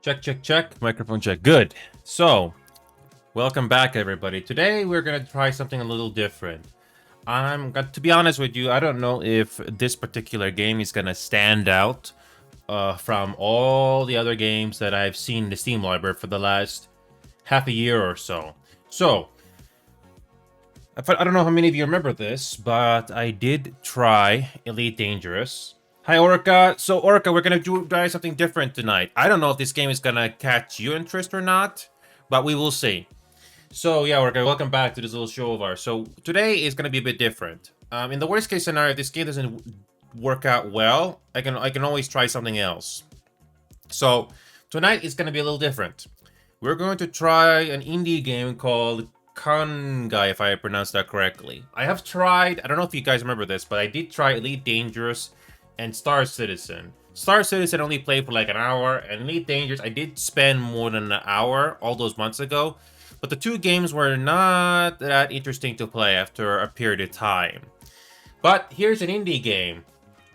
Check, check, check. Microphone check. Good. So, welcome back, everybody. Today, we're going to try something a little different. To be honest with you, I don't know if this particular game is going to stand out from all the other games that I've seen in the Steam library for the last half a year or so. So, I don't know how many of you remember this, but I did try Elite Dangerous. Hi, Orca. So, Orca, we're going to try something different tonight. I don't know if this game is going to catch your interest or not, but we will see. So, yeah, Orca, welcome back to this little show of ours. So, today is going to be a bit different. In the worst case scenario, if this game doesn't work out well, I can always try something else. So, tonight is going to be a little different. We're going to try an indie game called Qanga, if I pronounced that correctly. I have tried, I don't know if you guys remember this, but I did try Elite Dangerous and Star Citizen. Star Citizen only played for like an hour, and Elite Dangerous I did spend more than an hour all those months ago. But the two games were not that interesting to play after a period of time. But here's an indie game.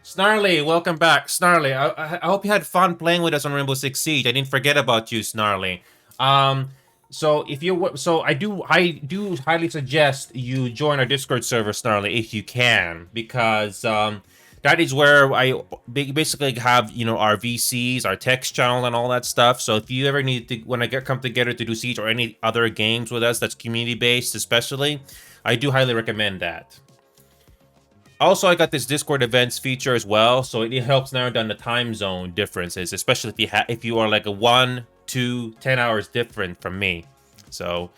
Snarly, welcome back. Snarly, I hope you had fun playing with us on Rainbow Six Siege. I didn't forget about you, Snarly. So if you I do highly suggest you join our Discord server, Snarly, if you can, because that is where I basically have, you know, our VCs, our text channel, and all that stuff. So if you ever need to, when I come together to do Siege or any other games with us that's community based, especially, I do highly recommend that. Also, I got this Discord events feature as well, so it helps narrow down the time zone differences, especially if you are like a 1, 2, 10 hours different from me. So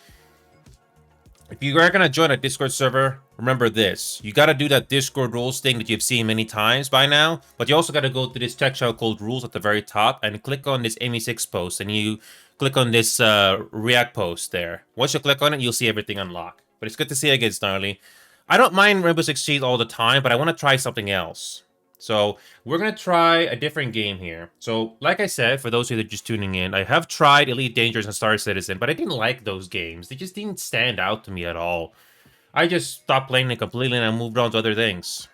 if you are gonna join a Discord server, remember this: you gotta do that Discord rules thing that you've seen many times by now, but you also gotta go to this text channel called rules at the very top and click on this ME6 post, and you click on this React post there. Once you click on it, you'll see everything unlock. But it's good to see you again, Snarly. I don't mind Rainbow Six Siege all the time, but I want to try something else. So we're going to try a different game here. So like I said, for those of you that are just tuning in, I have tried Elite Dangerous and Star Citizen, but I didn't like those games. They just didn't stand out to me at all. I just stopped playing them completely and I moved on to other things.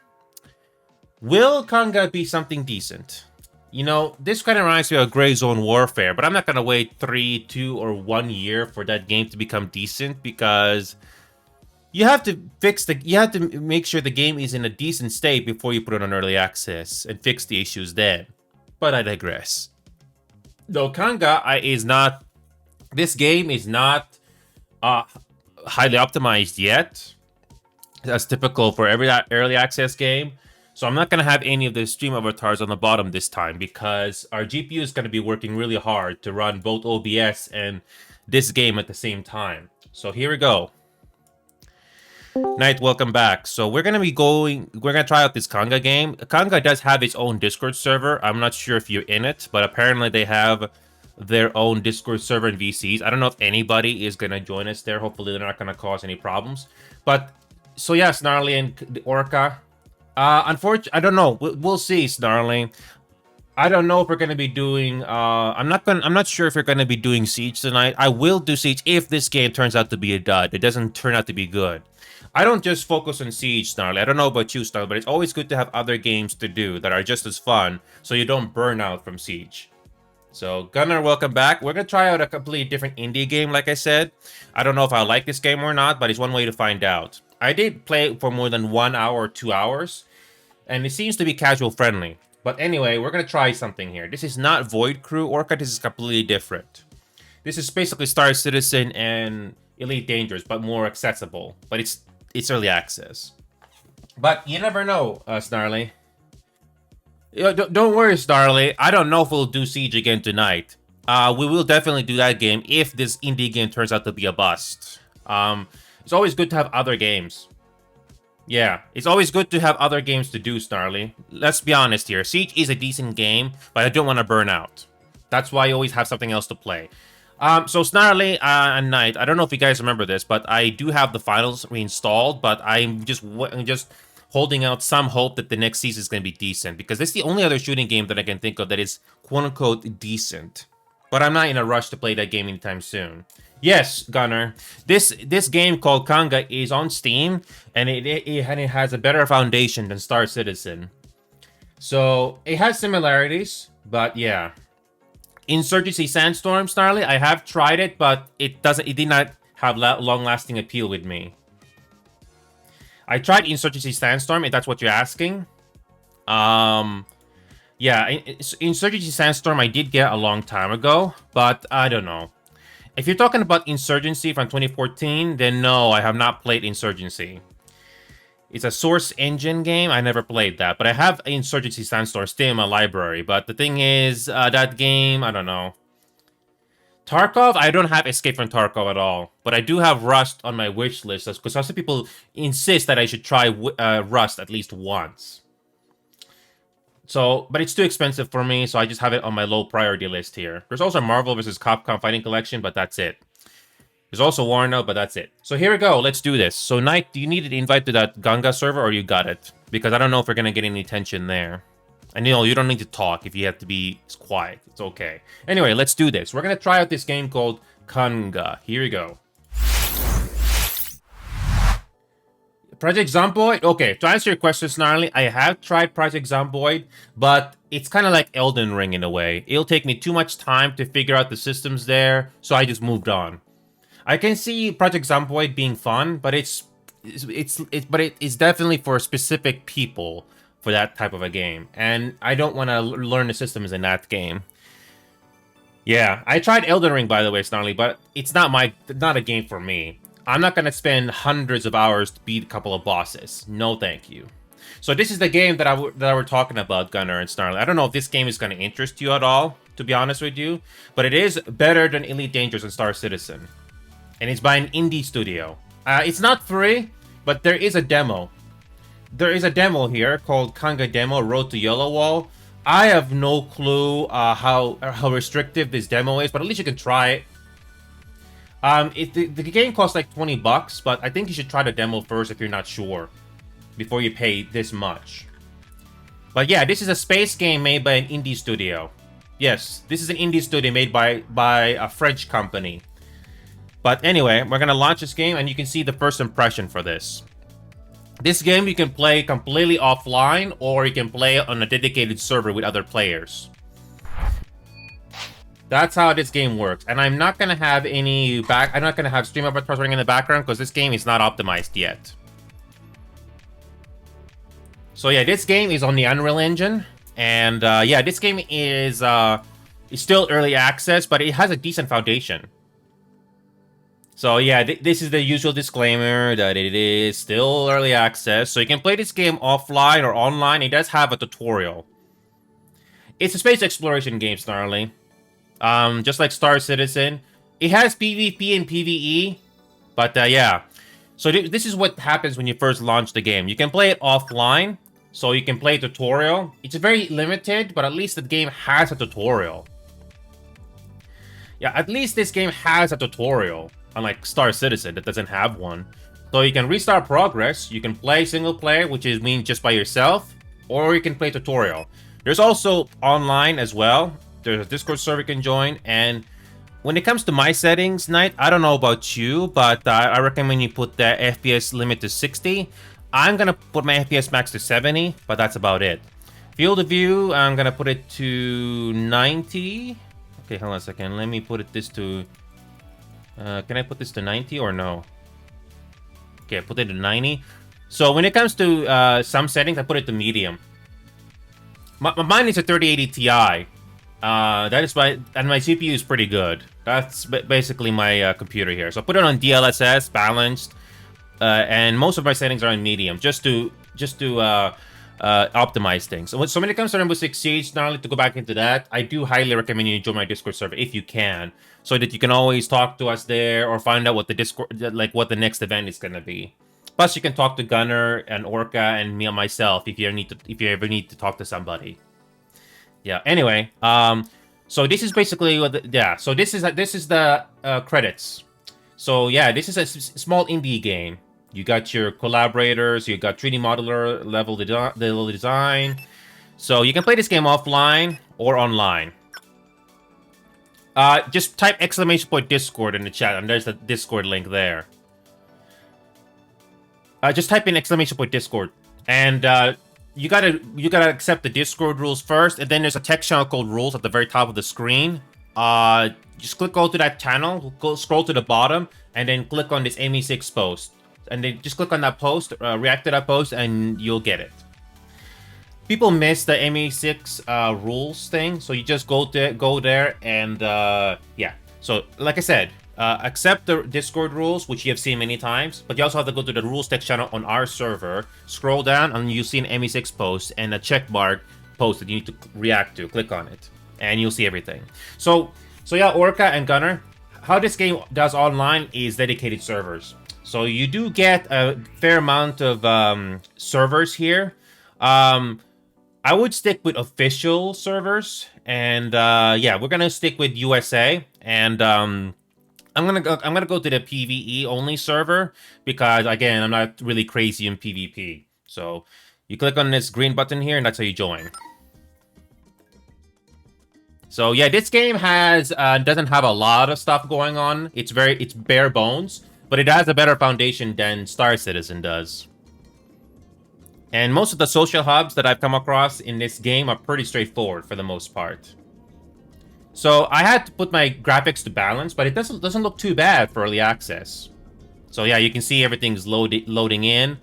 Will Qanga be something decent? You know, this kind of reminds me of Gray Zone Warfare, but I'm not going to wait 3, 2, or 1 year for that game to become decent, because you have to make sure the game is in a decent state before you put it on early access and fix the issues then. But I digress. Though Qanga is not, this game is not highly optimized yet. That's typical for every early access game. So I'm not going to have any of the stream avatars on the bottom this time, because our GPU is going to be working really hard to run both OBS and this game at the same time. So here we go. Knight, welcome back. So we're gonna try out this Qanga game. Qanga does have its own Discord server. I'm not sure if you're in it, but apparently they have their own Discord server and VCs. I don't know if anybody is gonna join us there. Hopefully they're not gonna cause any problems. But so yeah, Snarly and Orca. Unfortunately, I don't know. We'll see, Snarly. I don't know if we're gonna be doing. I'm not sure if we're gonna be doing Siege tonight. I will do Siege if this game turns out to be a dud. It doesn't turn out to be good. I don't just focus on Siege, Snarly. I don't know about you, Snarly, but it's always good to have other games to do that are just as fun, so you don't burn out from Siege. So, Gunnar, welcome back. We're going to try out a completely different indie game, like I said. I don't know if I like this game or not, but it's one way to find out. I did play it for more than 1 hour or 2 hours, and it seems to be casual friendly. But anyway, we're going to try something here. This is not Void Crew Orca. This is completely different. This is basically Star Citizen and Elite Dangerous, but more accessible. But it's early access. But you never know, Snarly. Don't worry, Snarly. I don't know if we'll do Siege again tonight. We will definitely do that game if this indie game turns out to be a bust. It's always good to have other games. Yeah, it's always good to have other games to do, Snarly. Let's be honest here. Siege is a decent game, but I don't want to burn out. That's why I always have something else to play. So Snarly and Knight, I don't know if you guys remember this, but I do have the finals reinstalled, but I'm just holding out some hope that the next season is going to be decent, because this is the only other shooting game that I can think of that is quote-unquote decent. But I'm not in a rush to play that game anytime soon. Yes, Gunnar, this game called Qanga is on Steam, and it has a better foundation than Star Citizen. So it has similarities, but yeah. Insurgency Sandstorm, Snarly, I have tried it, but it did not have long-lasting appeal with me. I tried Insurgency Sandstorm, if that's what you're asking. Yeah, Insurgency Sandstorm I did get a long time ago, but I don't know. If you're talking about Insurgency from 2014, then no, I have not played Insurgency. It's a Source Engine game. I never played that, but I have Insurgency Sandstorm still in my library. But the thing is, that game, I don't know. Tarkov, I don't have Escape from Tarkov at all, but I do have Rust on my wish list because some people insist that I should try Rust at least once. So, but it's too expensive for me, so I just have it on my low priority list here. There's also Marvel vs. Capcom Fighting Collection, but that's it. There's also Warno, but that's it. So here we go. Let's do this. So, Knight, do you need an invite to that Qanga server, or you got it? Because I don't know if we're going to get any attention there. And you don't need to talk if you have to be quiet. It's okay. Anyway, let's do this. We're going to try out this game called Qanga. Here we go. Project Zomboid? Okay, to answer your question, Snarly, I have tried Project Zomboid, but it's kind of like Elden Ring in a way. It'll take me too much time to figure out the systems there, so I just moved on. I can see Project Zomboid being fun, but it's definitely for specific people for that type of a game, and I don't want to learn the systems in that game. Yeah, I tried Elden Ring, by the way, Snarly, but it's not a game for me. I'm not going to spend hundreds of hours to beat a couple of bosses. No, thank you. So this is the game that I were talking about, Gunner and Snarly. I don't know if this game is going to interest you at all, to be honest with you, but it is better than Elite Dangerous and Star Citizen. And it's by an indie studio. It's not free, but there is a demo. There is a demo here called Qanga Demo Road to Yellow Wall. I have no clue how restrictive this demo is, but at least you can try it. The game costs like $20, but I think you should try the demo first if you're not sure, before you pay this much. But yeah, this is a space game made by an indie studio. Yes, this is an indie studio made by a French company. But anyway, we're gonna launch this game, and you can see the first impression for this. This game you can play completely offline, or you can play on a dedicated server with other players. That's how this game works, and I'm not gonna have I'm not gonna have stream avatars running in the background because this game is not optimized yet. So yeah, this game is on the Unreal Engine, and yeah, this game is still early access, but it has a decent foundation. So yeah, this is the usual disclaimer that it is still early access, so you can play this game offline or online. It does have a tutorial. It's a space exploration game, Snarly. Just like Star Citizen. It has PvP and PvE, but yeah. So this is what happens when you first launch the game. You can play it offline, so you can play a tutorial. It's very limited, but at least the game has a tutorial. Yeah, at least this game has a tutorial, unlike Star Citizen that doesn't have one. So you can restart progress, you can play single player, which is mean just by yourself, or you can play tutorial. There's also online as well. There's a Discord server you can join, and when it comes to my settings, Knight, I don't know about you, but I recommend you put the FPS limit to 60. I'm gonna put my FPS max to 70, but that's about it. Field of view, I'm gonna put it to 90. Okay, hold on a second. Let me put this to... can I put this to 90 or no? Okay, I put it to 90. So when it comes to some settings, I put it to medium. Mine is a 3080 Ti. That is and my CPU is pretty good. That's basically my computer here. So I put it on DLSS, balanced, and most of my settings are on medium, just to optimize things. So when it comes to Rainbow Six Siege, not only to go back into that, I do highly recommend you join my Discord server if you can, so that you can always talk to us there or find out what the Discord, like what the next event is gonna be. Plus, you can talk to Gunner and Orca and me and myself if you ever need to talk to somebody. Yeah. Anyway, so this is basically what so this is the credits. So yeah, this is a small indie game. You got your collaborators, you got 3D modeler level design. So you can play this game offline or online. Just type !Discord in the chat, and there's the Discord link there. Just type in !Discord, and you gotta accept the Discord rules first, and then there's a text channel called rules at the very top of the screen. just go to that channel, go scroll to the bottom, and then click on this ME6 post. And then just click on that post, react to that post, and you'll get it. People miss the ME6 rules thing, so you just go there, and yeah. So like I said, accept the Discord rules, which you have seen many times, but you also have to go to the rules text channel on our server, scroll down, and you see an ME6 post and a check mark post that you need to react to. Click on it, and you'll see everything. So yeah, Orca and Gunner, how this game does online is dedicated servers. So you do get a fair amount of servers here. I would stick with official servers, and yeah, we're gonna stick with USA, and I'm gonna go to the PvE only server because again, I'm not really crazy in PvP. So you click on this green button here, and that's how you join. So yeah, this game has doesn't have a lot of stuff going on. It's bare bones, but it has a better foundation than Star Citizen does. And most of the social hubs that I've come across in this game are pretty straightforward for the most part. So I had to put my graphics to balance, but it doesn't look too bad for early access. So yeah, you can see everything's loading in,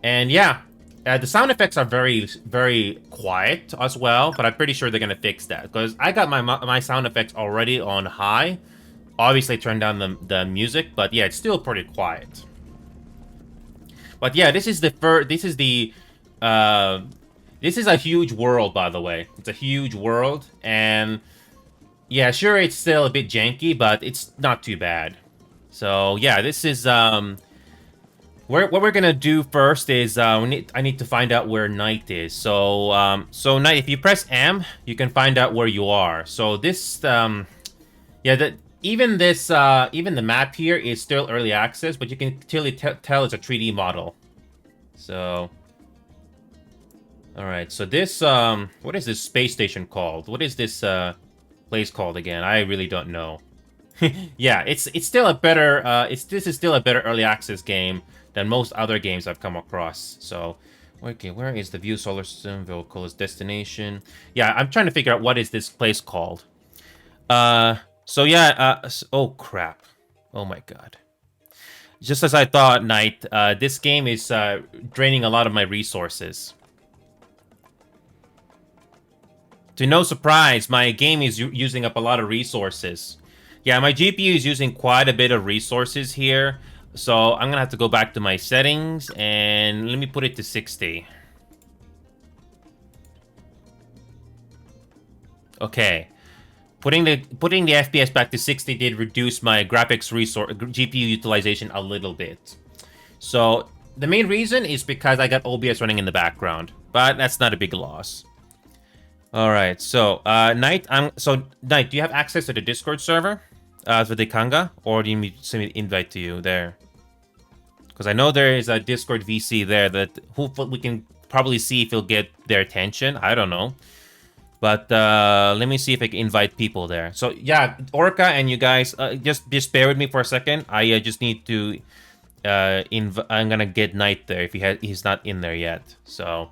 and yeah, the sound effects are very, very quiet as well. But I'm pretty sure they're gonna fix that because I got my sound effects already on high. Obviously, turn down the music, but yeah, it's still pretty quiet. But yeah, this is a huge world, by the way. It's a huge world, and yeah, sure, it's still a bit janky, but it's not too bad. So yeah, this is what we're gonna do first is I need to find out where Night is. So Night, if you press M, you can find out where you are. So this yeah, even the map here is still early access, but you can clearly tell it's a 3D model. So all right, so this what is this space station called? What is this place called again? I really don't know. Yeah, it's still a better this is still a better early access game than most other games I've come across. So okay, where is the view solar system vehicle is destination? Yeah, I'm trying to figure out what is this place called. So yeah, oh crap. Oh my god. Just as I thought, Night, this game is draining a lot of my resources. To no surprise, my game is using up a lot of resources. Yeah, my GPU is using quite a bit of resources here. So I'm gonna have to go back to my settings and let me put it to 60. Okay. Putting the FPS back to 60 did reduce my graphics GPU utilization a little bit. So the main reason is because I got OBS running in the background, but that's not a big loss. All right, so Night, Night, do you have access to the Discord server for the Qanga, or do you need to invite to you there? Because I know there is a Discord VC there that we can probably see if he'll get their attention. I don't know, but let me see if I can invite people there. So yeah, Orca and you guys, just bear with me for a second. I just need to I'm gonna get Night there if he's not in there yet. So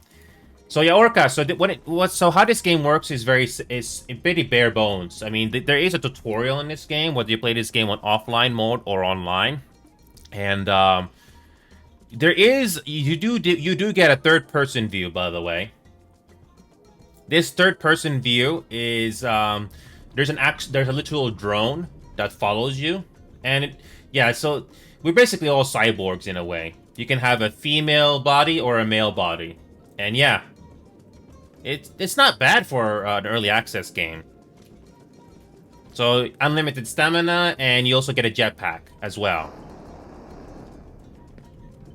yeah, Orca. So how this game works is pretty bare bones. I mean, there is a tutorial in this game, whether you play this game on offline mode or online, and you do get a third-person view. By the way, this third-person view is there's a literal drone that follows you, and so we're basically all cyborgs in a way. You can have a female body or a male body, and yeah. It's not bad for an early access game. So unlimited stamina, and you also get a jetpack as well.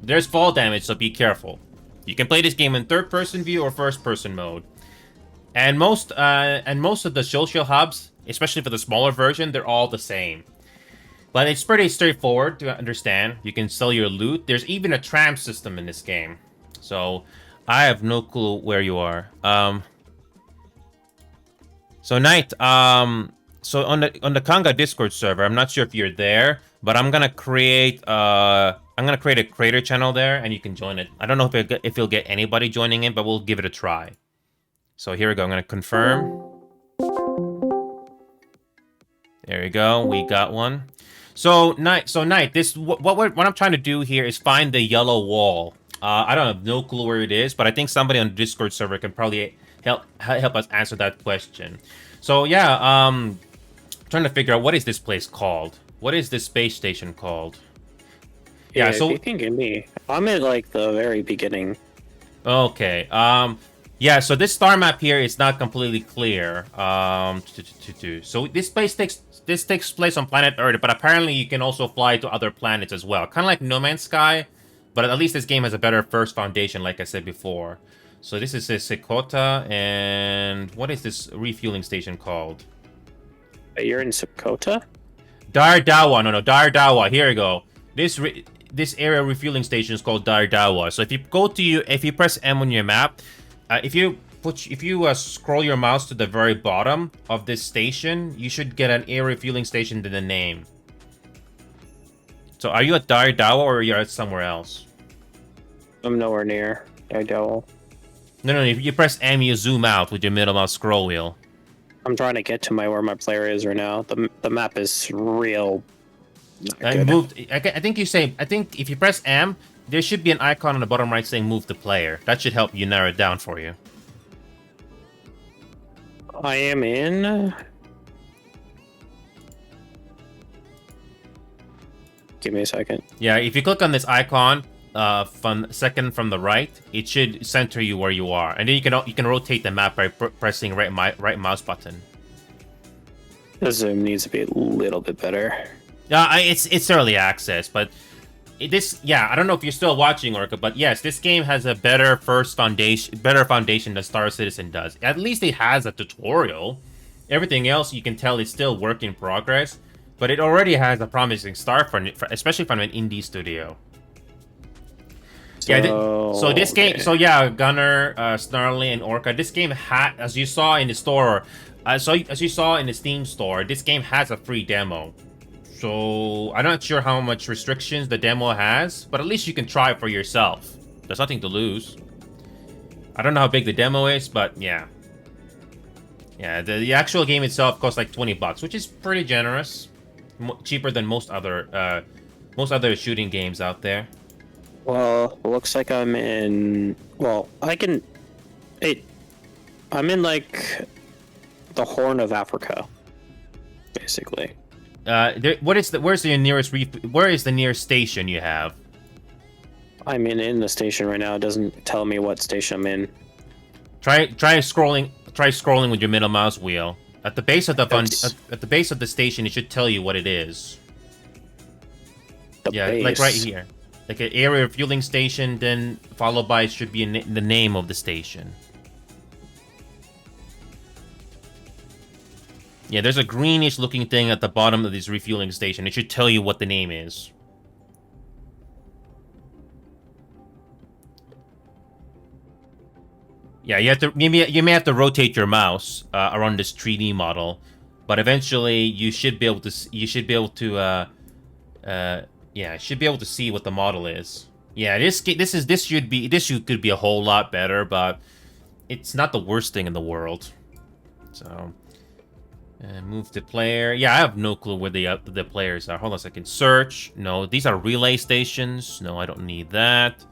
There's fall damage, so be careful. You can play this game in third-person view or first-person mode. And most of the social hubs, especially for the smaller version, they're all the same. But it's pretty straightforward to understand. You can sell your loot. There's even a tram system in this game. So I have no clue where you are. So Night, so on the Qanga Discord server, I'm not sure if you're there, but I'm gonna create a creator channel there, and you can join it. I don't know if you'll get anybody joining in, but we'll give it a try. So here we go. I'm gonna confirm. There we go. We got one. So Knight. This what I'm trying to do here is find the yellow wall. I don't have no clue where it is, but I think somebody on the Discord server can probably help us answer that question. So yeah, trying to figure out what is this place called. What is this space station called? Yeah, So if you can give me, I'm at like the very beginning. okay. Yeah. So this star map here is not completely clear. So this takes place on planet Earth, but apparently you can also fly to other planets as well. Kind of like No Man's Sky, but at least this game has a better first foundation, like I said before. So this is a Sikota, and what is this refueling station called? You're in Sakota? Dardawa. No, Dardawa. Here we go. This area refueling station is called Dardawa. So if you press M on your map, if you scroll your mouse to the very bottom of this station, you should get an air refueling station to the name. So are you at Dardawa or are you at somewhere else? I'm nowhere near Daredevil. No. If you press M, you zoom out with your middle mouse scroll wheel. I'm trying to get to where my player is right now. The map is real. I think if you press M, there should be an icon on the bottom right saying move the player. That should help you narrow it down for you. I am in. Give me a second. Yeah, if you click on this icon, second from the right, it should center you where you are, and then you can rotate the map by pressing right mouse button. The zoom needs to be a little bit better. It's early access, but I don't know if you're still watching, Orca, but yes, this game has a better foundation than Star Citizen does. At least it has a tutorial. Everything else you can tell is still work in progress, but it already has a promising start especially from an indie studio. So this game, Gunner, Snarly, and Orca, this game as you saw in the store, as you saw in the Steam store, this game has a free demo. So I'm not sure how much restrictions the demo has, but at least you can try it for yourself. There's nothing to lose. I don't know how big the demo is, but yeah. Yeah, the actual game itself costs like $20, which is pretty generous. Cheaper than most other shooting games out there. Well, looks like I'm in. Well, I'm in like the Horn of Africa, basically. Where is the nearest station you have? I'm in the station right now. It doesn't tell me what station I'm in. Try scrolling with your middle mouse wheel. At the base of the station, it should tell you what it is. Base. Like right here. Like an area refueling station, then followed by should be the name of the station. Yeah, there's a greenish looking thing at the bottom of this refueling station. It should tell you what the name is. Yeah, you may have to rotate your mouse around this 3D model, but eventually you should be able to see what the model is. Yeah, this could be a whole lot better, but it's not the worst thing in the world. So, move the player. Yeah, I have no clue where the players are. Hold on a second. Search. No, these are relay stations. No, I don't need that.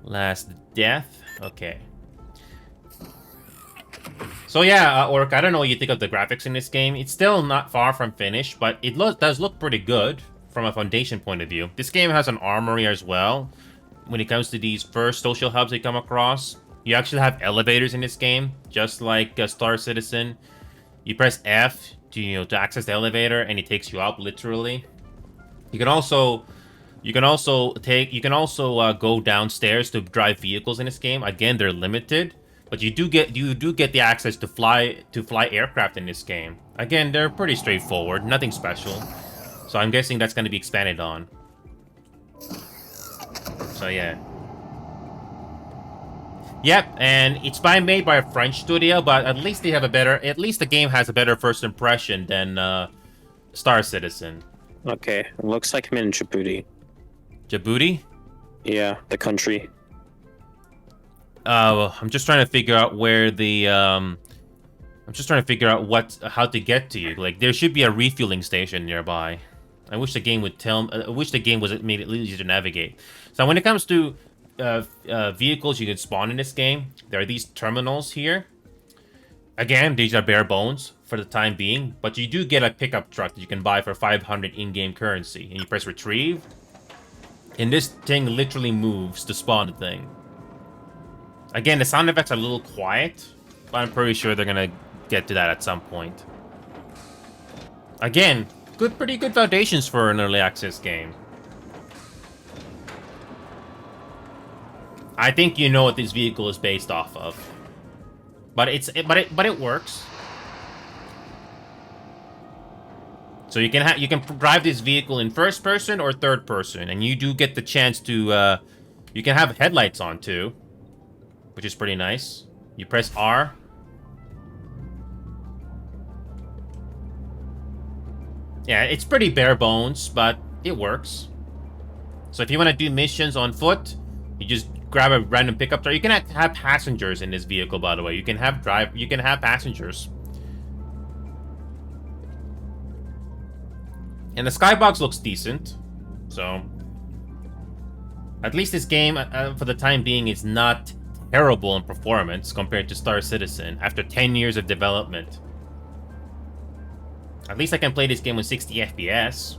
Last death. Okay. So yeah, Orc, I don't know what you think of the graphics in this game. It's still not far from finished, but it does look pretty good from a foundation point of view. This game has an armory as well. When it comes to these first social hubs you come across, you actually have elevators in this game, just like Star Citizen. You press F to access the elevator, and it takes you up literally. You can also go downstairs to drive vehicles in this game. Again, they're limited, but you do get the access to fly aircraft in this game. Again, they're pretty straightforward, nothing special. So I'm guessing that's going to be expanded on. So yeah. Yep, and it's made by a French studio, but at least at least the game has a better first impression than Star Citizen. Okay, it looks like I'm in Djibouti. Djibouti? Yeah, the country. I'm just trying to figure out where the I'm just trying to figure out how to get to you. Like, there should be a refueling station nearby. I wish the game would tell. I wish the game made it easier to navigate. So when it comes to vehicles you can spawn in this game, there are these terminals here. Again, these are bare bones for the time being, but you do get a pickup truck that you can buy for 500 in-game currency, and you press retrieve, and this thing literally moves to spawn the thing. Again, the sound effects are a little quiet, but I'm pretty sure they're gonna get to that at some point. Again, pretty good foundations for an early access game. I think you know what this vehicle is based off of, but it works. So you can drive this vehicle in first person or third person, and you do get the chance to you can have headlights on too, which is pretty nice. You press R. Yeah, it's pretty bare bones, but it works. So if you want to do missions on foot, you just grab a random pickup truck. You can have passengers in this vehicle, by the way. You can have passengers. And the skybox looks decent. So at least this game, for the time being, is not terrible in performance compared to Star Citizen after 10 years of development. At least I can play this game with 60 FPS.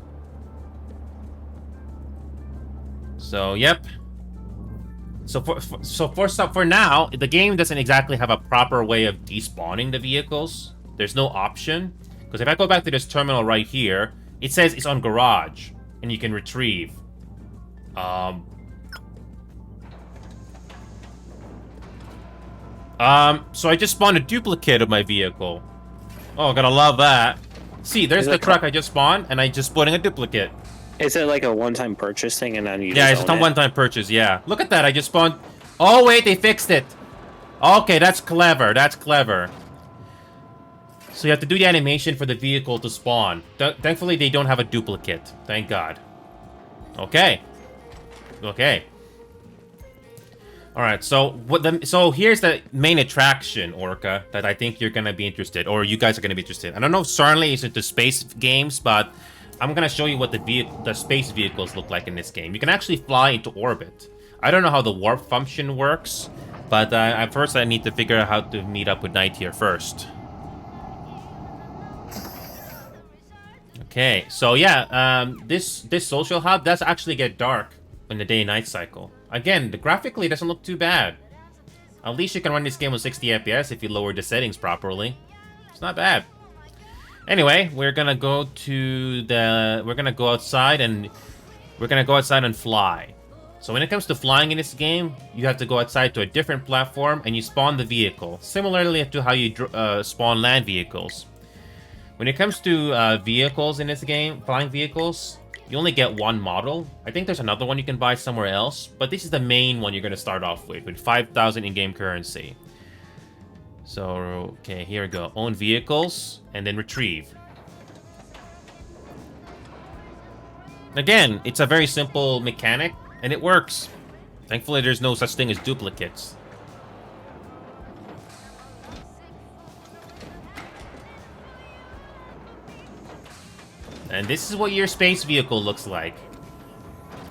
So, yep. So for now, the game doesn't exactly have a proper way of despawning the vehicles. There's no option. Because if I go back to this terminal right here, it says it's on garage, and you can retrieve. So I just spawned a duplicate of my vehicle. Oh, gotta love that. See, there's the truck I just spawned, and I just put in a duplicate. Is it like a one-time purchase thing, and then you yeah, it's a one-time purchase, yeah. Look at that, I just spawned... Oh, wait, they fixed it. Okay, that's clever, that's clever. So you have to do the animation for the vehicle to spawn. Thankfully, they don't have a duplicate. Thank God. Okay. Okay. Alright, so here's the main attraction, Orca, that I think you're gonna be interested, or you guys are gonna be interested. I don't know if Sarnley is into space games, but I'm gonna show you what the space vehicles look like in this game. You can actually fly into orbit. I don't know how the warp function works, but first I need to figure out how to meet up with Night here first. Okay, so yeah, this social hub does actually get dark in the day-night cycle. Again, graphically doesn't look too bad. At least you can run this game with 60 FPS if you lower the settings properly. It's not bad. Anyway, we're gonna go outside and fly. So when it comes to flying in this game, you have to go outside to a different platform and you spawn the vehicle, similarly to how you spawn land vehicles. When it comes to vehicles in this game, flying vehicles, you only get one model. I think there's another one you can buy somewhere else, but this is the main one you're going to start off with 5,000 in-game currency. So, okay, here we go. Own vehicles, and then retrieve. Again, it's a very simple mechanic, and it works. Thankfully, there's no such thing as duplicates. And this is what your space vehicle looks like.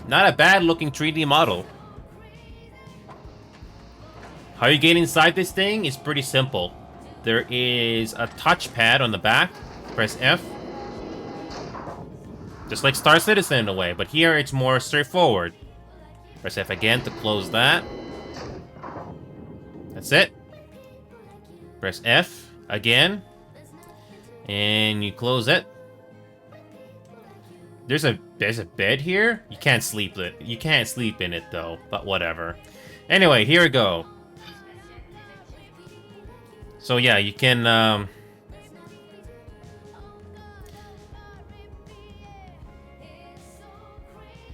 Not a bad looking 3D model. How you get inside this thing is pretty simple. There is a touchpad on the back. Press F. Just like Star Citizen in a way, but here it's more straightforward. Press F again to close that. That's it. Press F again. And you close it. There's a bed here. You can't sleep in it though, but whatever. Anyway, here we go. So yeah, you can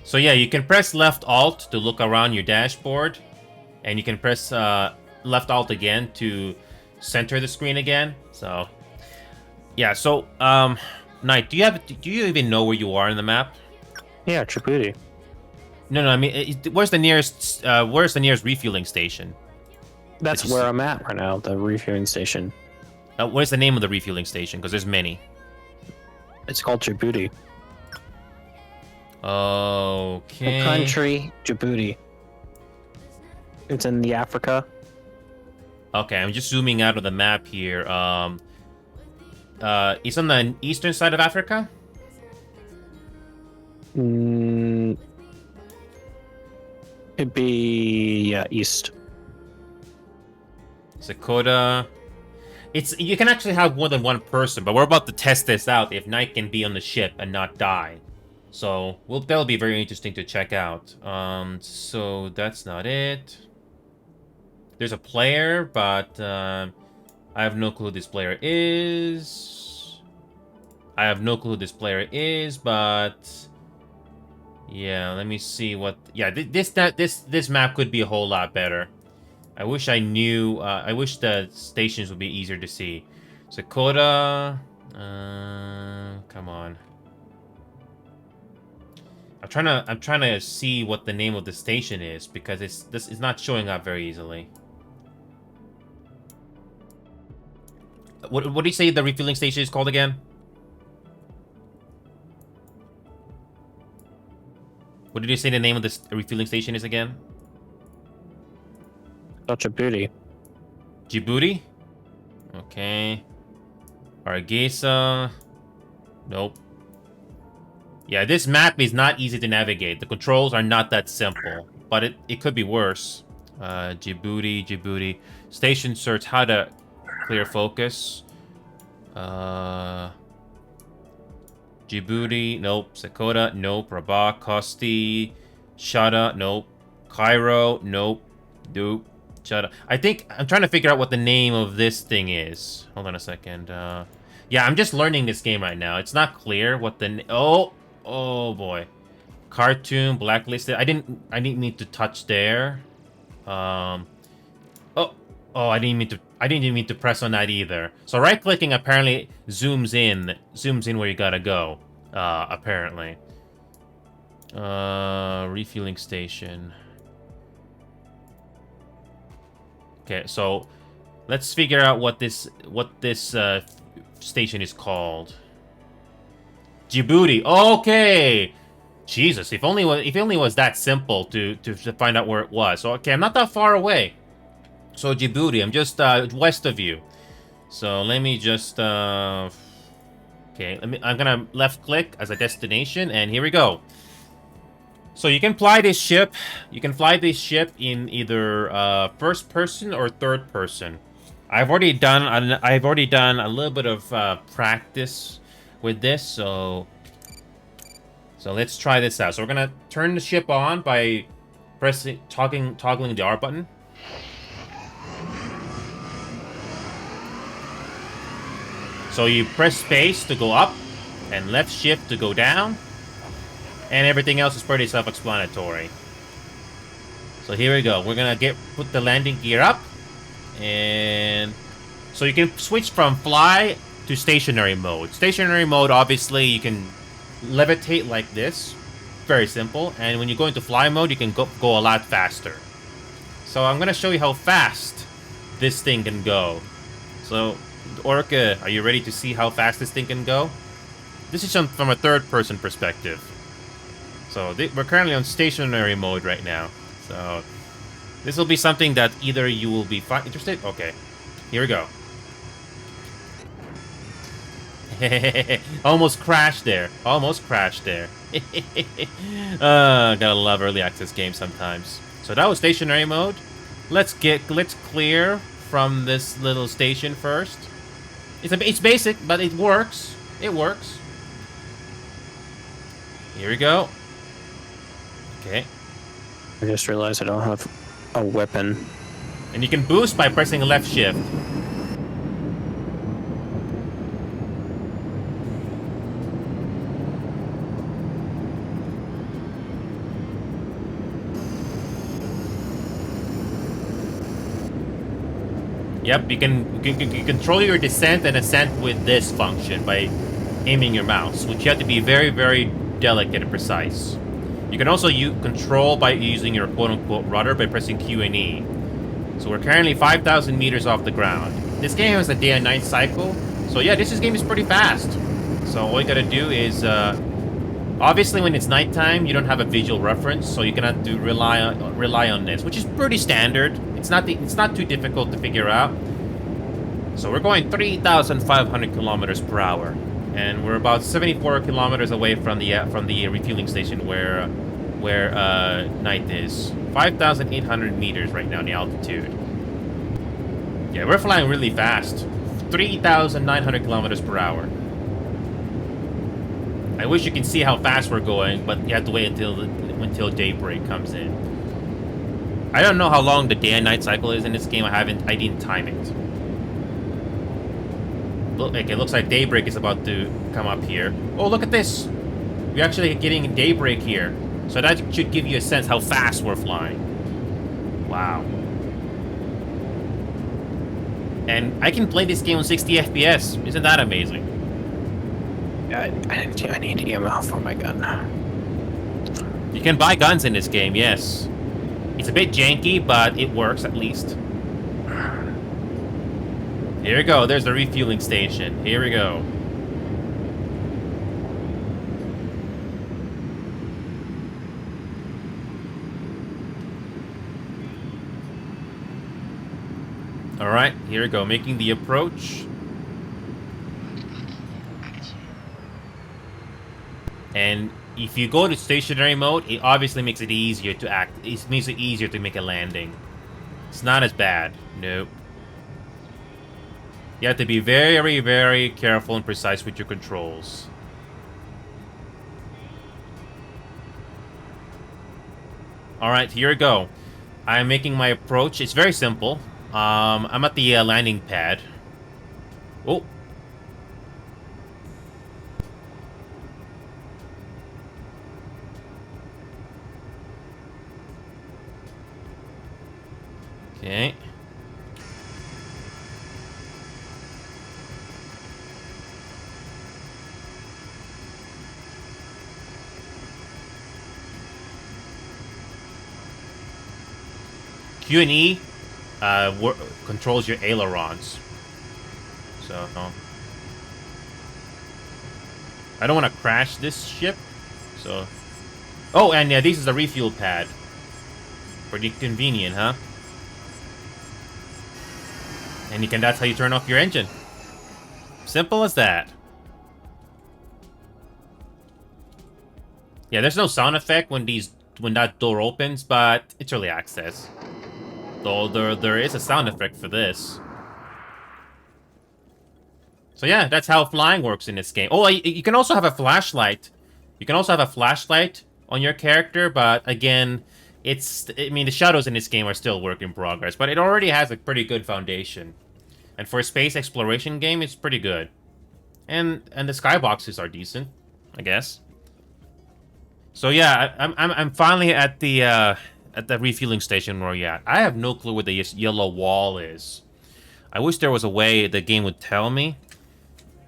So yeah, you can press left alt to look around your dashboard, and you can press left alt again to center the screen again. So yeah, so Knight, do you even know where you are in the map? Yeah, Tripudi. No, I mean, where's the nearest refueling station? That's where I'm at right now, the refueling station. What is the name of the refueling station? Because there's many. It's called Djibouti. Okay. The country, Djibouti. It's in the Africa. Okay, I'm just zooming out of the map here. It's on the eastern side of Africa? It'd be east. Sakota. You can actually have more than one person, but we're about to test this out if Knight can be on the ship and not die. So that'll be very interesting to check out. So that's not it. There's a player, but I have no clue who this player is. I have no clue who this player is, but yeah, let me see what. Yeah, this map could be a whole lot better. I wish I knew. I wish the stations would be easier to see. Sakota. Come on. I'm trying to see what the name of the station is because it's not showing up very easily. What do you say the refueling station is called again? What did you say the name of this refueling station is again? Djibouti. Djibouti? Okay. Hargeisa. Nope. Yeah, this map is not easy to navigate. The controls are not that simple, but it could be worse. Djibouti. Station search, how to clear focus. Djibouti, nope. Sakota, nope. Rabat, Kosti, Shada, nope. Cairo, nope. Nope. Shada. I think I'm trying to figure out what the name of this thing is. Hold on a second. Yeah, I'm just learning this game right now. It's not clear what the oh boy. Cartoon, blacklisted. I didn't mean to touch there. I didn't mean to press on that either. So right clicking apparently zooms in where you gotta go. Apparently. Refueling station. Okay, so let's figure out what this station is called. Djibouti. Okay. Jesus, if only it was that simple to find out where it was. So okay, I'm not that far away. So Djibouti, I'm just west of you. So let me just okay, I'm gonna left click as a destination, and here we go. So you can fly this ship. You can fly this ship in either first person or third person. I've already done a little bit of practice with this, so let's try this out. So we're gonna turn the ship on by toggling the R button. So you press space to go up, and left shift to go down, and everything else is pretty self-explanatory. So here we go. We're gonna put the landing gear up, and so you can switch from fly to stationary mode. Stationary mode, obviously, you can levitate like this, very simple. And when you go into fly mode, you can go a lot faster. So I'm gonna show you how fast this thing can go. So Orca, are you ready to see how fast this thing can go? This is from a third-person perspective. So we're currently on stationary mode right now. So this will be something that either you will be interested. Okay, here we go. Almost crashed there. Almost crashed there. Gotta love early access games sometimes. So that was stationary mode. Let's clear from this little station first. It's basic, but it works. It works. Here we go. Okay. I just realized I don't have a weapon. And you can boost by pressing left shift. Yep, you can control your descent and ascent with this function by aiming your mouse, which you have to be very, very delicate and precise. You can also control by using your quote-unquote rudder by pressing Q and E. So we're currently 5,000 meters off the ground. This game has a day and night cycle. So yeah, this game is pretty fast. So all you gotta do is, obviously when it's nighttime, you don't have a visual reference, so you cannot rely on this, which is pretty standard. It's not too difficult to figure out. So we're going 3,500 kilometers per hour, and we're about 74 kilometers away from the refueling station where night is. 5,800 meters right now in the altitude. Yeah, we're flying really fast. 3,900 kilometers per hour. I wish you can see how fast we're going, but you have to wait until daybreak comes in. I don't know how long the day and night cycle is in this game. I didn't time it. It looks like daybreak is about to come up here. Oh, look at this! We're actually getting daybreak here. So that should give you a sense how fast we're flying. Wow. And I can play this game on 60 FPS. Isn't that amazing? I need ammo for my gun. You can buy guns in this game, yes. It's a bit janky, but it works at least. Here we go. There's the refueling station. Here we go. Alright, here we go. Making the approach. And if you go to stationary mode, it obviously makes it easier to act. It makes it easier to make a landing. It's not as bad. Nope. You have to be very, very careful and precise with your controls. Alright, here we go. I'm making my approach. It's very simple. I'm at the landing pad. Oh. Okay. Q and E controls your ailerons. So, I don't want to crash this ship. So, oh, and yeah, this is the refuel pad. Pretty convenient, huh? And that's how you turn off your engine. Simple as that. Yeah, there's no sound effect when that door opens, but it's early access. Though there is a sound effect for this. So yeah, that's how flying works in this game. Oh, you can also have a flashlight. You can also have a flashlight on your character, but again, I mean, the shadows in this game are still work in progress, but it already has a pretty good foundation. And for a space exploration game, it's pretty good. And the skyboxes are decent, I guess. So yeah, I'm finally at the refueling station where you're at. I have no clue where the yellow wall is. I wish there was a way the game would tell me.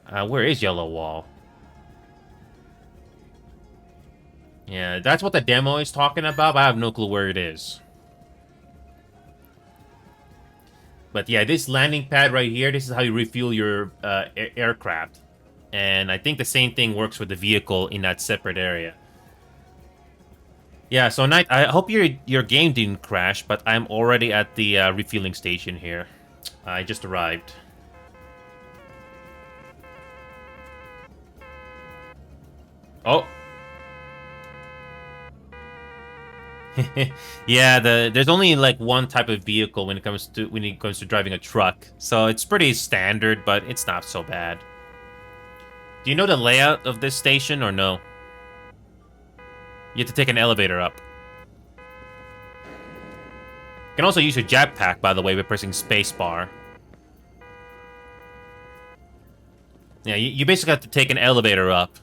Where is yellow wall? Yeah, that's what the demo is talking about, but I have no clue where it is. But yeah, this landing pad right here, this is how you refuel your aircraft. And I think the same thing works with the vehicle in that separate area. Yeah, so Knight, I hope your game didn't crash, but I'm already at the refueling station here. I just arrived. Oh. Yeah, there's only like one type of vehicle when it comes to driving a truck. So it's pretty standard, but it's not so bad. Do you know the layout of this station or no? You have to take an elevator up. You can also use your jetpack, by the way, by pressing spacebar. Yeah, you basically have to take an elevator up.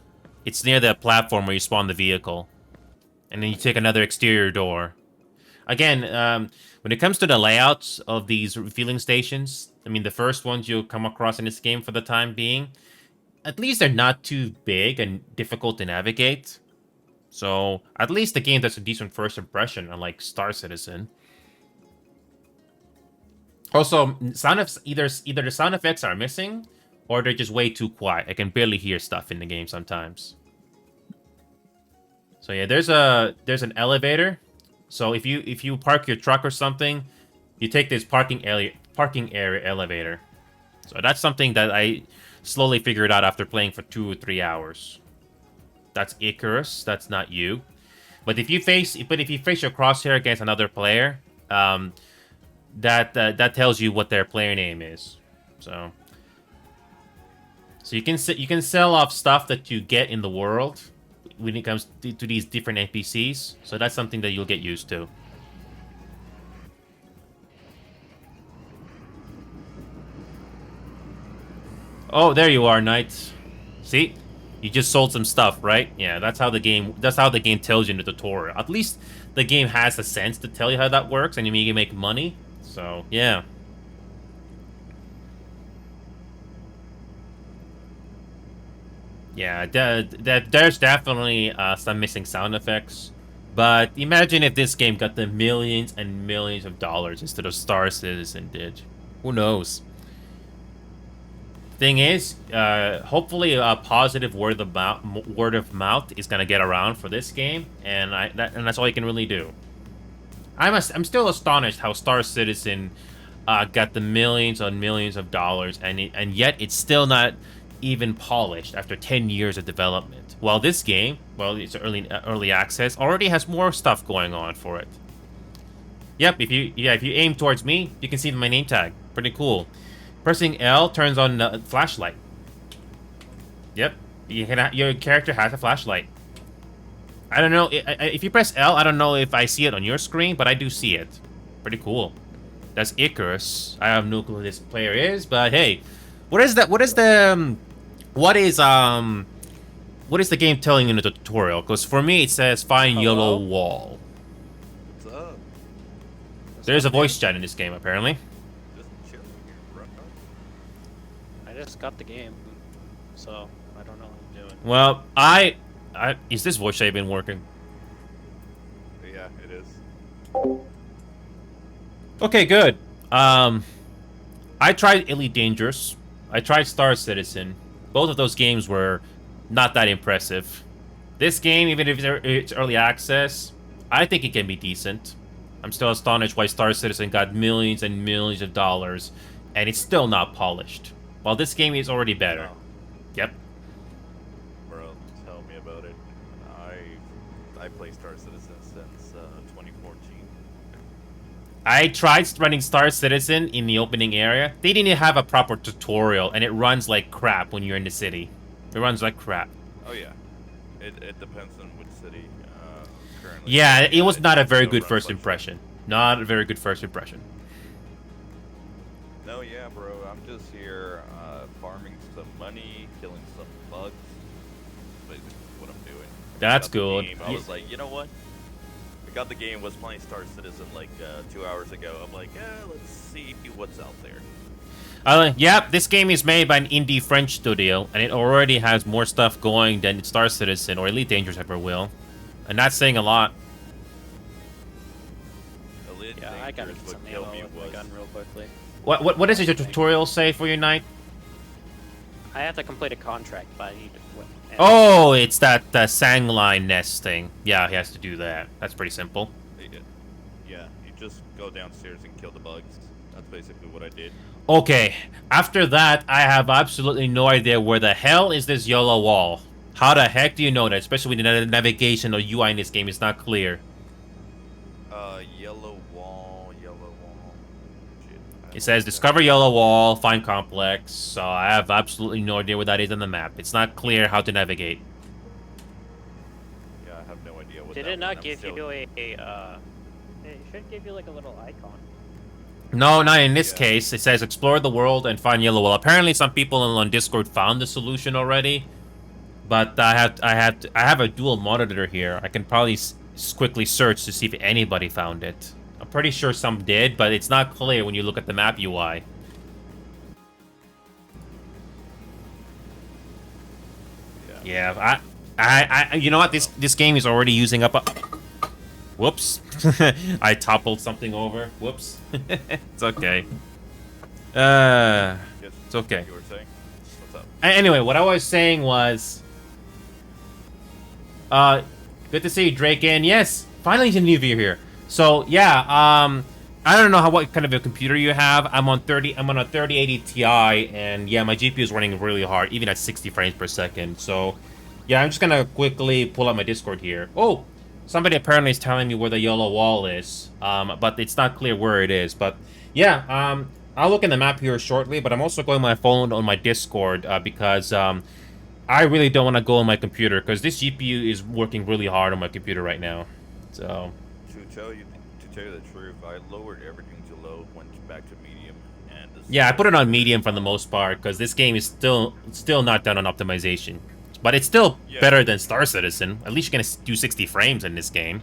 It's near the platform where you spawn the vehicle. And then you take another exterior door. Again, when it comes to the layouts of these refueling stations, I mean, the first ones you'll come across in this game for the time being, at least they're not too big and difficult to navigate. So, at least the game does a decent first impression, unlike Star Citizen. Also, either the sound effects are missing, or they're just way too quiet. I can barely hear stuff in the game sometimes. So yeah, there's an elevator. So if you park your truck or something, you take this parking area elevator. So that's something that I slowly figured out after playing for 2 or 3 hours. That's Icarus. That's not you. But if you face your crosshair against another player, that tells you what their player name is. So you can sell off stuff that you get in the world when it comes to these different NPCs. So that's something that you'll get used to. Oh, there you are, Knight. See? You just sold some stuff, right? Yeah, that's how the game tells you in the tutorial. At least the game has the sense to tell you how that works, and you can make money. So, yeah. Yeah, there's definitely some missing sound effects. But imagine if this game got the millions and millions of dollars instead of Star Citizen did. Who knows? Thing is, hopefully a positive word of mouth is gonna get around for this game, and that's all you can really do. I'm still astonished how Star Citizen got the millions on millions of dollars, and yet it's still not even polished after 10 years of development. While this game, well, it's early access, already has more stuff going on for it. Yep, if you aim towards me, you can see my name tag. Pretty cool. Pressing L turns on the flashlight. Yep, your character has a flashlight. I don't know if you press L. I don't know if I see it on your screen, but I do see it. Pretty cool. That's Icarus. I have no clue who this player is, but hey, what is the game telling you in the tutorial? Because for me, it says find yellow wall. What's up? There's a voice chat in this game, apparently. I just got the game, so I don't know what I'm doing. Well, is this voice chat even working? Yeah, it is. Okay, good. I tried Elite Dangerous. I tried Star Citizen. Both of those games were not that impressive. This game, even if it's early access, I think it can be decent. I'm still astonished why Star Citizen got millions and millions of dollars, and it's still not polished. While this game is already better. Oh. Yep. Bro, tell me about it. I play Star Citizen since 2014. I tried running Star Citizen in the opening area. They didn't have a proper tutorial, and it runs like crap when you're in the city. It runs like crap. Oh yeah. It depends on which city currently. Yeah, it was not a very good runs first like impression. Not a very good first impression. No, yeah, bro. I'm just here farming some money, killing some bugs. Basically what I'm doing. That's Got the good. game, I was like, you know what? I got the game, was playing Star Citizen like 2 hours ago. I'm like, let's see what's out there. Yeah, this game is made by an indie French studio, and it already has more stuff going than Star Citizen or Elite Dangerous ever will. And that's saying a lot. Elite Yeah, I gotta Dangerous get some would kill ammo me with my was- gun real quickly. What does your tutorial say for your knight? I have to complete a contract, but I need to quit. Oh, it's that Sangline nest thing. Yeah, he has to do that. That's pretty simple. Yeah, you just go downstairs and kill the bugs. That's basically what I did. Okay, after that, I have absolutely no idea where the hell is this yellow wall. How the heck do you know that? Especially when the navigation or UI in this game is not clear. Yellow wall. Shit. It says discover yellow wall, find complex. So I have absolutely no idea where that is on the map. It's not clear how to navigate. Yeah, I have no idea what Did that it not one- I'm give still- you it should give you like a little icon. No, not in this Yeah. case. It says explore the world and find yellow wall. Apparently, some people on Discord found the solution already, but I have a dual monitor here. I can probably quickly search to see if anybody found it. I'm pretty sure some did, but it's not clear when you look at the map UI. Yeah, I you know what? This game is already using up a. Whoops. I toppled something over. Whoops. It's okay. Yes, It's okay. you were saying? What's up? Anyway, what I was saying was, good to see you, Drake. And yes, finally a new view here. So yeah, I don't know what kind of a computer you have. I'm on a 3080 Ti, and yeah, my GPU is running really hard, even at 60 frames per second. So yeah, I'm just gonna quickly pull up my Discord here. Oh, somebody apparently is telling me where the yellow wall is, but it's not clear where it is. But yeah, I'll look in the map here shortly. But I'm also going my phone on my Discord because I really don't want to go on my computer because this GPU is working really hard on my computer right now. So To tell you the truth, I lowered everything to low, went back to medium, and yeah, I put it on medium for the most part because this game is still not done on optimization, but it's still better than Star Citizen. At least you're gonna do 60 frames in this game.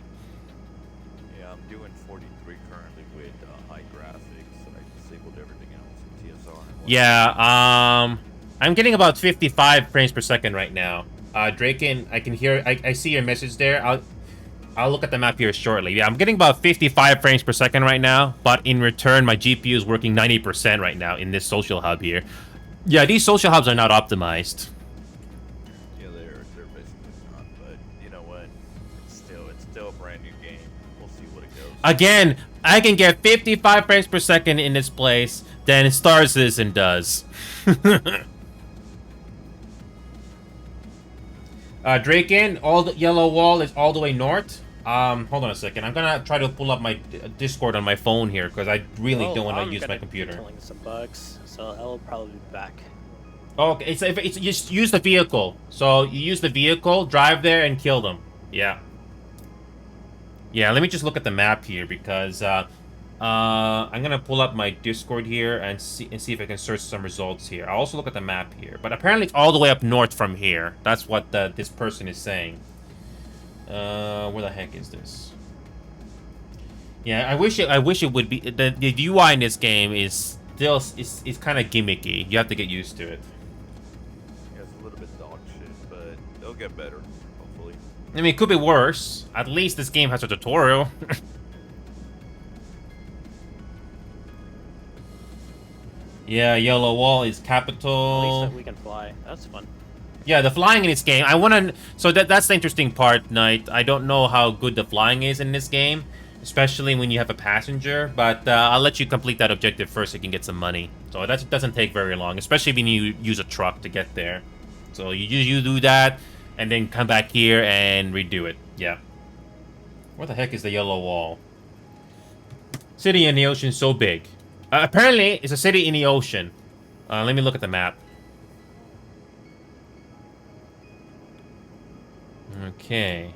Yeah, I'm doing 43 currently with high graphics. I disabled everything else in TSR. Yeah, I'm getting about 55 frames per second right now. Draken, I can hear, I see your message there. I'll look at the map here shortly. Yeah, I'm getting about 55 frames per second right now, but in return, my GPU is working 90% right now in this social hub here. Yeah, these social hubs are not optimized. Yeah, they're basically not, but you know what? It's still a brand new game. We'll see what it goes. Again, I can get 55 frames per second in this place than Star Citizen does. Draken, all the yellow wall is all the way north. Hold on a second. I'm gonna try to pull up my Discord on my phone here because I really don't want to use my computer. Killing some bugs, so I'll probably be back. Okay, it's just use the vehicle. So you use the vehicle, drive there, and kill them. Yeah. Yeah. Let me just look at the map here because I'm gonna pull up my Discord here and see if I can search some results here. I'll also look at the map here, but apparently it's all the way up north from here. That's what this person is saying. Where the heck is this? Yeah, I wish it would be the UI in this game is still is kind of gimmicky. You have to get used to it. Yeah, it's a little bit dog shit, but they'll get better, hopefully. I mean, it could be worse. At least this game has a tutorial. Yeah, yellow wall is capital. At least that we can fly. That's fun. Yeah, the flying in this game. I want to. So that's the interesting part, Knight. I don't know how good the flying is in this game, especially when you have a passenger. But I'll let you complete that objective first so you can get some money. So that doesn't take very long, especially when you use a truck to get there. So you do that, and then come back here and redo it. Yeah. What the heck is the yellow wall? City in the ocean so big. Apparently, it's a city in the ocean. Let me look at the map. Okay.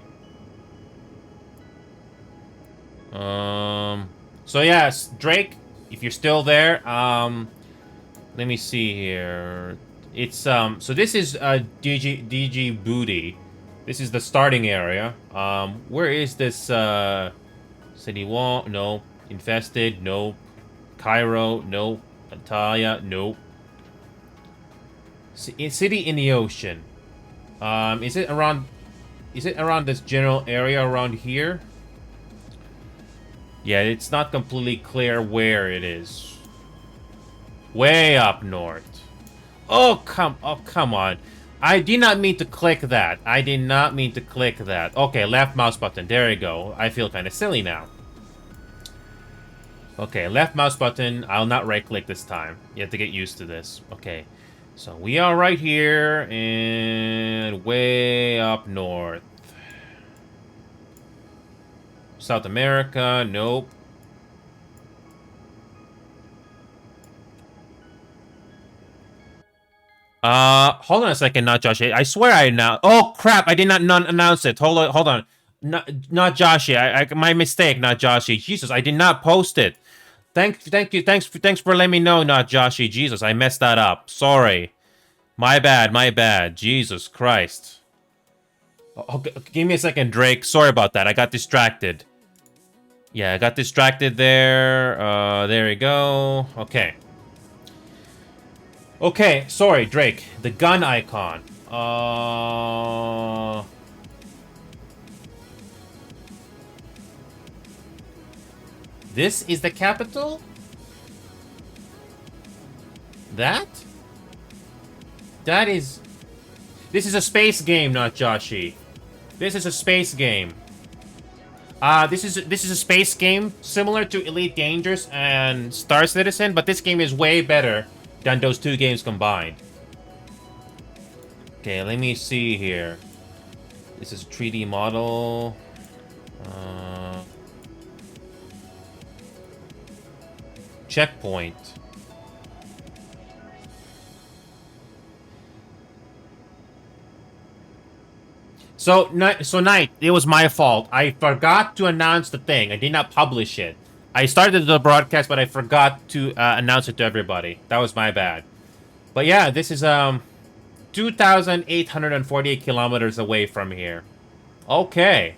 So yes, Drake, if you're still there, let me see here. It's so this is DG Booty. This is the starting area. Where is this city wall? No. Infested? Nope. Cairo? Nope. Antalya? Nope. City in the ocean. Is it around this general area around here? Yeah, it's not completely clear where it is. Way up north. Oh, come on. I did not mean to click that. I did not mean to click that. Okay, left mouse button. There you go. I feel kind of silly now. Okay, left mouse button. I'll not right-click this time. You have to get used to this. Okay. So we are right here and way up north. South America, nope. Hold on a second, not Josh. I swear I announced. Oh crap! I did not announce it. Hold on. Not Joshi. My mistake, not Joshi. Jesus, I did not post it. Thank you. Thanks for letting me know, not Joshi. Jesus, I messed that up. Sorry. My bad. Jesus Christ. Okay, give me a second, Drake. Sorry about that. I got distracted. Yeah, I got distracted there. There we go. Okay. Okay, sorry, Drake. The gun icon. This is the capital? That? That is... This is a space game, not Joshi. This is a space game. This is a space game similar to Elite Dangerous and Star Citizen, but this game is way better than those two games combined. Okay, let me see here. This is a 3D model. Checkpoint. So Knight, it was my fault. I forgot to announce the thing. I did not publish it. I started the broadcast, but I forgot to announce it to everybody. That was my bad. But yeah, this is 2,848 kilometers away from here. Okay.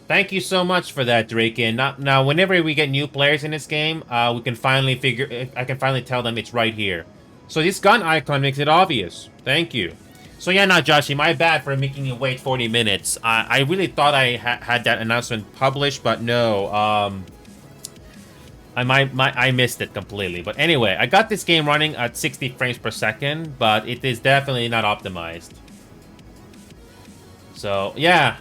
Thank you so much for that, Draken. Now, whenever we get new players in this game, we can finally I can finally tell them it's right here. So this gun icon makes it obvious. Thank you. So yeah, now Joshi, my bad for making you wait 40 minutes. I really thought I had that announcement published, but no. I missed it completely. But anyway, I got this game running at 60 frames per second, but it is definitely not optimized. So yeah.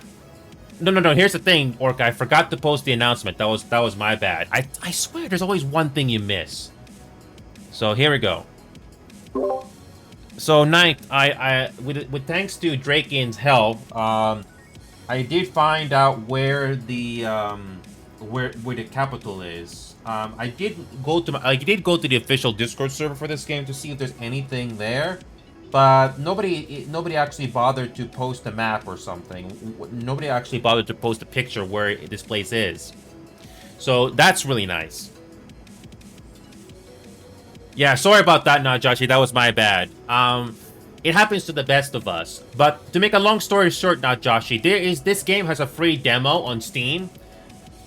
No. Here's the thing, Orca. I forgot to post the announcement. That was my bad. I swear, there's always one thing you miss. So here we go. So Knight, with thanks to Draken's help, I did find out where the where the capital is. I did go to the official Discord server for this game to see if there's anything there, but nobody actually bothered to post a map or something. Nobody actually bothered to post a picture where this place is. So that's really nice. Yeah, sorry about that, Joshi. That was my bad. It happens to the best of us. But to make a long story short, Joshi, this game has a free demo on Steam.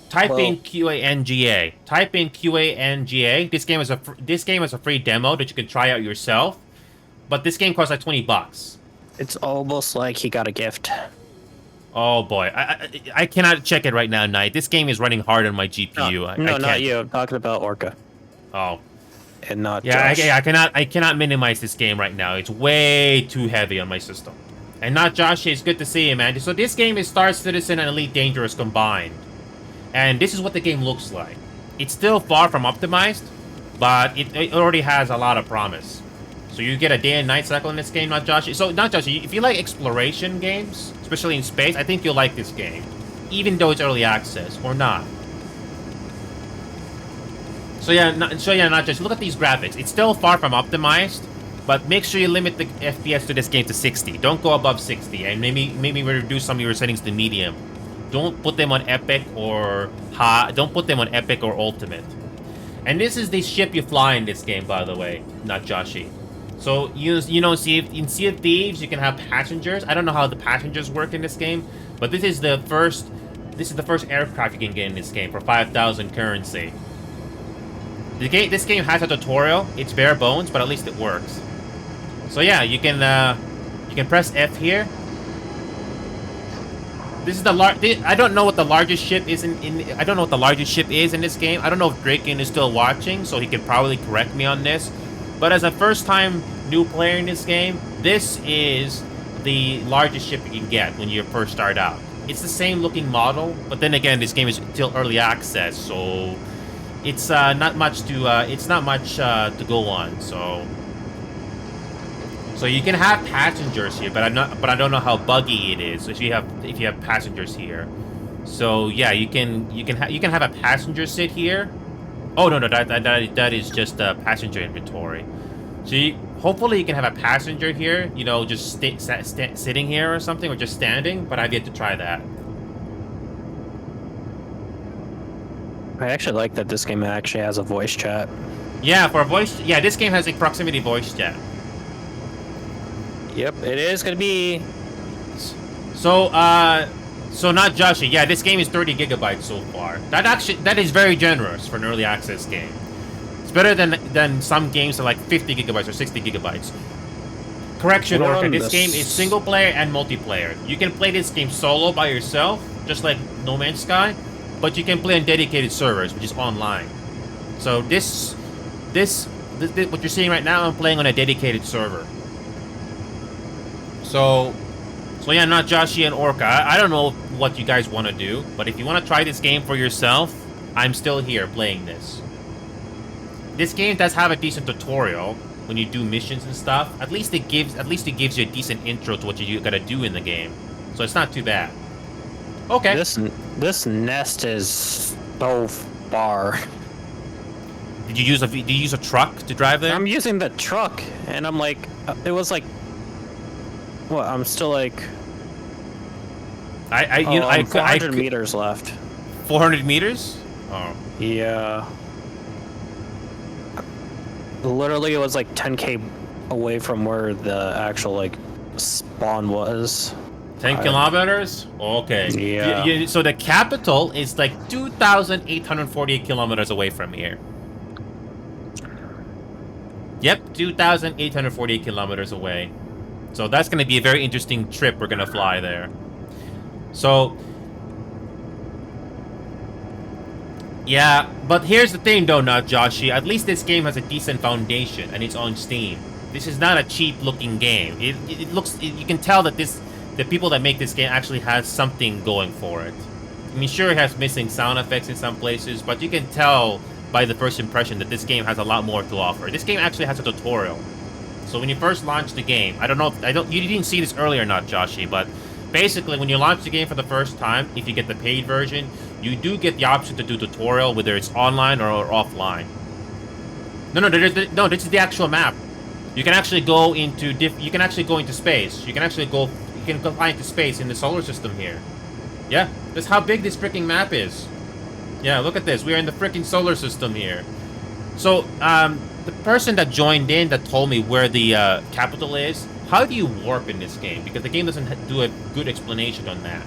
Type in QANGA. Type in QANGA. This game is a free demo that you can try out yourself. But this game costs like $20. It's almost like he got a gift. Oh boy, I cannot check it right now, Knight. This game is running hard on my GPU. No, not you. I'm talking about Orca. Oh. And not Josh. Josh. I cannot minimize this game right now. It's way too heavy on my system. And not Josh, it's good to see you, man. So this game is Star Citizen and Elite Dangerous combined. And this is what the game looks like. It's still far from optimized, but it already has a lot of promise. So you get a day and night cycle in this game, not Josh. So not Josh, if you like exploration games, especially in space, I think you'll like this game. Even though it's early access, or not. So yeah, not just look at these graphics. It's still far from optimized, but make sure you limit the FPS to this game to 60. Don't go above 60, and maybe reduce some of your settings to medium. Don't put them on epic or high. Don't put them on epic or ultimate. And this is the ship you fly in this game, by the way, not Joshi. So you know, in Sea of Thieves you can have passengers. I don't know how the passengers work in this game, but this is the first aircraft you can get in this game for 5,000 currency. This game has a tutorial. It's bare bones, but at least it works. So yeah, you can press F here. This is I don't know what the largest ship is I don't know what the largest ship is in this game. I don't know if Draken is still watching, so he can probably correct me on this. But as a first-time new player in this game, this is the largest ship you can get when you first start out. It's the same looking model, but then again, this game is still early access, so it's not much to go on. So you can have passengers here, but I don't know how buggy it is if you have passengers here. So yeah, you can have a passenger sit here. Oh no, that is just a passenger inventory. So hopefully you can have a passenger here, you know, just sitting here or something, or just standing. But I've yet to try that. I actually like that this game actually has a voice chat. Yeah, this game has a proximity voice chat. Yep, it is gonna be. So not Joshi. Yeah, this game is 30 gigabytes so far. That is very generous for an early access game. It's better than some games that are like 50 gigabytes or 60 gigabytes. Correction, Orca. This game is single player and multiplayer. You can play this game solo by yourself, just like No Man's Sky, but you can play on dedicated servers, which is online. So this what you're seeing right now, I'm playing on a dedicated server. So yeah, not Joshi and Orca. I don't know what you guys want to do, but if you want to try this game for yourself, I'm still here playing this. This game does have a decent tutorial when you do missions and stuff. At least it gives you a decent intro to what you gotta do in the game. So it's not too bad. Okay. This nest is so far. Did you use a truck to drive there? I'm using the truck, and I'm like, it was like, what? I'm still like, I 400 meters left. 400 meters? Oh. Yeah. Literally, it was like 10K away from where the actual like spawn was. 10 kilometers? Okay. Yeah. So the capital is like 2,848 kilometers away from here. Yep, 2,848 kilometers away. So that's going to be a very interesting trip we're going to fly there. So, yeah, but here's the thing though, not Joshi. At least this game has a decent foundation and it's on Steam. This is not a cheap-looking game. It looks... you can tell that the people that make this game actually has something going for it. I mean, sure, it has missing sound effects in some places, but you can tell by the first impression that this game has a lot more to offer. This game actually has a tutorial. So when you first launch the game, you didn't see this earlier, not Joshi, but basically when you launch the game for the first time, if you get the paid version, you do get the option to do tutorial, whether it's online or offline. No, this is the actual map. You can actually go into space. You can fly into space in the solar system here. Yeah, that's how big this freaking map is. Yeah, look at this. We are in the freaking solar system here. So, the person that joined in that told me where the capital is, how do you warp in this game? Because the game doesn't do a good explanation on that.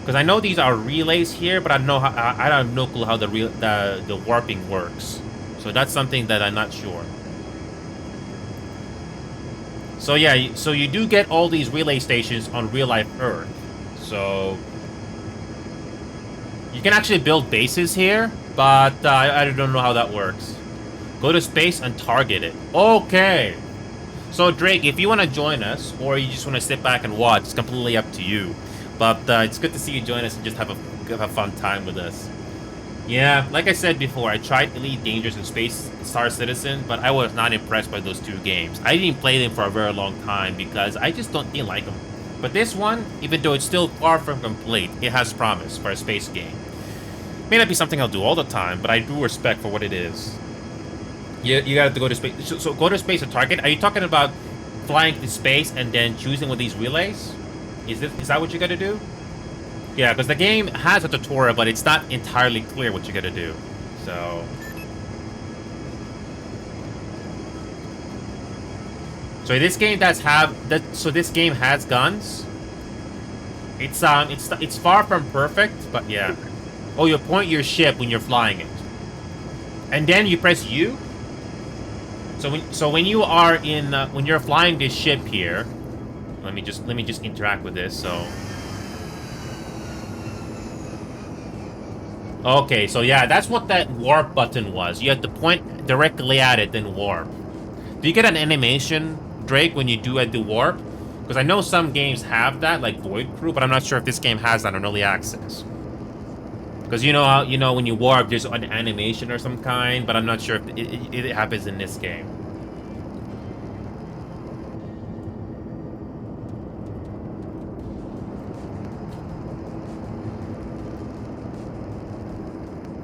Because I know these are relays here, but I have no clue how the warping works. So that's something that I'm not sure. So yeah, so you do get all these relay stations on real-life Earth. So you can actually build bases here, but I don't know how that works. Go to space and target it. Okay. So Drake, if you want to join us, or you just want to sit back and watch, it's completely up to you. But it's good to see you join us and just have a fun time with us. Yeah, like I said before, I tried Elite Dangerous and Space Star Citizen, but I was not impressed by those two games. I didn't play them for a very long time because I just didn't like them. But this one, even though it's still far from complete, it has promise for a space game. May not be something I'll do all the time, but I do respect for what it is. You gotta go to space. So go to space and target. Are you talking about flying to space and then choosing with these relays? Is that what you gotta do? Yeah, because the game has a tutorial, but it's not entirely clear what you gotta do. So this game does have that. So this game has guns. It's far from perfect, but yeah. Oh, you point your ship when you're flying it, and then you press U. So when you are in when you're flying this ship here, let me just interact with this. So okay, so yeah, that's what that warp button was. You have to point directly at it, then warp. Do you get an animation, Drake, when you do the warp? Because I know some games have that, like Void Crew, but I'm not sure if this game has that on early access. Because you know how when you warp, there's an animation or some kind, but I'm not sure if it happens in this game.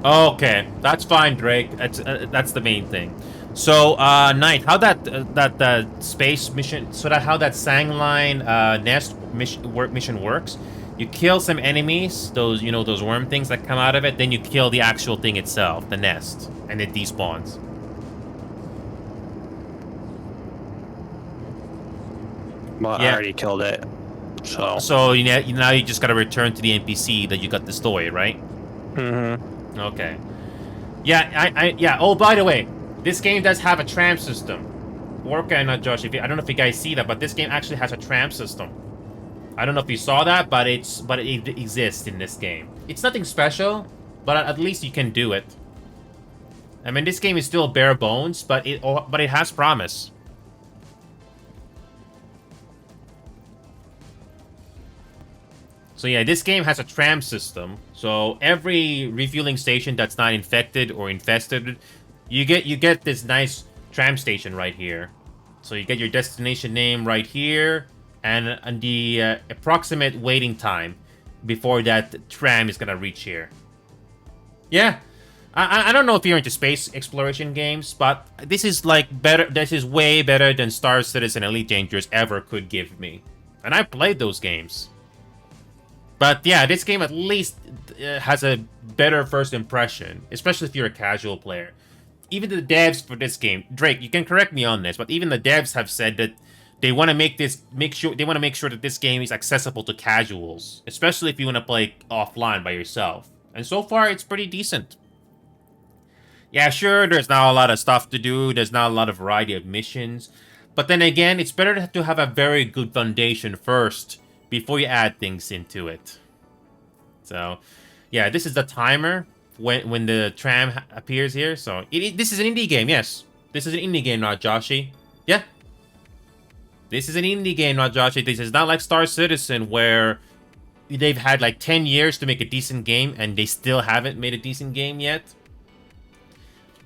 Okay, that's fine, Drake. That's the main thing. So, Knight, how that space mission, how that Sangline nest mission works? You kill some enemies, those those worm things that come out of it. Then you kill the actual thing itself, the nest, and it despawns. Well, yeah. I already killed it. So now you just gotta return to the NPC that you got destroyed, right? Mm-hmm. Okay. Yeah, yeah. Oh, by the way, this game does have a tram system. Orca and not Josh. I don't know if you guys see that, but this game actually has a tram system. I don't know if you saw that, but it exists in this game. It's nothing special, but at least you can do it. I mean, this game is still bare bones, but it has promise. So yeah, this game has a tram system. So every refueling station that's not infected or infested, you get this nice tram station right here. So you get your destination name right here, and the approximate waiting time before that tram is gonna reach here. Yeah, I don't know if you're into space exploration games, but this is like better. This is way better than Star Citizen Elite Dangerous ever could give me, and I played those games. But yeah, this game at least has a better first impression, especially if you're a casual player. Even the devs for this game, Drake, you can correct me on this, but even the devs have said that they want to make sure that this game is accessible to casuals, especially if you want to play offline by yourself. And so far, it's pretty decent. Yeah, sure, there's not a lot of stuff to do, there's not a lot of variety of missions, but then again, it's better to have a very good foundation first before you add things into it. So, yeah, this is the timer when the tram appears here. So, this is an indie game, yes. This is an indie game, not Joshi. Yeah. This is an indie game, not Joshi. This is not like Star Citizen, where they've had like 10 years to make a decent game, and they still haven't made a decent game yet.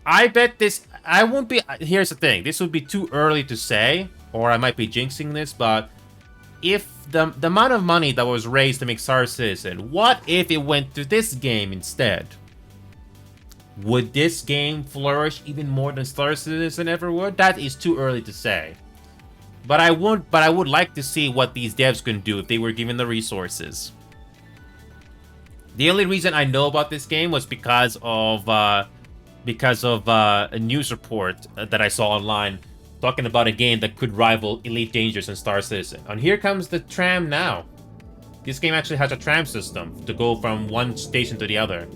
I bet this... I won't be... Here's the thing. This would be too early to say, or I might be jinxing this, but if the amount of money that was raised to make Star Citizen, what if it went to this game instead? Would this game flourish even more than Star Citizen ever would? That is too early to say. But I would like to see what these devs can do if they were given the resources. The only reason I know about this game was because of a news report that I saw online talking about a game that could rival Elite Dangerous and Star Citizen. And here comes the tram now. This game actually has a tram system to go from one station to the other.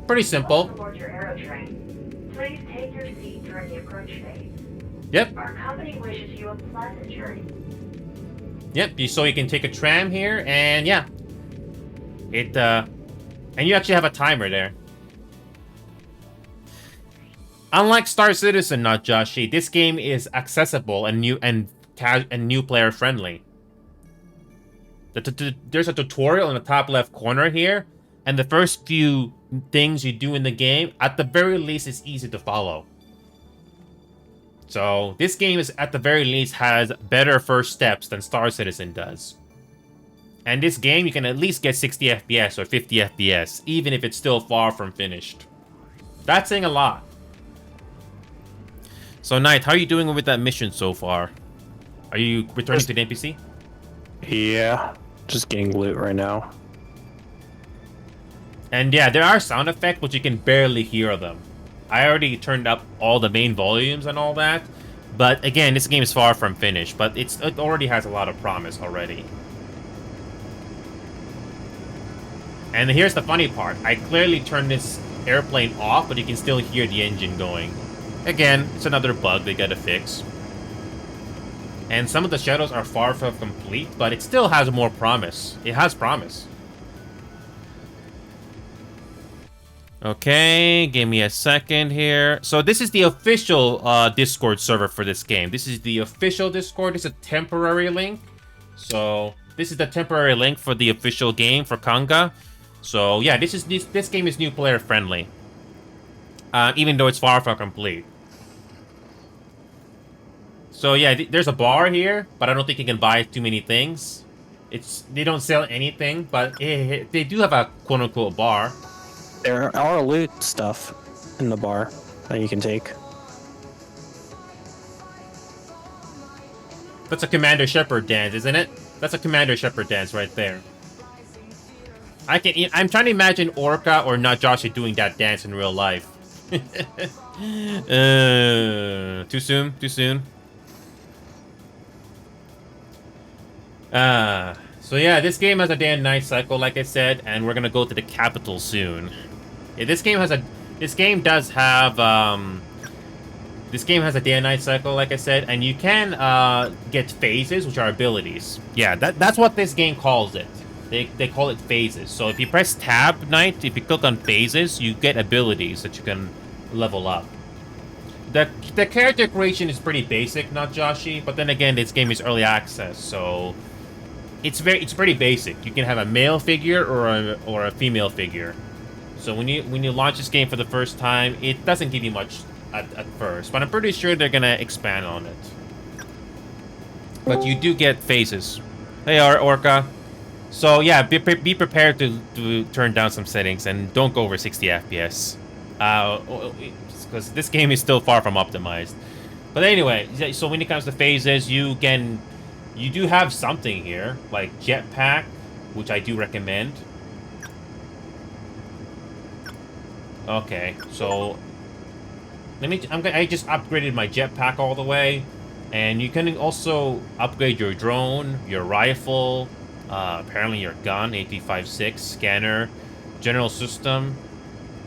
Pretty simple. Aboard your aero train. Please take your seat during the approach phase. Yep. Our company wishes you a pleasant journey. Yep, so you can take a tram here, and yeah. And you actually have a timer there. Unlike Star Citizen, not Joshi, this game is accessible and new player friendly. There's a tutorial in the top left corner here, and the first few things you do in the game, at the very least, is easy to follow. So this game is, at the very least, has better first steps than Star Citizen does. And this game, you can at least get 60 FPS or 50 FPS, even if it's still far from finished. That's saying a lot. So, Knight, how are you doing with that mission so far? Are you returning to the NPC? Yeah, just getting loot right now. And yeah, there are sound effects, but you can barely hear them. I already turned up all the main volumes and all that. But again, this game is far from finished, but it already has a lot of promise already. And here's the funny part. I clearly turned this airplane off, but you can still hear the engine going. Again, it's another bug they gotta fix. And some of the shadows are far from complete, but it still has more promise. It has promise. Okay, give me a second here. So this is the official Discord server for this game. This is the official Discord. It's a temporary link. So this is the temporary link for the official game for Qanga. So yeah, this game is new player friendly. Even though it's far from complete. So yeah, there's a bar here, but I don't think you can buy too many things. They don't sell anything, but they do have a quote-unquote bar. There are loot stuff in the bar that you can take. That's a Commander Shepard dance, isn't it? That's a Commander Shepard dance right there. I'm trying to imagine Orca or not Joshi doing that dance in real life. Too soon? Too soon? So yeah, this game has a day and night cycle, like I said, and we're gonna go to the capital soon. Yeah, this game has a day and night cycle, like I said, and you can get phases, which are abilities. Yeah, that's what this game calls it. They call it phases. So if you press tab, Knight, if you click on phases, you get abilities that you can level up. The character creation is pretty basic, not Joshi, but then again, this game is early access, so it's pretty basic. You can have a male figure or a female figure. So when you launch this game for the first time, it doesn't give you much at first, but I'm pretty sure they're gonna expand on it. But you do get phases. Hey, Orca. So yeah, be prepared to turn down some settings and don't go over 60 FPS. Because this game is still far from optimized. But anyway, so when it comes to phases, you do have something here like jetpack, which I do recommend. Okay, so I just upgraded my jetpack all the way, and you can also upgrade your drone, your rifle, apparently your gun, AP56, scanner, general system,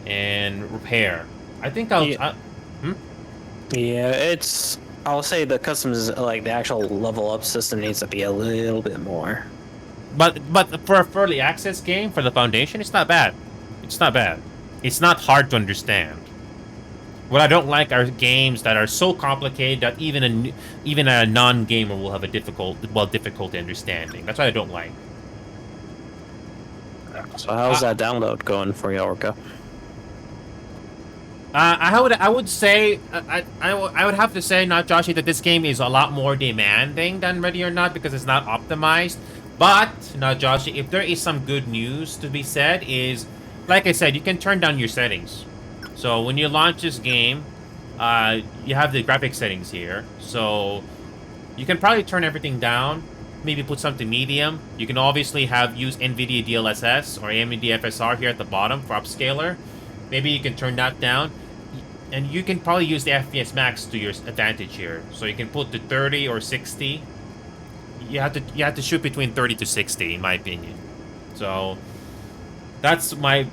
and repair. I think Yeah, I'll say the customs, like the actual level up system, needs to be a little bit more. But for a early access game for the Foundation, it's not bad. It's not bad. It's not hard to understand. What I don't like are games that are so complicated that even a non-gamer will have a difficulty understanding. That's what I don't like. So how's that download going for you, Orca? I would say I would have to say, not Joshi, that this game is a lot more demanding than Ready or Not because it's not optimized. But not Joshi, if there is some good news to be said, is like I said, you can turn down your settings. So when you launch this game, you have the graphic settings here. So you can probably turn everything down. Maybe put something medium. You can obviously use NVIDIA DLSS or AMD FSR here at the bottom for upscaler. Maybe you can turn that down. And you can probably use the FPS max to your advantage here. So you can put to 30 or 60. You have to shoot between 30 to 60, in my opinion. So that is my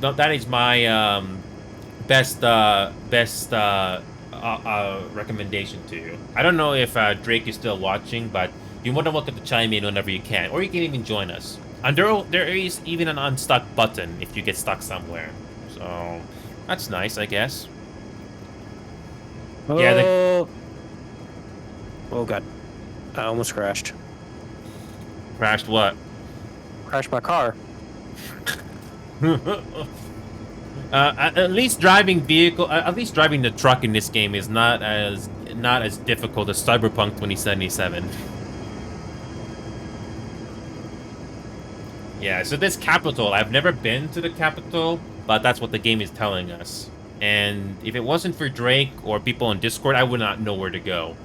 best recommendation to you. I don't know if Drake is still watching, but you're more than welcome to chime in whenever you can, or you can even join us. And there is even an unstuck button if you get stuck somewhere. So that's nice, I guess. Oh. Yeah. Oh god, I almost crashed. Crashed what? Crashed my car. At least driving the truck in this game is not as difficult as Cyberpunk 2077. Yeah, so this capital, I've never been to the capital, but that's what the game is telling us. And if it wasn't for Drake or people on Discord, I would not know where to go.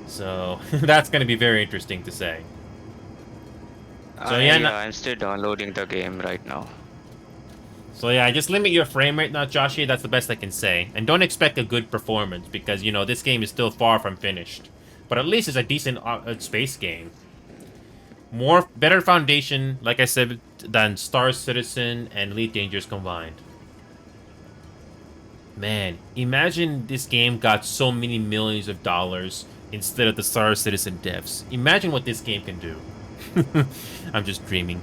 So that's going to be very interesting to say. So I'm still downloading the game right now. So yeah, just limit your frame rate now, Joshi. That's the best I can say. And don't expect a good performance because, you know, this game is still far from finished. But at least it's a decent space game. Better foundation, like I said, than Star Citizen and Elite Dangerous combined. Man, imagine this game got so many millions of dollars instead of the Star Citizen devs. Imagine what this game can do. I'm just dreaming.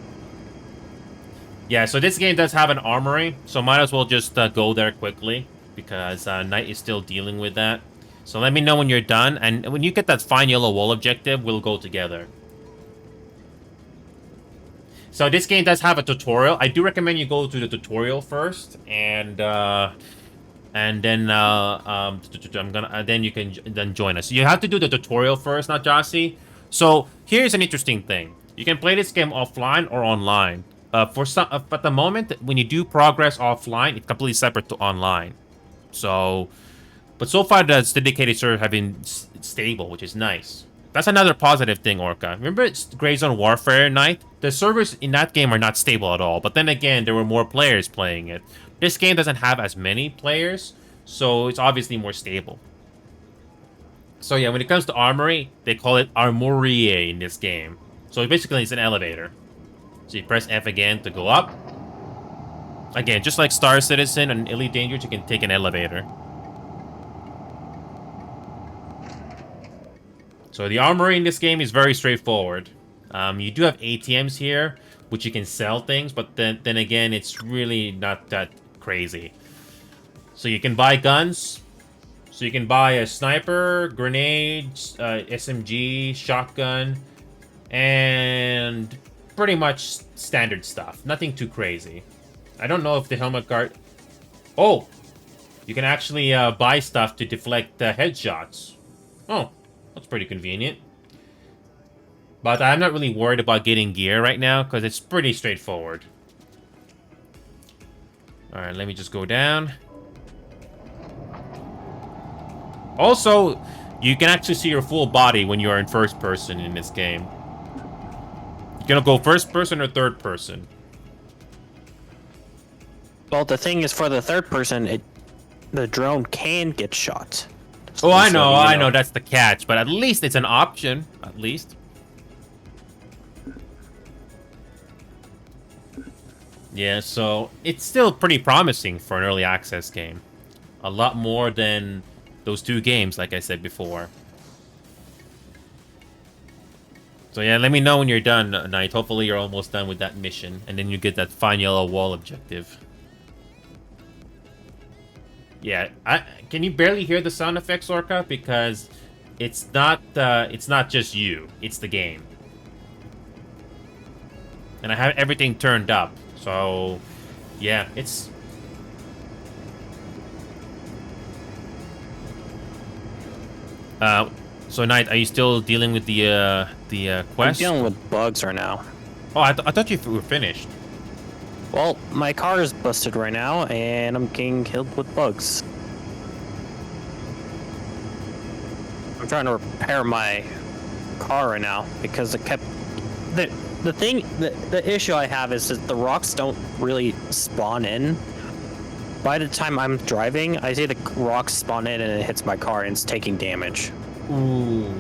Yeah, so this game does have an armory, so might as well just go there quickly because Knight is still dealing with that. So let me know when you're done, and when you get that fine yellow wall objective, we'll go together. So this game does have a tutorial. I do recommend you go to the tutorial first, and then then you can join us. You have to do the tutorial first, not Jossie. So here's an interesting thing: you can play this game offline or online. At the moment, when you do progress offline, it's completely separate to online. So, but so far the dedicated servers have been stable, which is nice. That's another positive thing, Orca. Remember Grey Zone Warfare Night? The servers in that game are not stable at all. But then again, there were more players playing it. This game doesn't have as many players, so it's obviously more stable. So yeah, when it comes to armory, they call it Armorier in this game. So basically, it's an elevator. So you press F again to go up. Again, just like Star Citizen and Elite Dangerous, you can take an elevator. So the armory in this game is very straightforward. You do have ATMs here, which you can sell things, but then again, it's really not that crazy. So you can buy guns. So you can buy a sniper, grenades, SMG, shotgun, and pretty much standard stuff. Nothing too crazy. I don't know if the helmet guard... Oh! You can actually buy stuff to deflect headshots. Oh, that's pretty convenient. But I'm not really worried about getting gear right now, because it's pretty straightforward. Alright, let me just go down. Also, you can actually see your full body when you are in first person in this game. You're gonna go first person or third person? Well, the thing is, for the third person, the drone can get shot. Oh, I know, that's the catch. But at least it's an option, at least. Yeah, so it's still pretty promising for an early access game. A lot more than those two games, like I said before. So yeah, let me know when you're done, Knight. Hopefully you're almost done with that mission, and then you get that fine yellow wall objective. Yeah, can you barely hear the sound effects, Orca? Because it's not just you, it's the game. And I have everything turned up, so yeah, it's... So Knight, are you still dealing with the quest? I'm dealing with bugs right now. Oh, I thought you were finished. Well, my car is busted right now, and I'm getting killed with bugs. I'm trying to repair my car right now because it kept... The issue I have is that the rocks don't really spawn in. By the time I'm driving, I see the rocks spawn in and it hits my car and it's taking damage. Ooh.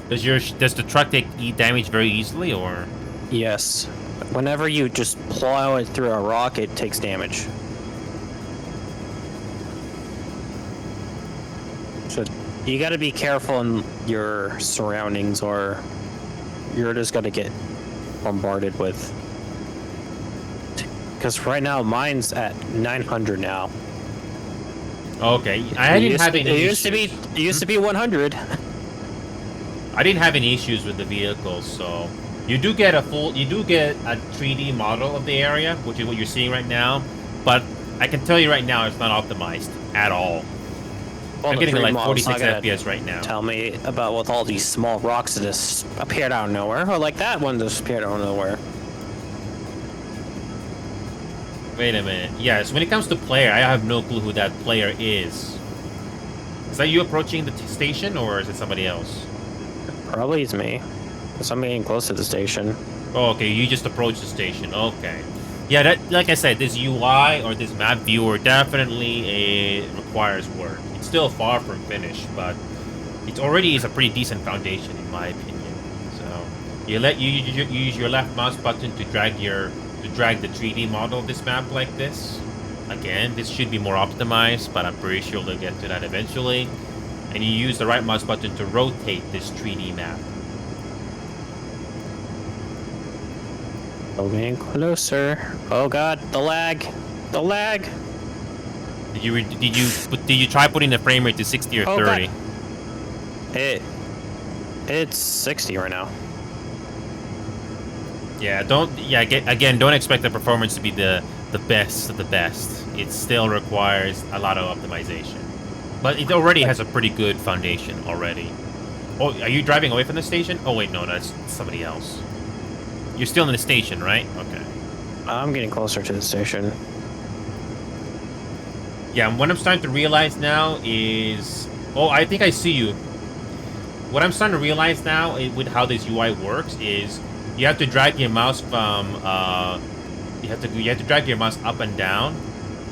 Does the truck take damage very easily, or? Yes. Whenever you just plow it through a rock, it takes damage. So you gotta be careful in your surroundings or you're just gonna get bombarded with. Because right now mine's at 900 now. Okay, I didn't have any issues. It used to be 100. I didn't have any issues with the vehicles, so you do get a 3D model of the area, which is what you're seeing right now. But I can tell you right now, it's not optimized at all. Well, I'm getting like 46 FPS right now. Tell me about with all these small rocks that just appeared out of nowhere, or like that one just appeared out of nowhere. Wait a minute. Yeah, so when it comes to player, I have no clue who that player is. Is that you approaching the station, or is it somebody else? Probably it's me, because I'm getting close to the station. Oh, okay, you just approached the station. Okay. Yeah, that, like I said, this UI or this map viewer definitely requires work. It's still far from finished, but it already is a pretty decent foundation, in my opinion. So you use your left mouse button to drag the 3D model of this map like this. Again, this should be more optimized, but I'm pretty sure they'll get to that eventually. And you use the right mouse button to rotate this 3D map. Getting closer. Oh god, the lag. The lag. Did you try putting the frame rate to 60 or 30? God. It's 60 right now. Yeah, don't expect the performance to be the best of the best. It still requires a lot of optimization. But it already has a pretty good foundation already. Oh, are you driving away from the station? Oh wait, no, that's somebody else. You're still in the station, right? Okay. I'm getting closer to the station. Yeah, what I'm starting to realize now is... Oh, I think I see you. What I'm starting to realize now with how this UI works is you have to drag your mouse from... you have to drag your mouse up and down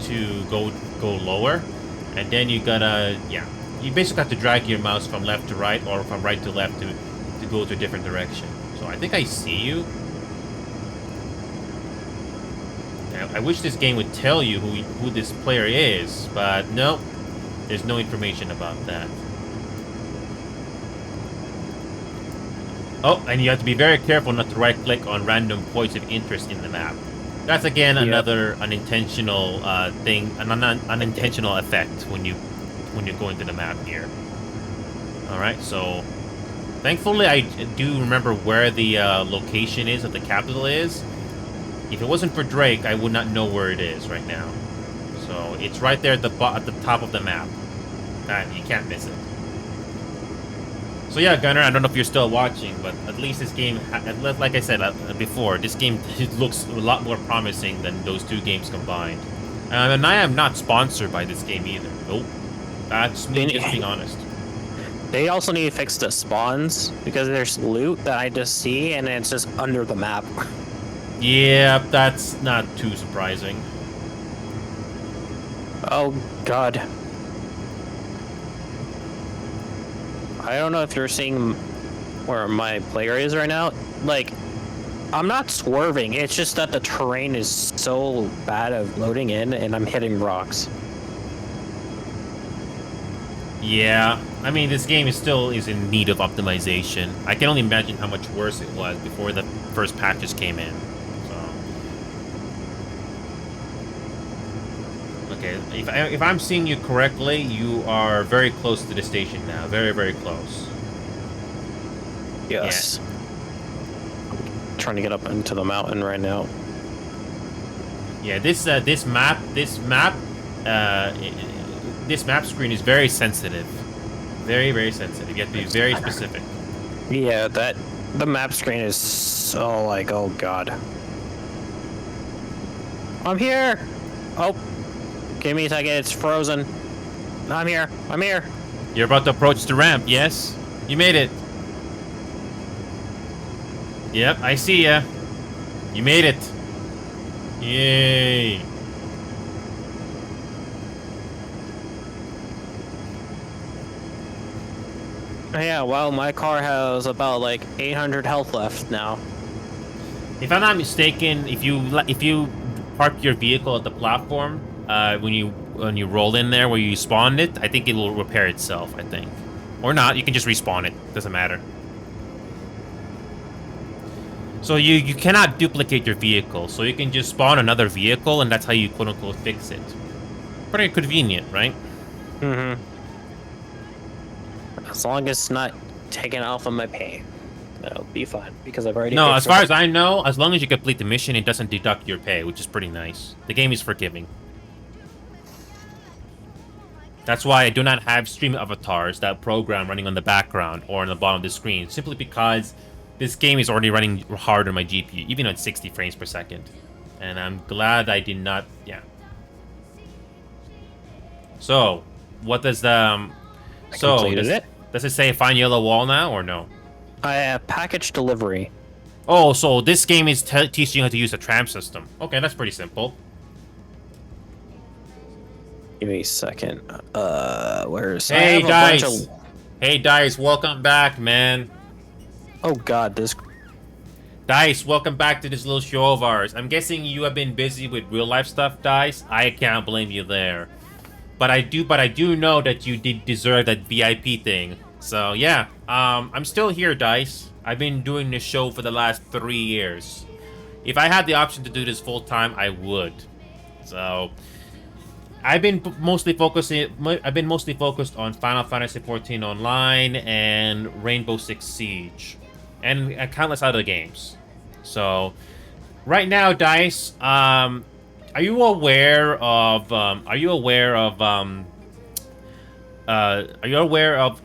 to go lower. And then you gotta... Yeah. You basically have to drag your mouse from left to right or from right to left to go to a different direction. So I think I see you. I wish this game would tell you who this player is, but no, there's no information about that. Oh, and you have to be very careful not to right-click on random points of interest in the map. That's again another unintentional thing, an unintentional effect when you go into the map here. All right, so thankfully I do remember where the location is of the capital is. If it wasn't for Drake, I would not know where it is right now. So it's right there at the top of the map. You can't miss it. So yeah, Gunner, I don't know if you're still watching, but at least this game, like I said before, this game looks a lot more promising than those two games combined. And I am not sponsored by this game either. Nope. That's me just being honest. They also need to fix the spawns, because there's loot that I just see, and it's just under the map. Yeah, that's not too surprising. Oh, God. I don't know if you're seeing where my player is right now. Like, I'm not swerving. It's just that the terrain is so bad of loading in, and I'm hitting rocks. Yeah, I mean, this game is in need of optimization. I can only imagine how much worse it was before the first patches came in. Okay, if I'm seeing you correctly, you are very close to the station now. Very, very close. Yes. Yeah. I'm trying to get up into the mountain right now. Yeah, this map screen is very sensitive. Very, very sensitive. You have to be very specific. Yeah, the map screen is so like, oh God. I'm here. Oh. Give me a second, it's frozen. I'm here. I'm here. You're about to approach the ramp, yes? You made it. Yep, I see ya. You made it. Yay. Yeah, well, my car has about like 800 health left now. If I'm not mistaken, if you park your vehicle at the platform, when you roll in there where you spawned it, I think it will repair itself, I think. Or not, you can just respawn it. Doesn't matter. So you cannot duplicate your vehicle, so you can just spawn another vehicle, and that's how you quote-unquote fix it. Pretty convenient, right? Mm-hmm. As long as it's not taken off of my pay, that'll be fine, because I've already... No, as far as I know, as long as you complete the mission, it doesn't deduct your pay, which is pretty nice. The game is forgiving. That's why I do not have stream avatars, that program running on the background or on the bottom of the screen, simply because this game is already running hard on my GPU, even at 60 frames per second. And I'm glad I did not, yeah. So, what does the... Does it say find yellow wall now, or no? I have package delivery. Oh, so this game is teaching you how to use a tram system. Okay, that's pretty simple. Give me a second. Where's... Hey, Dice! Hey, Dice, welcome back, man. Oh, God, this... Dice, welcome back to this little show of ours. I'm guessing you have been busy with real-life stuff, Dice. I can't blame you there. But I do know that you did deserve that VIP thing. So, yeah. I'm still here, Dice. I've been doing this show for the last 3 years. If I had the option to do this full-time, I would. So... I've been mostly focused on Final Fantasy XIV Online and Rainbow Six Siege, and countless other games. So, right now, Dice, are you aware of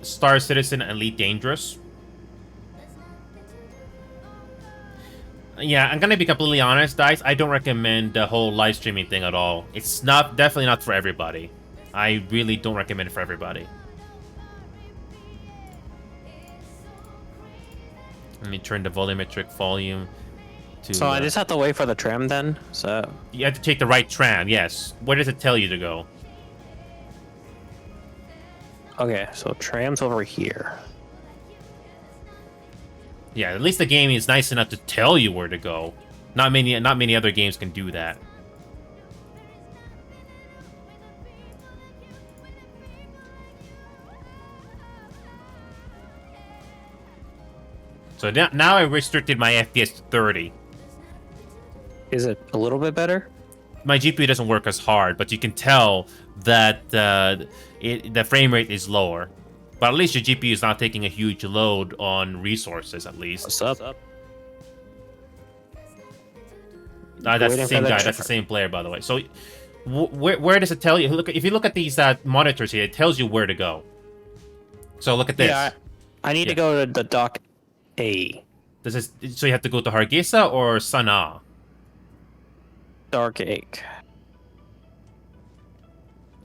Star Citizen Elite Dangerous? Yeah, I'm gonna be completely honest, Dice. I don't recommend the whole live streaming thing at all. It's definitely not for everybody. I really don't recommend it for everybody. Let me turn the volumetric volume to... So I just have to wait for the tram then? So... You have to take the right tram, yes. Where does it tell you to go? Okay, so tram's over here. Yeah, at least the game is nice enough to tell you where to go. Not many other games can do that. So now I restricted my FPS to 30. Is it a little bit better? My GPU doesn't work as hard, but you can tell that the frame rate is lower. But at least your GPU is not taking a huge load on resources, at least. What's up? That's the same guy. That's the same player, by the way. So, where does it tell you? If you look at these monitors here, it tells you where to go. So look at this. Yeah, I need to go to the dock A. So you have to go to Hargeisa or Sana'a? Dark Ache.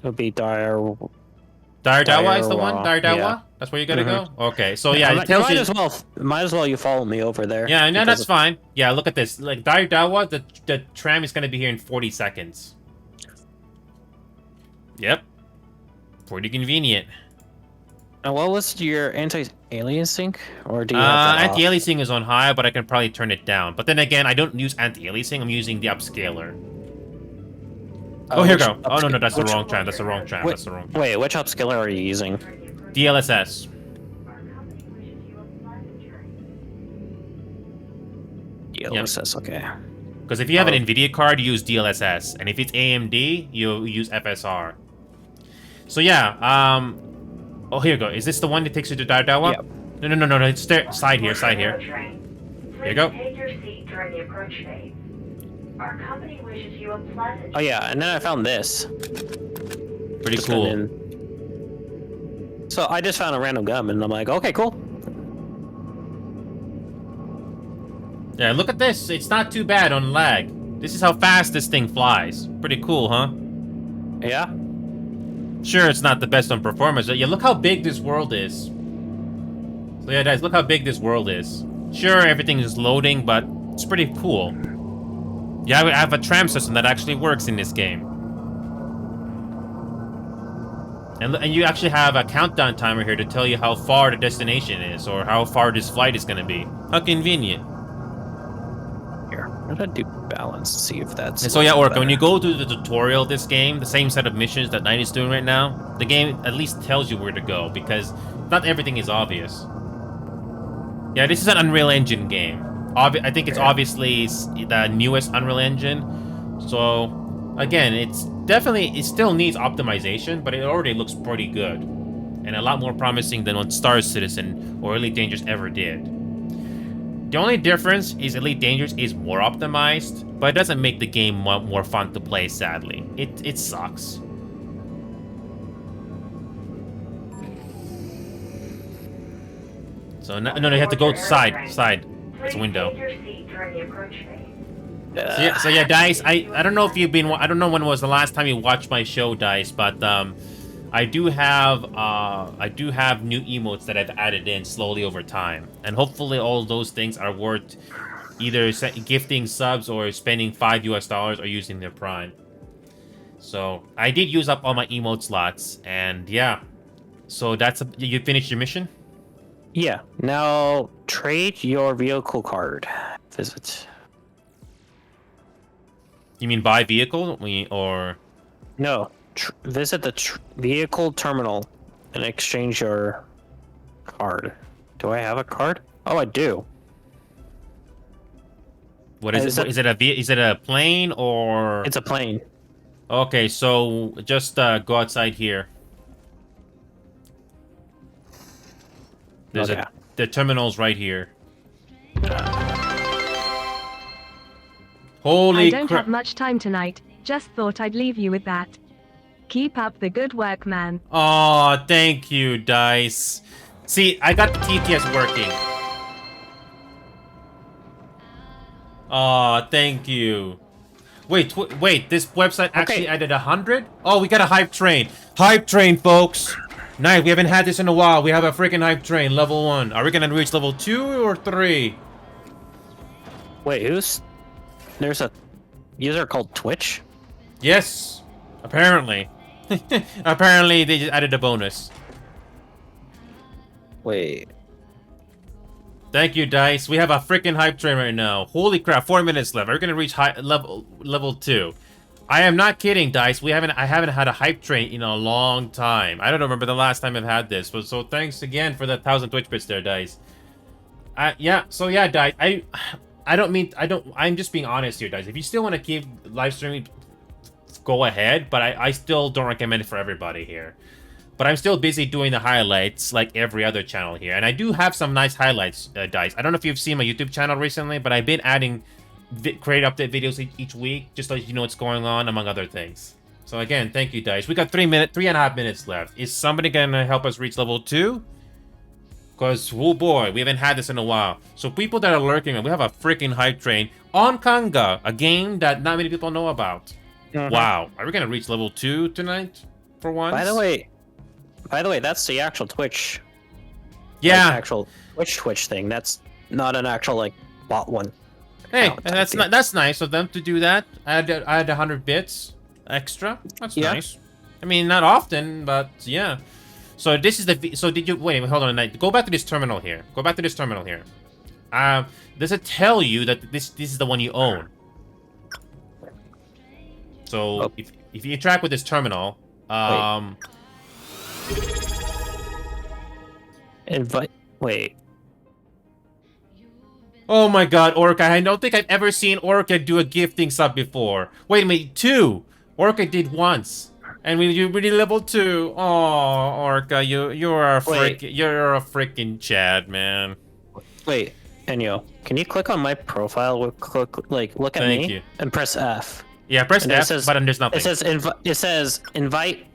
It'll be Dire Dawa is the one? Dawa? Yeah. That's where you gotta go? Okay, so yeah, it tells you... Might as well you follow me over there. Yeah, no, that's fine. Yeah, look at this. Like, Dawa, the tram is gonna be here in 40 seconds. Yep. Pretty convenient. And what was your anti-aliasing? Or do you have anti-aliasing is on high, but I can probably turn it down. But then again, I don't use anti-aliasing, I'm using the upscaler. Oh, here we go. Oh, no, that's the wrong tram. That's the wrong tram. That's the wrong tram. Wait, which upscaler are you using? DLSS. DLSS, okay. Because if you have an NVIDIA card, you use DLSS. And if it's AMD, you use FSR. So yeah, oh, here you go. Is this the one that takes you to Dawa? Yep. No. It's side here. Here you go. Take your seat during the approach phase. Our company wishes you a pleasant. Oh yeah, and then I found this. Pretty cool. So I just found a random gum, and I'm like, okay, cool. Yeah, look at this. It's not too bad on lag. This is how fast this thing flies. Pretty cool, huh? Yeah. Sure, it's not the best on performance, but yeah, look how big this world is. So yeah, guys, look how big this world is. Sure, everything is loading, but it's pretty cool. Yeah, I have a tram system that actually works in this game. And you actually have a countdown timer here to tell you how far the destination is, or how far this flight is going to be. How convenient. Here, I'm gonna do balance to see if that's... And so yeah, Orca, when you go through the tutorial of this game, the same set of missions that Knight is doing right now, the game at least tells you where to go, because not everything is obvious. Yeah, this is an Unreal Engine game. I think it's obviously the newest Unreal Engine. So, again, it still needs optimization, but it already looks pretty good. And a lot more promising than what Star Citizen or Elite Dangerous ever did. The only difference is Elite Dangerous is more optimized, but it doesn't make the game more fun to play, sadly. It sucks. So, no, you have to go side. It's a window. So yeah, Dice, I don't know if you've been... I don't know when was the last time you watched my show, Dice, but I do have new emotes that I've added in slowly over time, and hopefully all those things are worth either gifting subs or spending $5 or using their Prime. So I did use up all my emote slots, and yeah. So you finished your mission? Yeah. Now trade your vehicle card. Visit. You mean buy vehicle or? No. Visit the vehicle terminal and exchange your card. Do I have a card? Oh, I do. What is it? Is it a plane or? It's a plane. Okay, so just go outside here. There's the terminal's right here. Holy crap. I don't have much time tonight. Just thought I'd leave you with that. Keep up the good work, man. Aw, thank you, Dice. See, I got the TTS working. Aw, thank you. Wait, this website actually added 100? Oh, we got a hype train. Hype train, folks. Nice, we haven't had this in a while. We have a freaking hype train, level 1. Are we gonna reach level 2 or 3? Wait, there's a user called Twitch? Yes, apparently. Apparently, they just added a bonus. Wait. Thank you, Dice. We have a freaking hype train right now. Holy crap, 4 minutes left. We're gonna reach level 2. I am not kidding, Dice. I haven't had a hype train in a long time. I don't remember the last time I've had this. But so thanks again for the 1,000 Twitch bits there, Dice. Yeah. So yeah, Dice. I I'm just being honest here, guys. If you still want to keep live streaming, go ahead. But I still don't recommend it for everybody here. But I'm still busy doing the highlights like every other channel here. And I do have some nice highlights, Dice. I don't know if you've seen my YouTube channel recently, but I've been adding create update videos each week, just so you know what's going on, among other things. So again, thank you, Dice. We got 3.5 minutes left. Is somebody gonna help us reach level 2? Because, oh boy, we haven't had this in a while. So people that are lurking, we have a freaking hype train on Qanga, a game that not many people know about. Wow. Are we gonna reach level 2 tonight for once? By the way, that's the actual Twitch. Yeah. Like, actual Twitch thing. That's not an actual like bot one. Hey, that's nice of them to do that. I had 100 bits extra. That's nice. I mean, not often, but yeah. So this is the so did you wait? Hold on a minute. Go back to this terminal here. Go back to this terminal here. Does it tell you that this is the one you own? So if you interact with this terminal, Wait. Oh my god, Orca. I don't think I've ever seen Orca do a gifting sub before. Wait a minute, 2. Orca did once. And you really level 2. Oh, Orca, you're a freaking Chad, man. Wait, Enyo, can you click on my profile? Look at me and press F. Yeah, press F, but there's nothing. It says invite.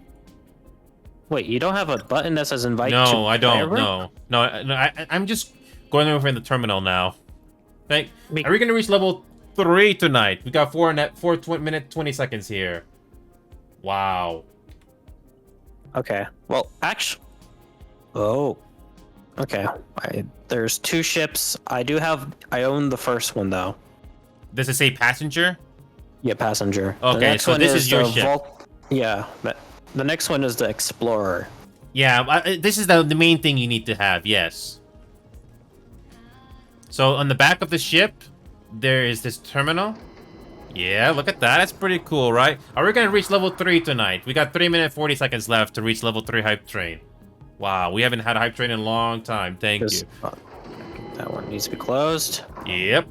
Wait, you don't have a button that says invite? No, I don't. No, I'm just going over in the terminal now. Are we gonna reach level 3 tonight? We got 4 minutes 20 seconds here. Wow. Okay. Well, actually. Oh. Okay. There's 2 ships. I own the first one though. Does it say passenger? Yeah, passenger. Okay, so this is your ship. Yeah. The next one is the Explorer. Yeah, this is the main thing you need to have, yes. So on the back of the ship, there is this terminal. Yeah, look at that. That's pretty cool, right? Are we going to reach level 3 tonight? We got 3 minutes 40 seconds left to reach level 3 hype train. Wow, we haven't had a hype train in a long time. Thank you. That one needs to be closed. Yep.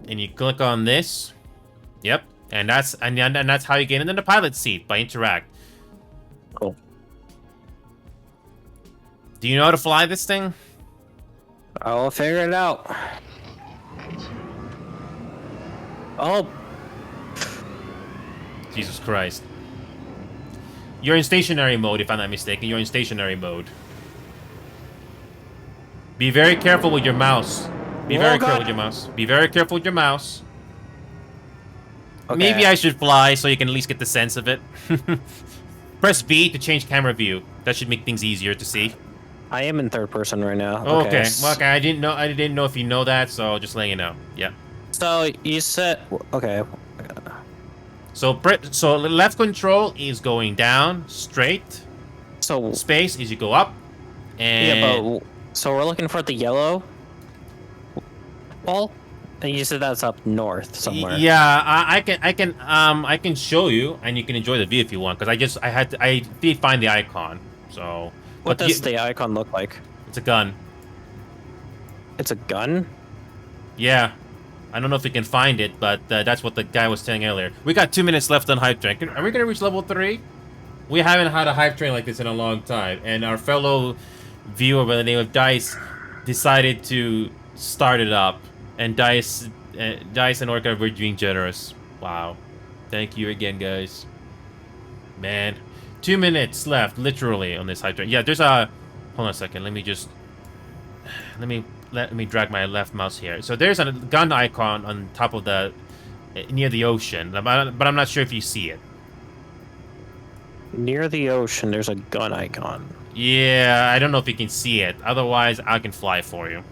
And you click on this. Yep. And that's how you get into the pilot seat, by interact. Cool. Do you know how to fly this thing? I'll figure it out. Oh. Jesus Christ. You're in stationary mode, if I'm not mistaken. You're in stationary mode. Be very careful with your mouse. Be very careful with your mouse. Be very careful with your mouse. Okay. Maybe I should fly so you can at least get the sense of it. Press B to change camera view. That should make things easier to see. I am in third person right now. Okay. Well, okay. I didn't know if you know that, so just letting you know. Yeah. So you said okay. So left control is going down straight. So space is you go up. And yeah, but so we're looking for the yellow ball. And you said that's up north somewhere. Yeah, I can show you, and you can enjoy the view if you want. Because I did find the icon. So what does the icon look like? It's a gun. It's a gun? Yeah. I don't know if you can find it, but that's what the guy was saying earlier. We got 2 minutes left on hype train. Are we gonna reach level 3? We haven't had a hype train like this in a long time, and our fellow viewer by the name of Dice decided to start it up. And Dice and Orca were being generous. Wow. Thank you again, guys. Man. 2 minutes left, literally, on this hype train. Yeah, there's a... Hold on a second. Let me drag my left mouse here. So there's a gun icon on top of the... near the ocean. But I'm not sure if you see it. Near the ocean, there's a gun icon. Yeah, I don't know if you can see it. Otherwise, I can fly for you.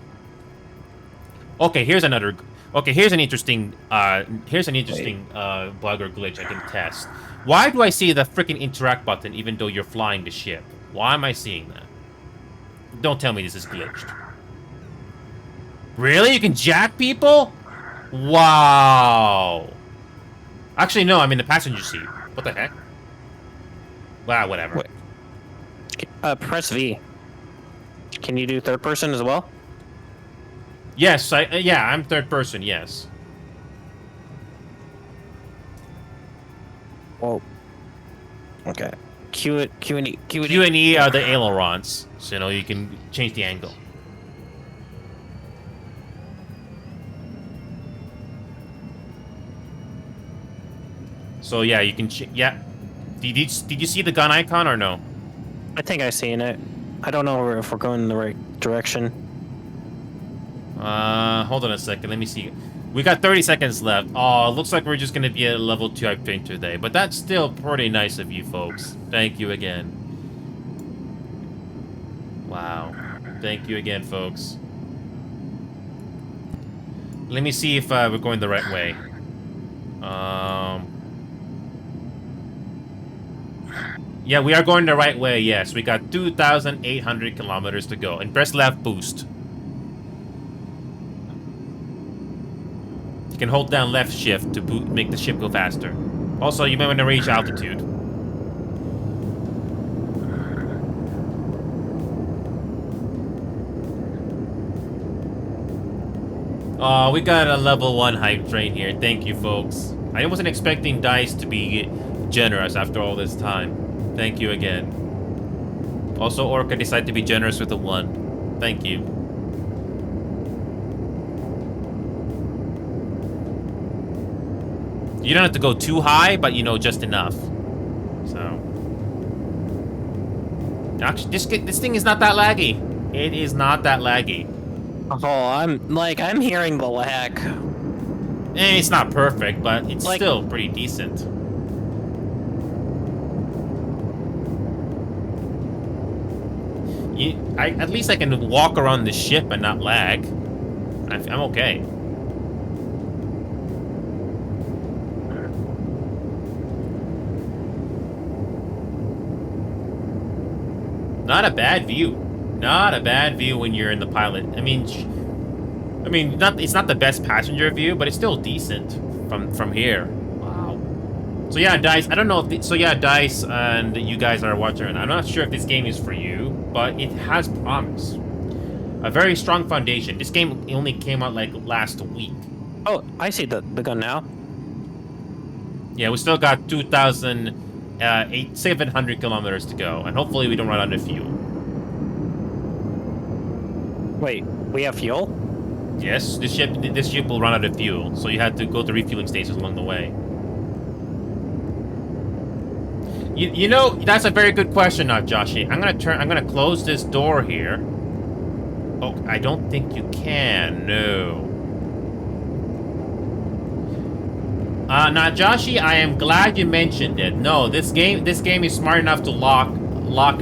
Okay, here's an interesting bug or glitch I can test. Why do I see the freaking interact button even though you're flying the ship? Why am I seeing that? Don't tell me this is glitched. Really? You can jack people? Wow. Actually, no, I'm in the passenger seat. What the heck? Wow, whatever. Press V. Can you do third person as well? Yes, yeah, I'm third person, yes. Whoa. Okay. Q and E. Q and E are the ailerons, so you know you can change the angle. So yeah, you can. Yeah. Did you see the gun icon or no? I think I've seen it. I don't know if we're going in the right direction. Hold on a second. Let me see. We got 30 seconds left. Oh, looks like we're just gonna be at level 2 I think today, but that's still pretty nice of you folks. Thank you again. Wow. Thank you again, folks. Let me see if we're going the right way. Yeah, we are going the right way, yes. We got 2,800 kilometers to go. And press left boost. You can hold down left shift to make the ship go faster. Also, you may want to reach altitude. Oh, we got a level 1 hype train here. Thank you, folks. I wasn't expecting DICE to be generous after all this time. Thank you again. Also, Orca decided to be generous with a 1. Thank you. You don't have to go too high, but you know, just enough. So. Actually, this thing is not that laggy. It is not that laggy. Oh, I'm hearing the lag. It's not perfect, but it's Like, still pretty decent. At least I can walk around the ship and not lag. I'm okay. Not a bad view. Not a bad view when you're in the pilot. I mean, it's not the best passenger view, but it's still decent from here. Wow. So yeah, DICE. I don't know if DICE and you guys are watching. I'm not sure if this game is for you, but it has promise. A very strong foundation. This game only came out like last week. Oh, I see the gun now. Yeah, we still got 700 kilometers to go, and hopefully we don't run out of fuel. Wait, we have fuel? Yes, this ship will run out of fuel, so you have to go to refueling stations along the way. You know, that's a very good question now, Joshi. I'm gonna close this door here. Oh, I don't think you can. No. Now, Joshi, I am glad you mentioned it. No, this game is smart enough to lock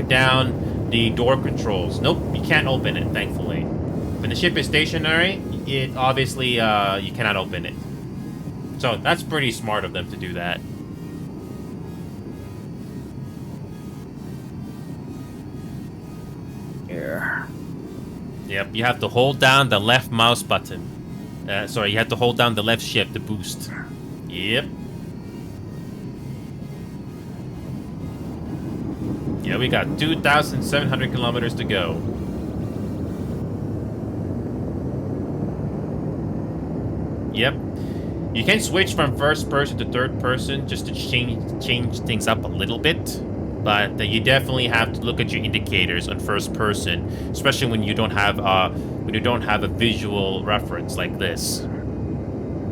down the door controls. Nope, you can't open it, thankfully. When the ship is stationary, it obviously you cannot open it. So that's pretty smart of them to do that. Here. Yep, you have to hold down the left mouse button. Sorry, you have to hold down the left shift to boost. Yep. Yeah, we got 2,700 kilometers to go. Yep. You can switch from first person to third person just to change things up a little bit. But you definitely have to look at your indicators on first person, especially when you don't have a visual reference like this.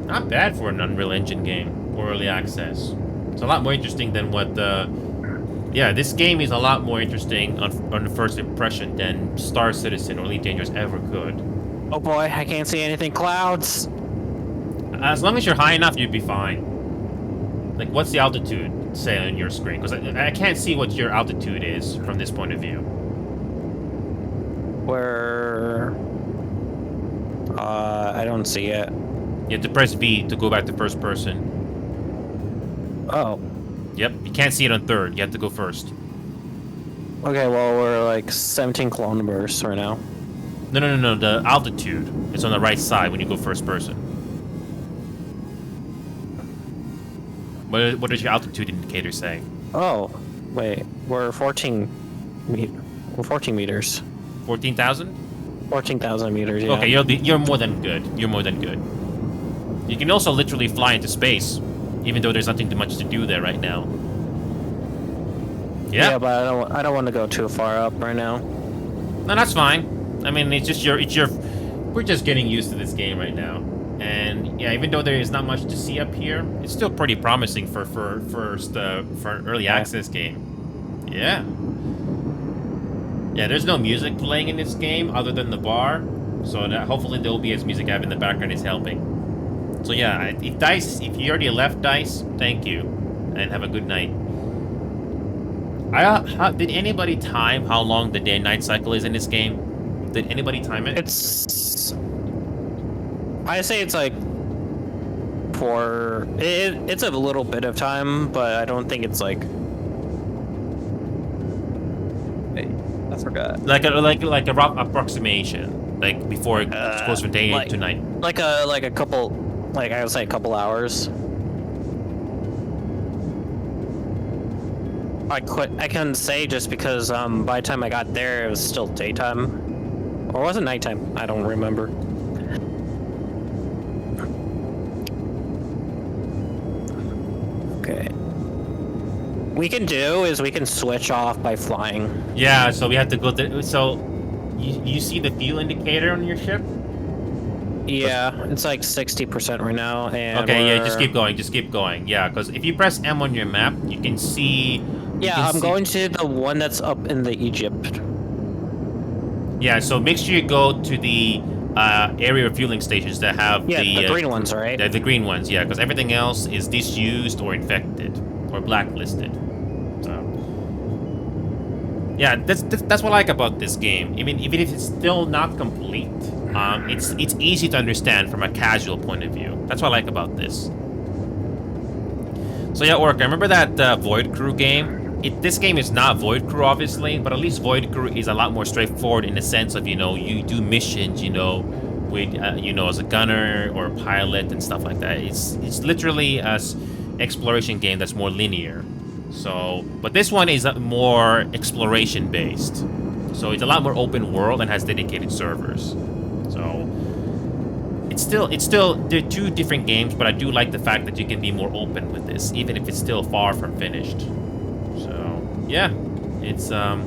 Not bad for an Unreal Engine game or early access. It's a lot more interesting than what yeah, this game is a lot more interesting on the first impression than Star Citizen or Elite Dangerous ever could. Oh boy, I can't see anything. Clouds. As long as you're high enough, you'd be fine. Like, what's the altitude say on your screen? Because I can't see what your altitude is from this point of view. Where? I don't see it. You have to press V to go back to first person. Oh. Yep, you can't see it on third. You have to go first. Okay, well, we're like 17 kilometers right now. No. The altitude is on the right side when you go first person. What does your altitude indicator say? Oh, wait, we're 14 meters. 14,000? 14,000 meters, yeah. Okay, you're more than good. You're more than good. You can also literally fly into space, even though there's nothing too much to do there right now. Yeah. Yeah, but I don't want to go too far up right now. No, that's fine. I mean, it's your. We're just getting used to this game right now, and yeah, even though there is not much to see up here, it's still pretty promising for an early access game. Yeah. Yeah, there's no music playing in this game other than the bar, so that hopefully there will be as music I have in the background is helping. So yeah, if you already left Dice, thank you, and have a good night. Did anybody time how long the day-night cycle is in this game? Did anybody time it? I say it's like it's a little bit of time, but I don't think it's like. I forgot. Like a rough approximation, like before it goes from day to night. Like a couple, like I would say a couple hours. I couldn't say just because by the time I got there it was still daytime, or was it nighttime? I don't remember. Okay. We can switch off by flying. Yeah, so we have to go to. So you see the fuel indicator on your ship? Yeah, it's like 60% right now. And okay, yeah, just keep going. Just keep going. Yeah, because if you press M on your map, you can see. Yeah, I'm going to the one that's up in the Egypt. Yeah, so make sure you go to the area refueling stations that have the green ones, right? The green ones, yeah, because everything else is disused or infected or blacklisted. So, yeah, that's what I like about this game. Even if it's still not complete, it's easy to understand from a casual point of view. That's what I like about this. So yeah, Orca, remember that Void Crew game? This game is not Void Crew, obviously, but at least Void Crew is a lot more straightforward in the sense of, you do missions, with, as a gunner or a pilot and stuff like that. It's literally a exploration game that's more linear. So, but this one is more exploration-based. So it's a lot more open world and has dedicated servers. So it's still, they're two different games, but I do like the fact that you can be more open with this, even if it's still far from finished. So, yeah, it's, yeah,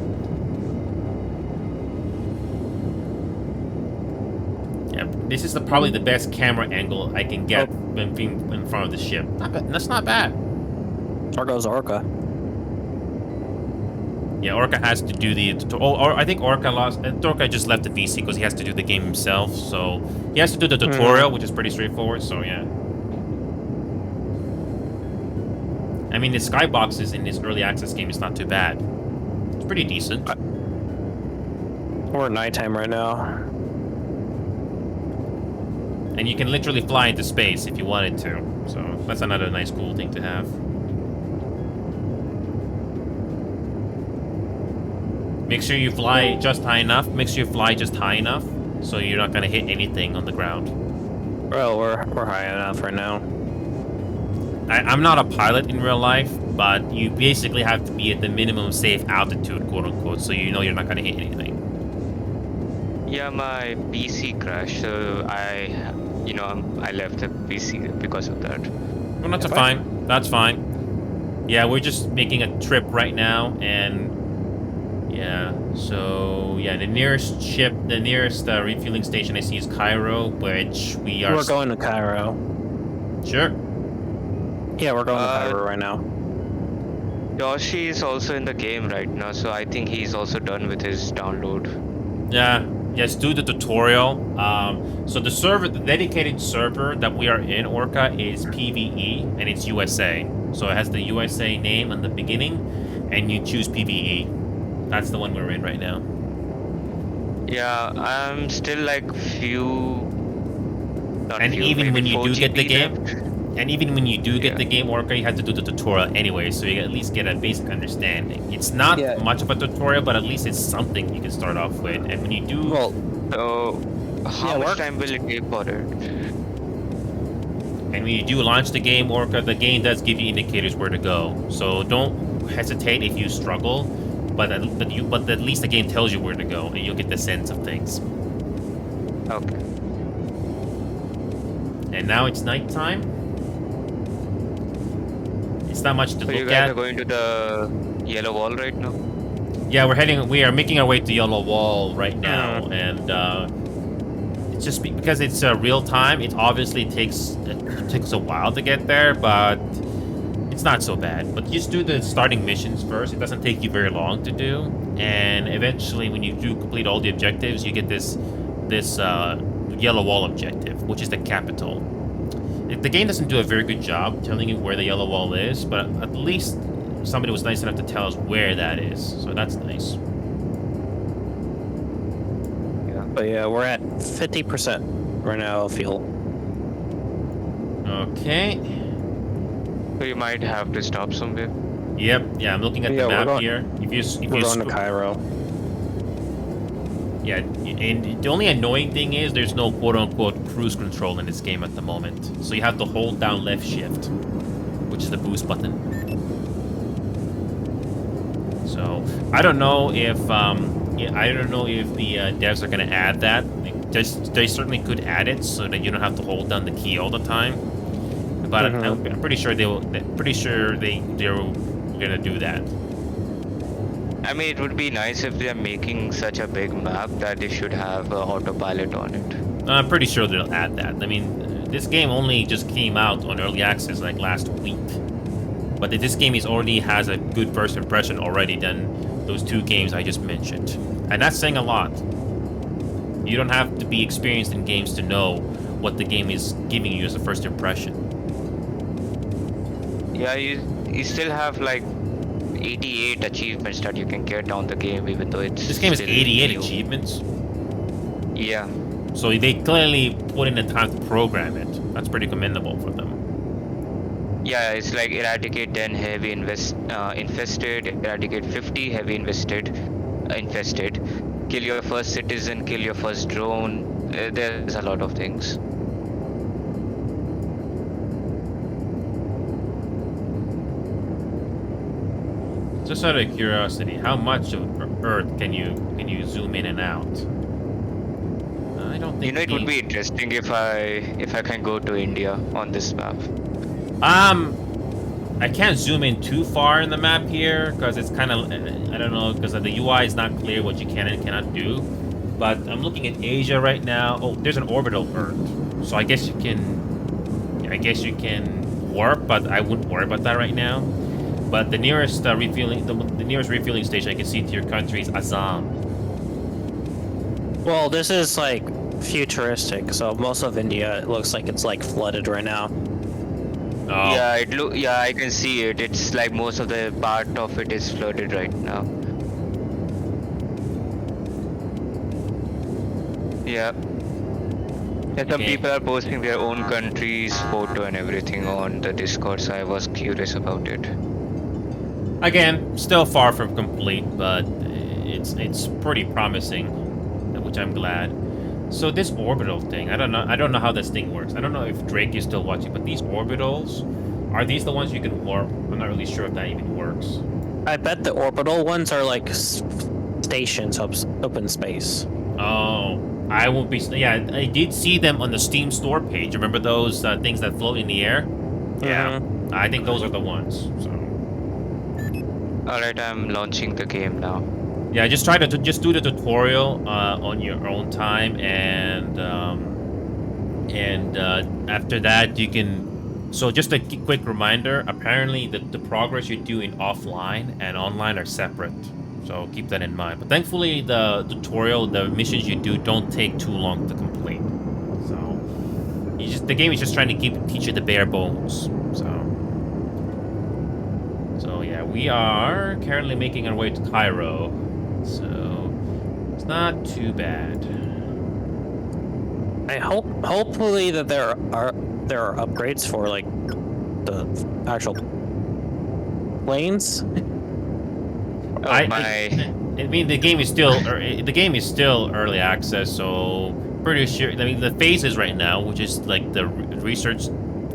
this is probably the best camera angle I can get when being in front of the ship. That's not bad. There goes Orca. Yeah, Orca has to do the... or I think Orca just left the VC because he has to do the game himself, so... He has to do the tutorial, which is pretty straightforward, so yeah. I mean, the skyboxes in this early access game is not too bad. It's pretty decent. We're at nighttime right now. And you can literally fly into space if you wanted to, so that's another nice cool thing to have. Make sure you fly just high enough. Make sure you fly just high enough, so you're not gonna hit anything on the ground. Well, we're high enough right now. I'm not a pilot in real life, but you basically have to be at the minimum safe altitude, quote unquote, so you know you're not gonna hit anything. Yeah, my PC crashed, so I left the PC because of that. Well, that's fine. That's fine. Yeah, we're just making a trip right now, and yeah, so yeah, the nearest refueling station I see is Cairo, which we're going to Cairo. Sure. Yeah, we're going to Cairo right now. Yoshi is also in the game right now, so I think he's also done with his download. Yeah, yes, do the tutorial. So the dedicated server that we are in, Orca, is PvE, and it's USA. So it has the USA name in the beginning, and you choose PvE. That's the one we're in right now. Yeah, I'm still like even when you do get the game, Orca, you have to do the tutorial anyway, so you at least get a basic understanding. It's not much of a tutorial, but at least it's something you can start off with. And when you do... So, how much time will it take for it? And when you do launch the game, Orca, the game does give you indicators where to go. So don't hesitate if you struggle, but at least the game tells you where to go, and you'll get the sense of things. Okay. And now it's nighttime. It's not much to So look you guys at. are going to the yellow wall right now? Yeah, we are making our way to Yellow Wall right now, and it's just because it's real time. It obviously takes a while to get there, but it's not so bad. But just do the starting missions first. It doesn't take you very long to do, and eventually, when you do complete all the objectives, you get this Yellow Wall objective, which is the capital. The game doesn't do a very good job telling you where the Yellow Wall is, but at least somebody was nice enough to tell us where that is, so that's nice. Yeah. But yeah, we're at 50% right now, fuel. Okay. So you might have to stop somewhere. Yep. Yeah, I'm looking at Yeah, the we're map going- here. If We're you going to Cairo. Yeah, and the only annoying thing is there's no quote-unquote cruise control in this game at the moment. So you have to hold down left shift, which is the boost button. So I don't know if the devs are gonna add that. They certainly could add it so that you don't have to hold down the key all the time. But I'm pretty sure they're gonna do that. I mean, it would be nice if they are making such a big map that they should have autopilot on it. I'm pretty sure they'll add that. I mean, this game only just came out on early access like last week. But this game already has a good first impression already than those two games I just mentioned. And that's saying a lot. You don't have to be experienced in games to know what the game is giving you as a first impression. Yeah, you still have like 88 achievements that you can get on the game, even though it's This game is still 88 new. achievements. Yeah. So they clearly put in the time to program it. That's pretty commendable for them. Yeah, it's like eradicate 10 heavy infested, eradicate 50 heavy infested, kill your first citizen, kill your first drone. There's a lot of things. Just out of curiosity, how much of Earth can you zoom in and out? I don't think. You know, it would be interesting if I can go to India on this map. I can't zoom in too far in the map here because it's kind of, I don't know, because the UI is not clear what you can and cannot do. But I'm looking at Asia right now. Oh, there's an orbital Earth, so I guess you can warp, but I wouldn't worry about that right now. But the nearest refueling station I can see to your country is Assam. Well, this is like futuristic, so most of India, it looks like it's like flooded right now. Oh. Yeah, I can see it. It's like most of the part of it is flooded right now. Yeah. And some people are posting their own country's photo and everything on the Discord, so I was curious about it. Again, still far from complete, but it's pretty promising, which I'm glad. So this orbital thing, I don't know how this thing works. I don't know if Drake is still watching, but these orbitals, are these the ones you can warp? I'm not really sure if that even works. I bet the orbital ones are like stations up in space. Oh, I won't be. Yeah, I did see them on the Steam store page. Remember those things that float in the air? Yeah, I think those are the ones. So. Alright, I'm launching the game now. Yeah, just try to just do the tutorial on your own time, and after that you can. So just a quick reminder: apparently the progress you do in offline and online are separate. So keep that in mind. But thankfully, the tutorial, the missions you do, don't take too long to complete. So the game is just trying to teach you the bare bones. So yeah, we are currently making our way to Cairo. So it's not too bad. I hopefully that there are upgrades for like the actual planes. I mean, the game is still early access, so pretty sure. I mean, the phases right now, which is like the research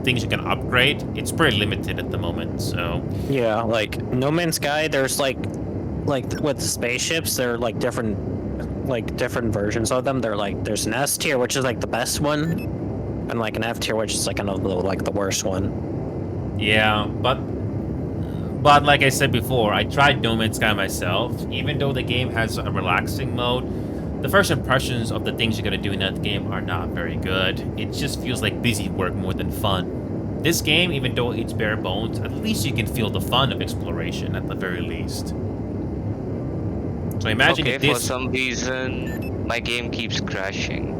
things you can upgrade, it's pretty limited at the moment. So yeah, like No Man's Sky, there's like with spaceships, they're like different like different versions of them. They're like there's an S tier, which is like the best one, and like an F tier, which is like another like the worst one. Yeah, but like I said before, I tried No Man's Sky myself. Even though the game has a relaxing mode, the first impressions of the things you're gonna do in that game are not very good. It just feels like busy work more than fun. This game, even though it's bare bones, at least you can feel the fun of exploration at the very least. So imagine Okay, if this... for some reason, my game keeps crashing.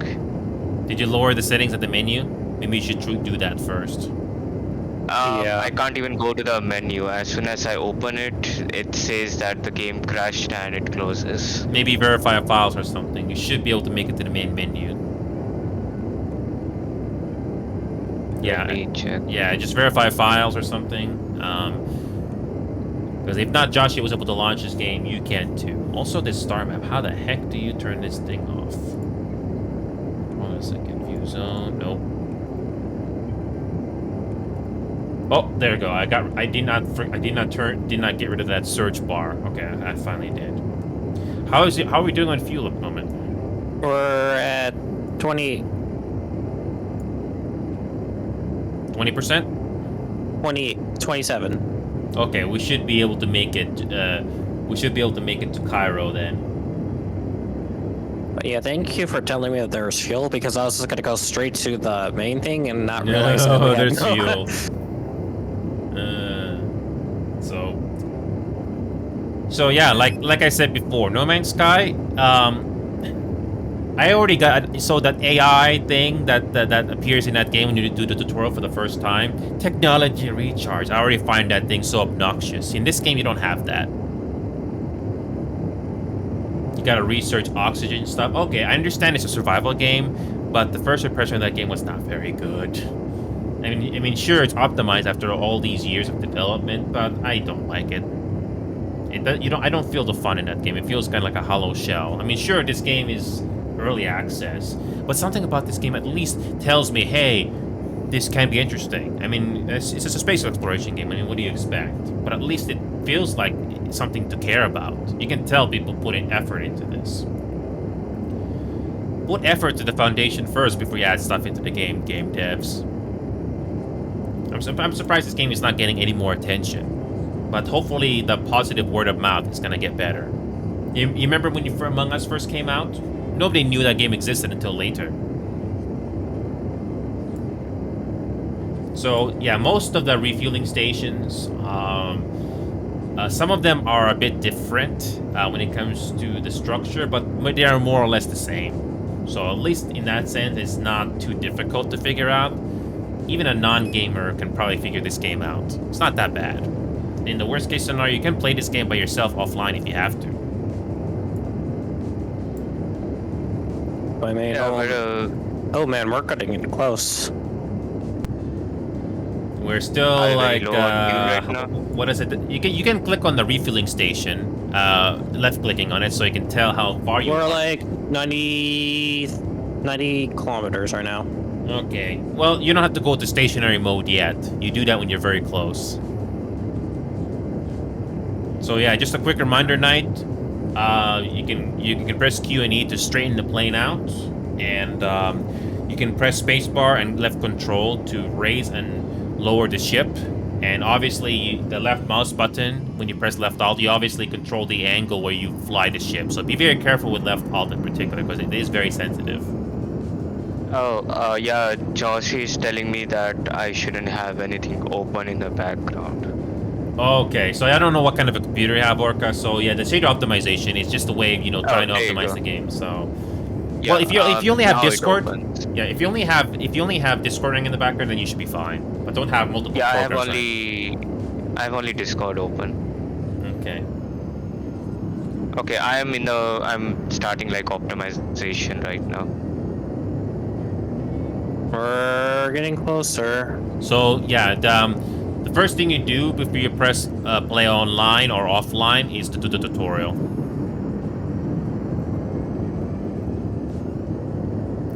Did you lower the settings at the menu? Maybe you should do that first. Yeah. I can't even go to the menu. As soon as I open it, it says that the game crashed and it closes. Maybe verify files or something. You should be able to make it to the main menu. Yeah. Let me check. Yeah, just verify files or something. Because if not, Joshua was able to launch this game, you can too. Also, this star map. How the heck do you turn this thing off? Hold on a second. View zone. Nope. Oh, there we go. I did not get rid of that search bar. Okay, I finally did. How are we doing on fuel at the moment? We're at 20. 20%? 27. Okay, we should be able to make it. We should be able to make it to Cairo then. But yeah, thank you for telling me that there's fuel because I was just gonna go straight to the main thing and not realize that we had there's no- fuel. So yeah, like I said before, No Man's Sky. I already got that AI thing that appears in that game when you do the tutorial for the first time. Technology recharge. I already find that thing so obnoxious. In this game, you don't have that. You gotta research oxygen stuff. Okay, I understand it's a survival game, but the first impression of that game was not very good. I mean, sure, it's optimized after all these years of development, but I don't like it. I don't feel the fun in that game. It feels kind of like a hollow shell. I mean, sure, this game is early access, but something about this game at least tells me, hey, this can be interesting. I mean, it's just a space exploration game. I mean, what do you expect? But at least it feels like something to care about. You can tell people put in effort into this. Put effort to the foundation first before you add stuff into the game devs. I'm surprised this game is not getting any more attention. But hopefully the positive word of mouth is gonna get better. You remember when Among Us first came out? Nobody knew that game existed until later. So yeah, most of the refueling stations, some of them are a bit different when it comes to the structure, but they are more or less the same. So at least in that sense, it's not too difficult to figure out. Even a non-gamer can probably figure this game out. It's not that bad. In the worst case scenario, you can play this game by yourself offline if you have to. I mean, Yeah, oh man, we're cutting it close. We're still Are you like, low on fuel right now? what is it? You can click on the refueling station, left clicking on it, so you can tell how far you We're are. like 90 kilometers right now. Okay. Well, you don't have to go to stationary mode yet. You do that when you're very close. So yeah, just a quick reminder, Knight. You can press Q and E to straighten the plane out, and you can press spacebar and left control to raise and lower the ship. And obviously, the left mouse button, when you press left alt, you obviously control the angle where you fly the ship. So be very careful with left alt in particular, because it is very sensitive. Oh, yeah, Josh is telling me that I shouldn't have anything open in the background. Okay, so I don't know what kind of a computer you have, Orca. So yeah, the shader optimization is just a way of, trying to there you optimize go. the game. So Yeah, well, if you only have now it Discord, opens. yeah, if you only have Discord running in the background, then you should be fine. But don't have multiple Yeah, I programs have only Discord open. running. Okay. Okay, I'm starting like optimization right now. We're getting closer. So yeah, the first thing you do before you press play online or offline is to do the tutorial.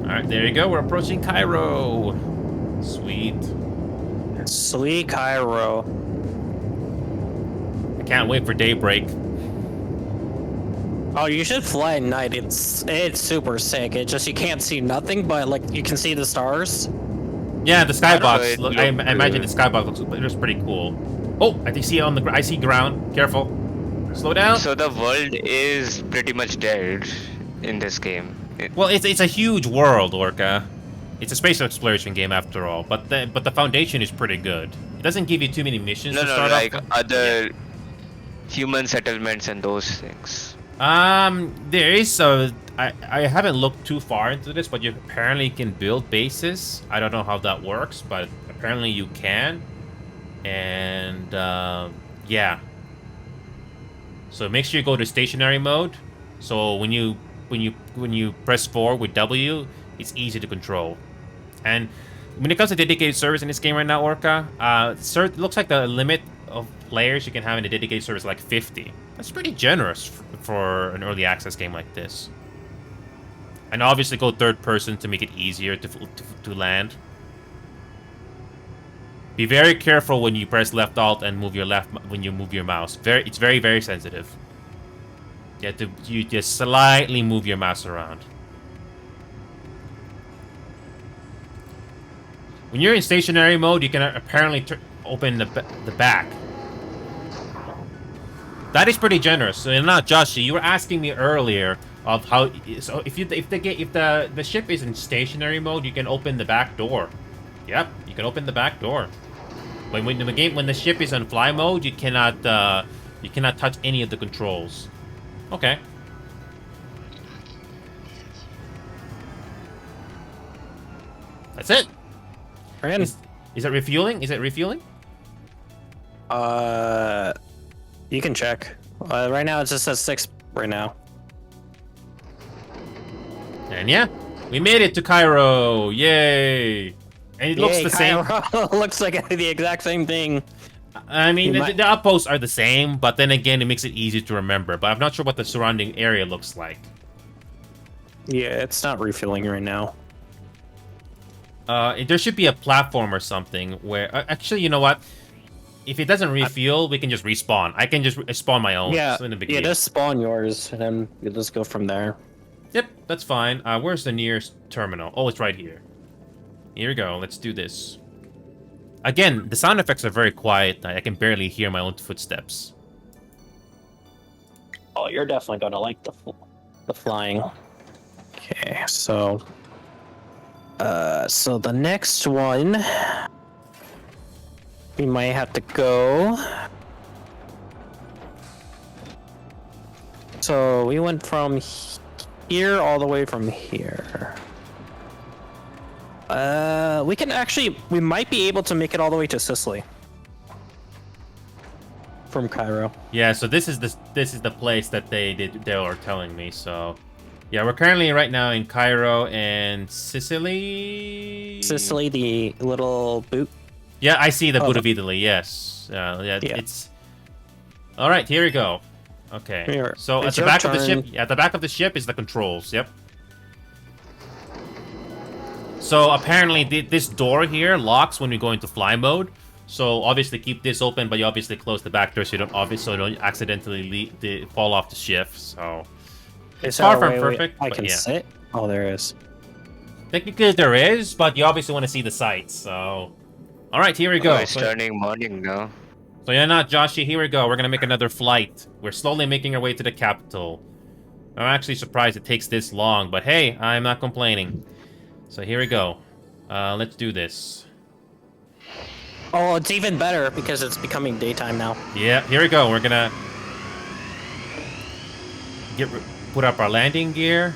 All right, there you go. We're approaching Cairo. Sweet. Sweet Cairo. I can't wait for daybreak. Oh, you should fly at night. It's super sick. It's just you can't see nothing, but like you can see the stars. Yeah, the I don't know, skybox. it Look, I looked imagine the good. skybox looks pretty cool. Oh, I see it on the. I see ground. Careful. Slow down. So the world is pretty much dead in this game. Well, it's a huge world, Orca. It's a space exploration game after all, but the foundation is pretty good. It doesn't give you too many missions No, to no, start like off with. other human settlements and those things. There is I haven't looked too far into this, but you apparently can build bases. I don't know how that works, but apparently you can. And yeah. So make sure you go to stationary mode. So when you press 4 with W, it's easy to control. And when it comes to dedicated servers in this game right now, Orca, it looks like the limit of players you can have in a dedicated server is like 50. That's pretty generous for an early access game like this. And obviously go third person to make it easier to land. Be very careful when you press left alt and move your when you move your mouse. It's very sensitive. You just slightly move your mouse around. When you're in stationary mode, you can apparently open the back. That is pretty generous. So not Josh, you were asking me earlier of how. So if the ship is in stationary mode, you can open the back door. Yep, you can open the back door. When the ship is on fly mode, you cannot touch any of the controls. Okay. That's it. Is it refueling? Is it refueling? You can check. Right now it just says 6 right now. And yeah, we made it to Cairo. Yay! And it looks the same. Looks like the exact same thing. I mean, the outposts are the same, but then again, it makes it easy to remember. But I'm not sure what the surrounding area looks like. Yeah, it's not refueling right now. There should be a platform or something where... actually, you know what? If it doesn't refuel, we can just respawn. I can just spawn my own. Yeah, Deal. just spawn yours, and then you'll just go from there. Yep, that's fine. Where's the nearest terminal? Oh, it's right here. Here we go. Let's do this. Again, the sound effects are very quiet. I can barely hear my own footsteps. Oh, you're definitely gonna like the flying. Okay, so the next one we might have to go. So we went from here all the way from here. We might be able to make it all the way to Sicily from Cairo. Yeah, so this is the place that they were telling me. So yeah, we're currently right now in Cairo and Sicily. Sicily, the little boot. Yeah, I see the boot of Italy. Yes. Yeah. It's all right. Here we go. Okay. Here, so at the back of the ship, at the back of the ship is the controls. Yep. So apparently this door here locks when we go into fly mode. So obviously keep this open, but you obviously close the back door so you don't accidentally fall off the ship. So it's far from perfect. I can sit. Oh, there is. Technically there is, but you obviously want to see the sights. So all right, here we go. It's turning morning now. So yeah, not Joshy. Here we go. We're gonna make another flight. We're slowly making our way to the capital. I'm actually surprised it takes this long, but hey, I'm not complaining. So here we go. Let's do this. Oh, it's even better because it's becoming daytime now. Yeah, here we go. We're gonna put up our landing gear.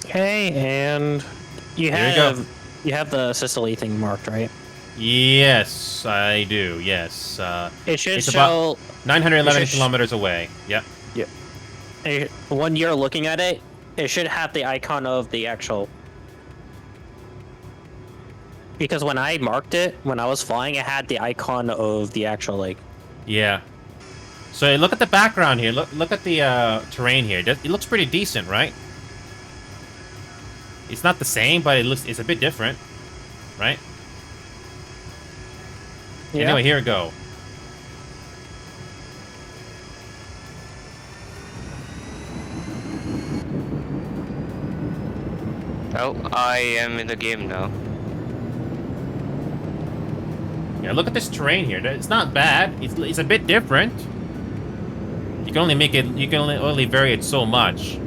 Okay, and you have the Sicily thing marked, right? Yes, I do. Yes. It should it's show about 911 kilometers away. Yep. Yep. When you're looking at it, it should have the icon of the actual. Because when I marked it, when I was flying, it had the icon of the actual, like... Yeah. So look at the background here. Look at the terrain here. It looks pretty decent, right? It's not the same, but it's a bit different, right? Yeah. Anyway, here we go. Oh, I am in the game now. Yeah, look at this terrain here. It's not bad. It's a bit different. You can only make it. You can only vary it so much.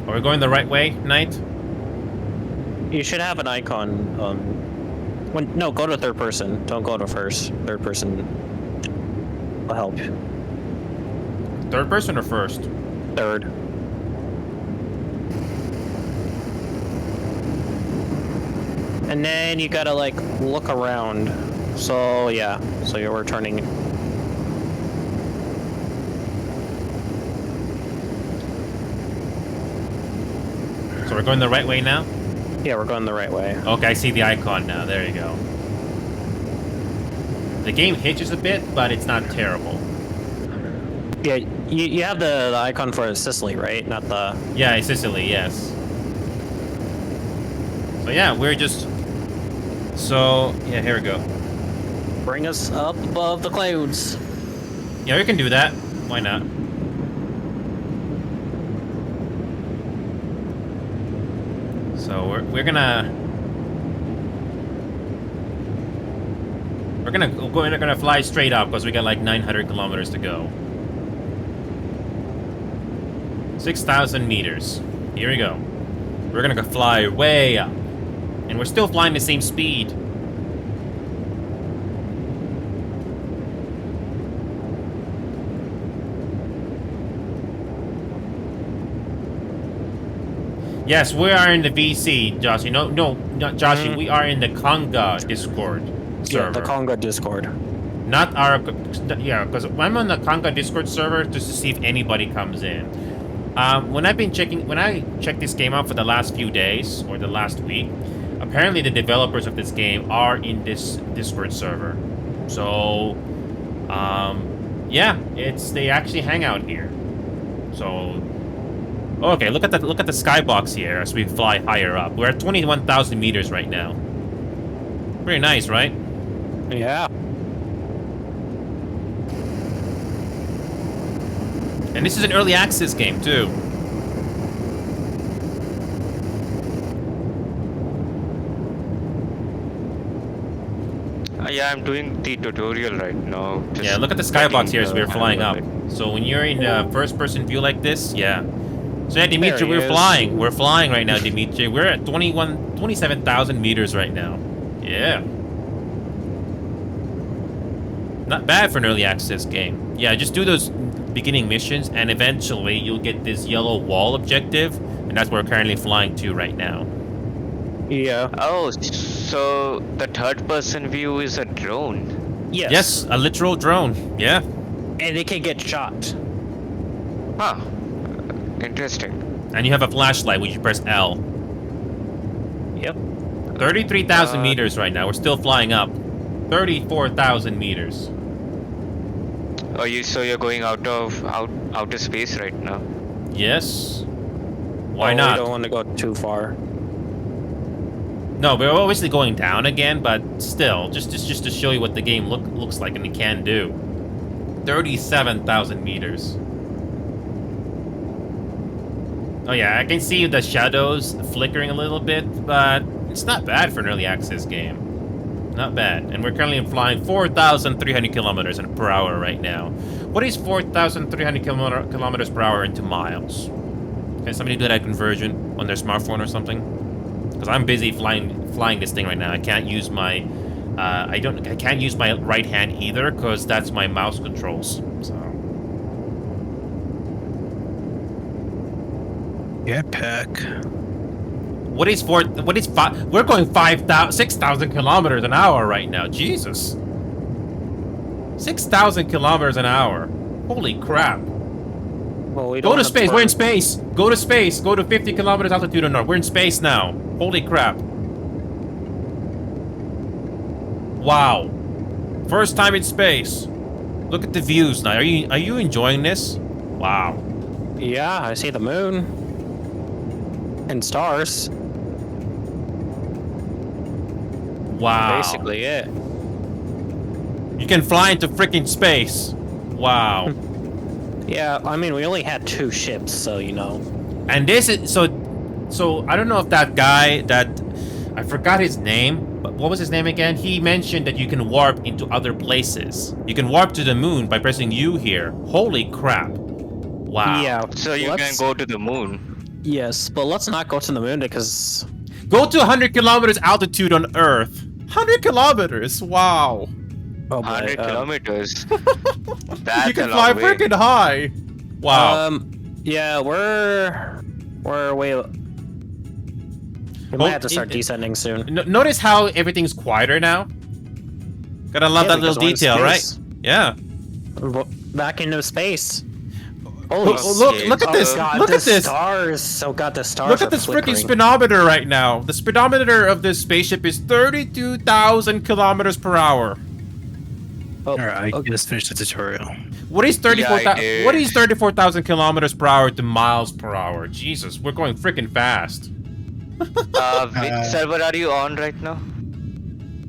Are we going the right way, Knight? You should have an icon. No, go to third person. Don't go to first. Third person will help. Third person or first? Third. And then you gotta like look around. So yeah, so you're returning. So we're going the right way now? Yeah, we're going the right way. Okay, I see the icon now. There you go. The game hitches a bit, but it's not terrible. Yeah, you have the icon for Sicily, right? Not the... Yeah, Sicily, yes. So yeah, we're just... So, yeah, here we go. Bring us up above the clouds. Yeah, we can do that. Why not? So we're gonna fly straight up because we got like 900 kilometers to go. 6,000 meters. Here we go. We're gonna go fly way up, and we're still flying the same speed. Yes, we are in the VC, Joshy. No, not Joshy. We are in the Qanga Discord server. Yeah, the Qanga Discord. Not our... Yeah, because I'm on the Qanga Discord server just to see if anybody comes in. When I checked this game out for the last few days, or the last week, apparently the developers of this game are in this Discord server. So, yeah, they actually hang out here. So... Okay, look at the skybox here as we fly higher up. We're at 21,000 meters right now. Pretty nice, right? Yeah. And this is an early access game too. Yeah, I'm doing the tutorial right now. Yeah, look at the skybox here as we're flying up. So when you're in first-person view like this, yeah. So yeah, Dimitri, we're flying. We're flying right now, Dimitri. We're at 27,000 meters right now. Yeah. Not bad for an early access game. Yeah, just do those beginning missions, and eventually you'll get this yellow wall objective, and that's where we're currently flying to right now. Yeah. Oh, so the third-person view is a drone? Yes. Yes, a literal drone. Yeah. And it can get shot. Huh. Interesting. And you have a flashlight, which you press L. Yep. 33,000 meters right now. We're still flying up. 34,000 meters. Oh, so you're going outer space right now? Yes. Why not? We don't want to go too far. No, we're obviously going down again, but still, just to show you what the game looks like and it can do. 37,000 meters. Oh yeah, I can see the shadows flickering a little bit, but it's not bad for an early access game. Not bad. And we're currently flying 4,300 kilometers per hour right now. What is 4,300 kilometers per hour into miles? Can somebody do that conversion on their smartphone or something? Because I'm busy flying this thing right now. I can't use my I can't use my right hand either because that's my mouse controls. So. Jetpack. We're going 6,000 kilometers an hour right now. Jesus. 6,000 kilometers an hour. Holy crap. Well, we Go to space. We're in space. Go to space. Go to 50 kilometers altitude or north. We're in space now. Holy crap. Wow. First time in space. Look at the views now. Are you enjoying this? Wow. Yeah, I see the moon. And stars. Wow. Basically it. You can fly into freaking space. Wow. Yeah, I mean, we only had 2 ships, so you know. And this is so I don't know if that guy that I forgot his name, but what was his name again? He mentioned that you can warp into other places. You can warp to the moon by pressing U here. Holy crap. Wow. Yeah. So you can go to the moon. Yes, but let's not go to the moon because. Go to 100 kilometers altitude on Earth. 100 kilometers. Wow. Oh my. 100 kilometers. That's You can a fly long way. freaking high. Wow. Yeah, we're way. We might have to start descending soon. Notice how everything's quieter now? Gotta love that little because we're in detail, right? space. Yeah. Back into space. Holy Look at this. God, Look the at this. Stars. Oh god, the stars. Look are at this freaking flickering. speedometer right now. The speedometer of this spaceship is 32,000 kilometers per hour. Oh, Alright, I okay. just finished the tutorial. What is 34,000? Yeah, I did. What is 34,000 kilometers per hour to miles per hour? Jesus, we're going freaking fast. Which server are you on right now?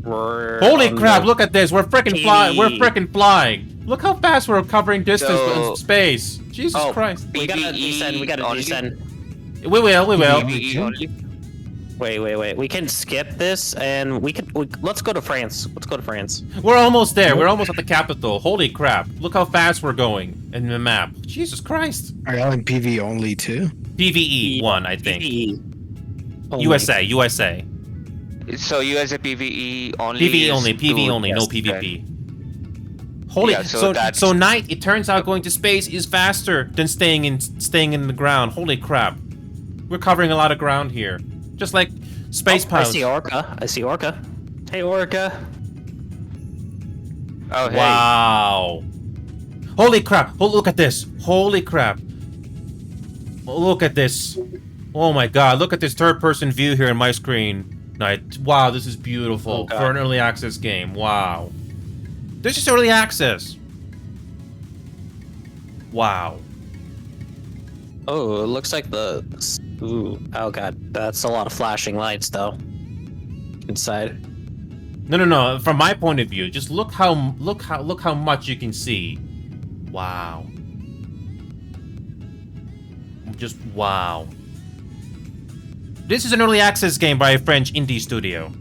We're Holy on crap! the- Look at this. We're freaking flying. We're TV. freaking flying. Look how fast we're covering distance So- in space. Jesus Oh, Christ. we gotta PvE descend. We gotta only? descend. We will. We will. PvE only? Wait. We can skip this, and let's go to France. Let's go to France. We're almost there. We're almost at the capital. Holy crap! Look how fast we're going in the map. Jesus Christ. Are y'all in PV only too? PVE 1, I think. PvE. Oh my- USA. So USA PvE only. PVE is only. PvE to- only. No yes, PvP. Holy. Yeah, so so that's- night. It turns out going to space is faster than staying in the ground. Holy crap. We're covering a lot of ground here. Just like space I pilots. see Orca. Hey, Orca. Oh, hey. Wow. Holy crap. Oh, look at this. Holy crap. Oh, look at this. Oh my god. Look at this third-person view here on my screen. Wow, this is beautiful Oh, God. for an early access game. Wow. This is early access. Wow. Oh, it looks like the. Ooh. Oh god, that's a lot of flashing lights though. Inside. No. From my point of view, just look how much you can see. Wow. Just wow. This is an early access game by a French indie studio.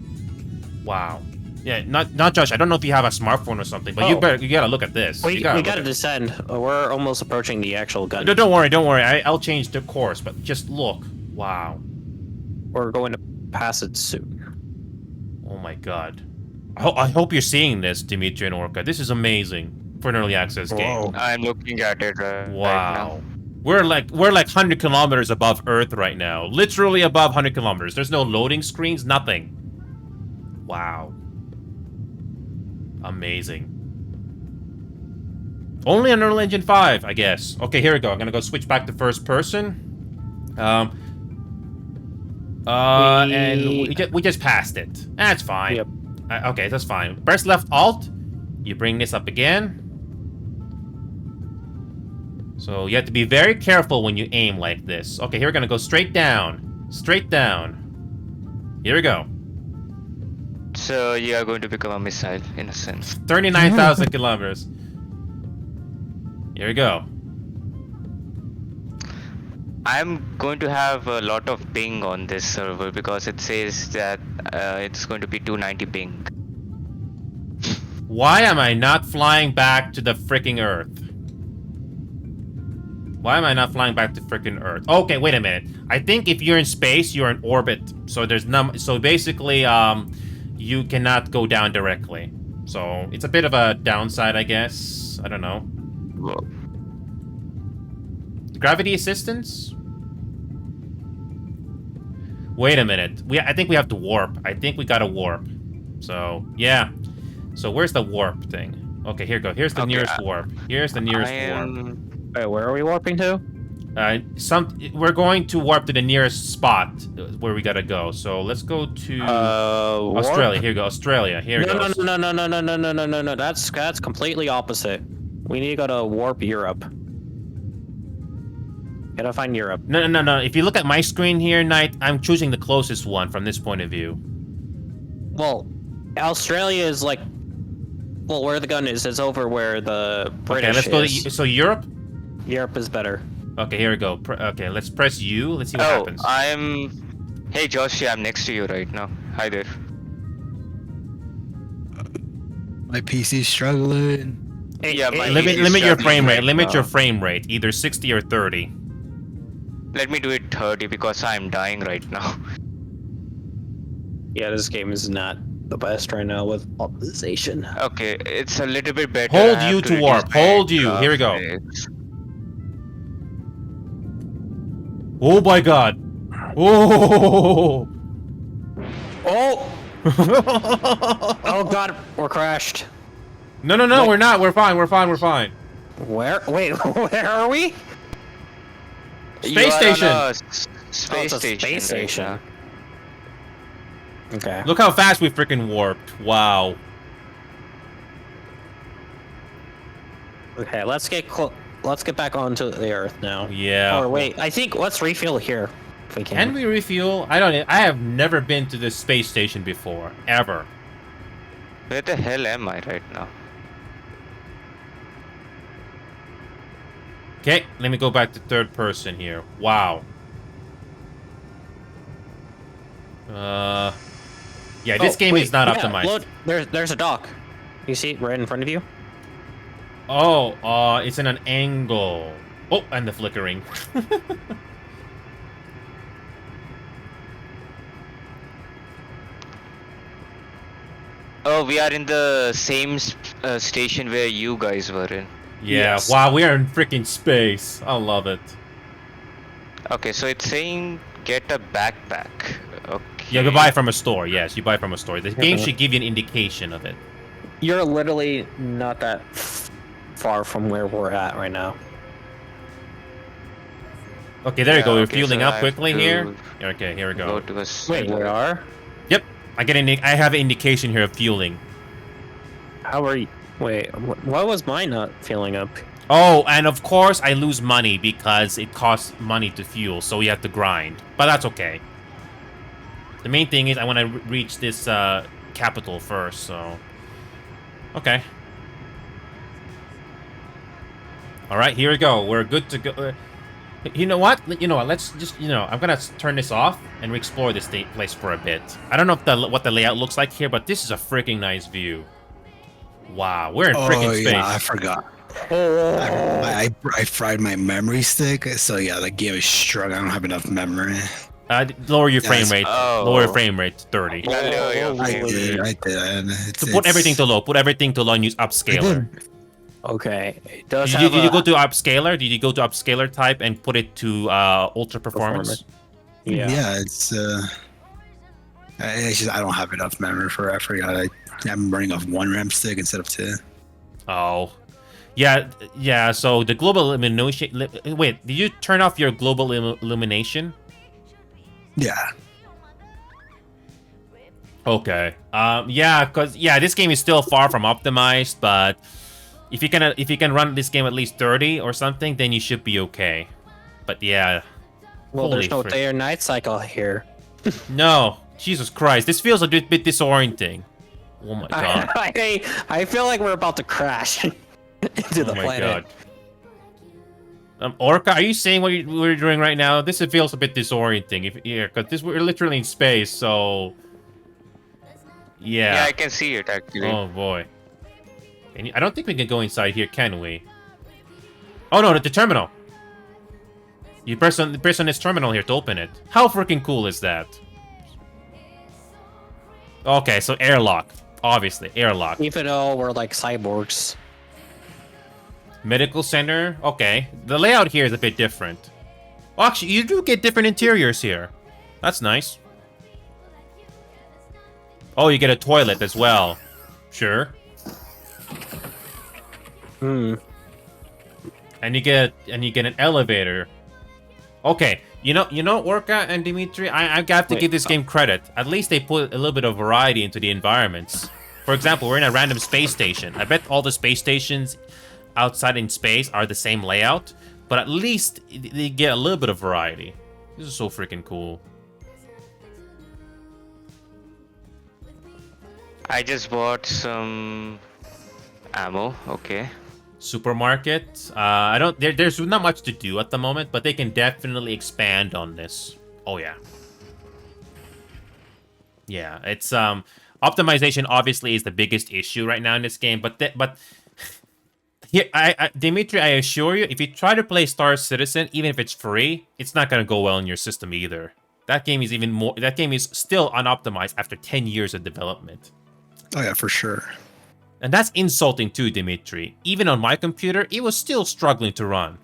Wow. Yeah, not Josh. I don't know if you have a smartphone or something, but you gotta look at this. We You gotta gotta look at- descend. We're almost approaching the actual gun. No, don't worry. I'll change the course, but just look. Wow. We're going to pass it soon. Oh my god. I hope you're seeing this, Dimitri and Orca. This is amazing for an early access game. I'm looking at it right now. Wow. We're like 100 kilometers above Earth right now. Literally above 100 kilometers. There's no loading screens, nothing. Wow. Amazing. Only on Unreal Engine 5, I guess. Okay, here we go. I'm gonna go switch back to first person. And we just passed it. That's fine. Yep. Okay, that's fine. Press left Alt. You bring this up again. So you have to be very careful when you aim like this. Okay, here we're gonna go straight down. Straight down. Here we go. So you are going to become a missile, in a sense. 39,000 kilometers. Here we go. I'm going to have a lot of ping on this server because it says that it's going to be 290 ping. Why am I not flying back to the freaking Earth? Why am I not flying back to freaking Earth? Okay, wait a minute. I think if you're in space, you're in orbit. So there's so basically, you cannot go down directly. So it's a bit of a downside, I guess. I don't know. Gravity assistance? Wait a minute. I think we have to warp. I think we gotta warp. So, yeah. So where's the warp thing? Okay, here we go. Here's the nearest warp. Here's the nearest warp. Wait, where are we warping to? We're going to warp to the nearest spot where we gotta go. So let's go to Australia. Here we go. Australia. Here we go. No. That's completely opposite. We need to go to warp Europe. Gotta find Europe. No. If you look at my screen here, Knight, I'm choosing the closest one from this point of view. Well, Australia is like, well, where the gun is over where the British Okay, let's go is. to so Europe. Europe is better. Okay, here we go. Okay, let's press U. Let's see what happens. Hey Josh, I'm next to you right now. Hi there. My PC's struggling. Yeah, my Limit PC is your struggling frame rate. right Limit your now. frame rate. Either 60 or 30. Let me do it 30 because I'm dying right now. Yeah, this game is not the best right now with optimization. Okay, it's a little bit better. Hold I have U to reduce warp. my Hold U. Here we go. graphics. Oh my god. Oh. Oh! Oh god, we're crashed. No, What? we're not. We're fine. We're fine. We're fine. Where? Wait, where are we? Space You are on station. a Oh, Space it's a station. space right station. now. Okay. Look how fast we freaking warped. Wow. Okay, let's get back onto the Earth now. Yeah. Or wait, I think let's refuel here if we can. Can we refuel? I have never been to this space station before. Ever. Where the hell am I right now? Okay, let me go back to third person here. Wow. Yeah, this game is not optimized. Look, there's a dock. You see it right in front of you? Oh, it's in an angle. Oh, and the flickering. Oh, we are in the same station where you guys were in. Yeah, Yes. wow, we are in freaking space. I love it. Okay, so it's saying get a backpack. Okay. Yeah, you buy from a store. Yes, you buy from a store. The game Yeah. should give you an indication of it. You're literally not that far from where we're at right now. Okay, there you go. We're okay, fueling so up I have quickly to here. Okay, here we Go go. to a Wait, center. we are? Yep, I have an indication here of fueling. How are you? Wait, why was mine not filling up? Oh, and of course I lose money because it costs money to fuel, so we have to grind. But that's okay. The main thing is I want to reach this capital first, so... Okay. Alright, here we go. We're good to go. You know what? Let's just, I'm gonna turn this off and explore this place for a bit. I don't know what the layout looks like here, but this is a freaking nice view. Wow, we're in freaking space. Yeah, I forgot. I fried my memory stick, so yeah, the game is struggling. I don't have enough memory. Lower your frame rate. Oh. Lower your frame rate to 30. Yeah, I did. So put everything to low. Put everything to low and use upscaler. Okay, it does Did you go to upscaler? Did you go to upscaler type and put it to ultra performance? Yeah. It's just I don't have enough memory for it. I forgot. I'm running off one RAM stick instead of two. Oh. Yeah, so the global illumination... Wait, did you turn off your global illumination? Yeah. Okay. This game is still far from optimized, but if you can run this game at least 30 or something, then you should be okay. But yeah. Well, there's no Holy frick. day or night cycle here. No. Jesus Christ. This feels a bit disorienting. Oh my god. I feel like we're about to crash into the Oh my planet. god. Orca, are you saying what we're doing right now? This feels a bit disorienting. Because we're literally in space, so... Yeah, Yeah. I can see it actually. Oh boy. I don't think we can go inside here, can we? Oh no, the terminal. You press on this terminal here to open it. How freaking cool is that? Okay, so airlock. Obviously, airlock. Even though we're like cyborgs. Medical center. Okay, the layout here is a bit different. Well, actually, you do get different interiors here. That's nice. Oh, you get a toilet as well. Sure. Hmm. And you get an elevator. Okay, you know, Orca and Dimitri, I have to give this game credit. At least they put a little bit of variety into the environments. For example, we're in a random space station. I bet all the space stations outside in space are the same layout, but at least they get a little bit of variety. This is so freaking cool. I just bought some ammo. Okay. supermarket. I don't. There's not much to do at the moment, but they can definitely expand on this. Oh yeah. Yeah, it's optimization obviously is the biggest issue right now in this game, but here, Dimitri, I assure you, if you try to play Star Citizen, even if it's free, it's not gonna go well in your system either. That game is even more. That game is still unoptimized after 10 years of development. Oh yeah, for sure. And that's insulting too, Dimitri. Even on my computer, it was still struggling to run.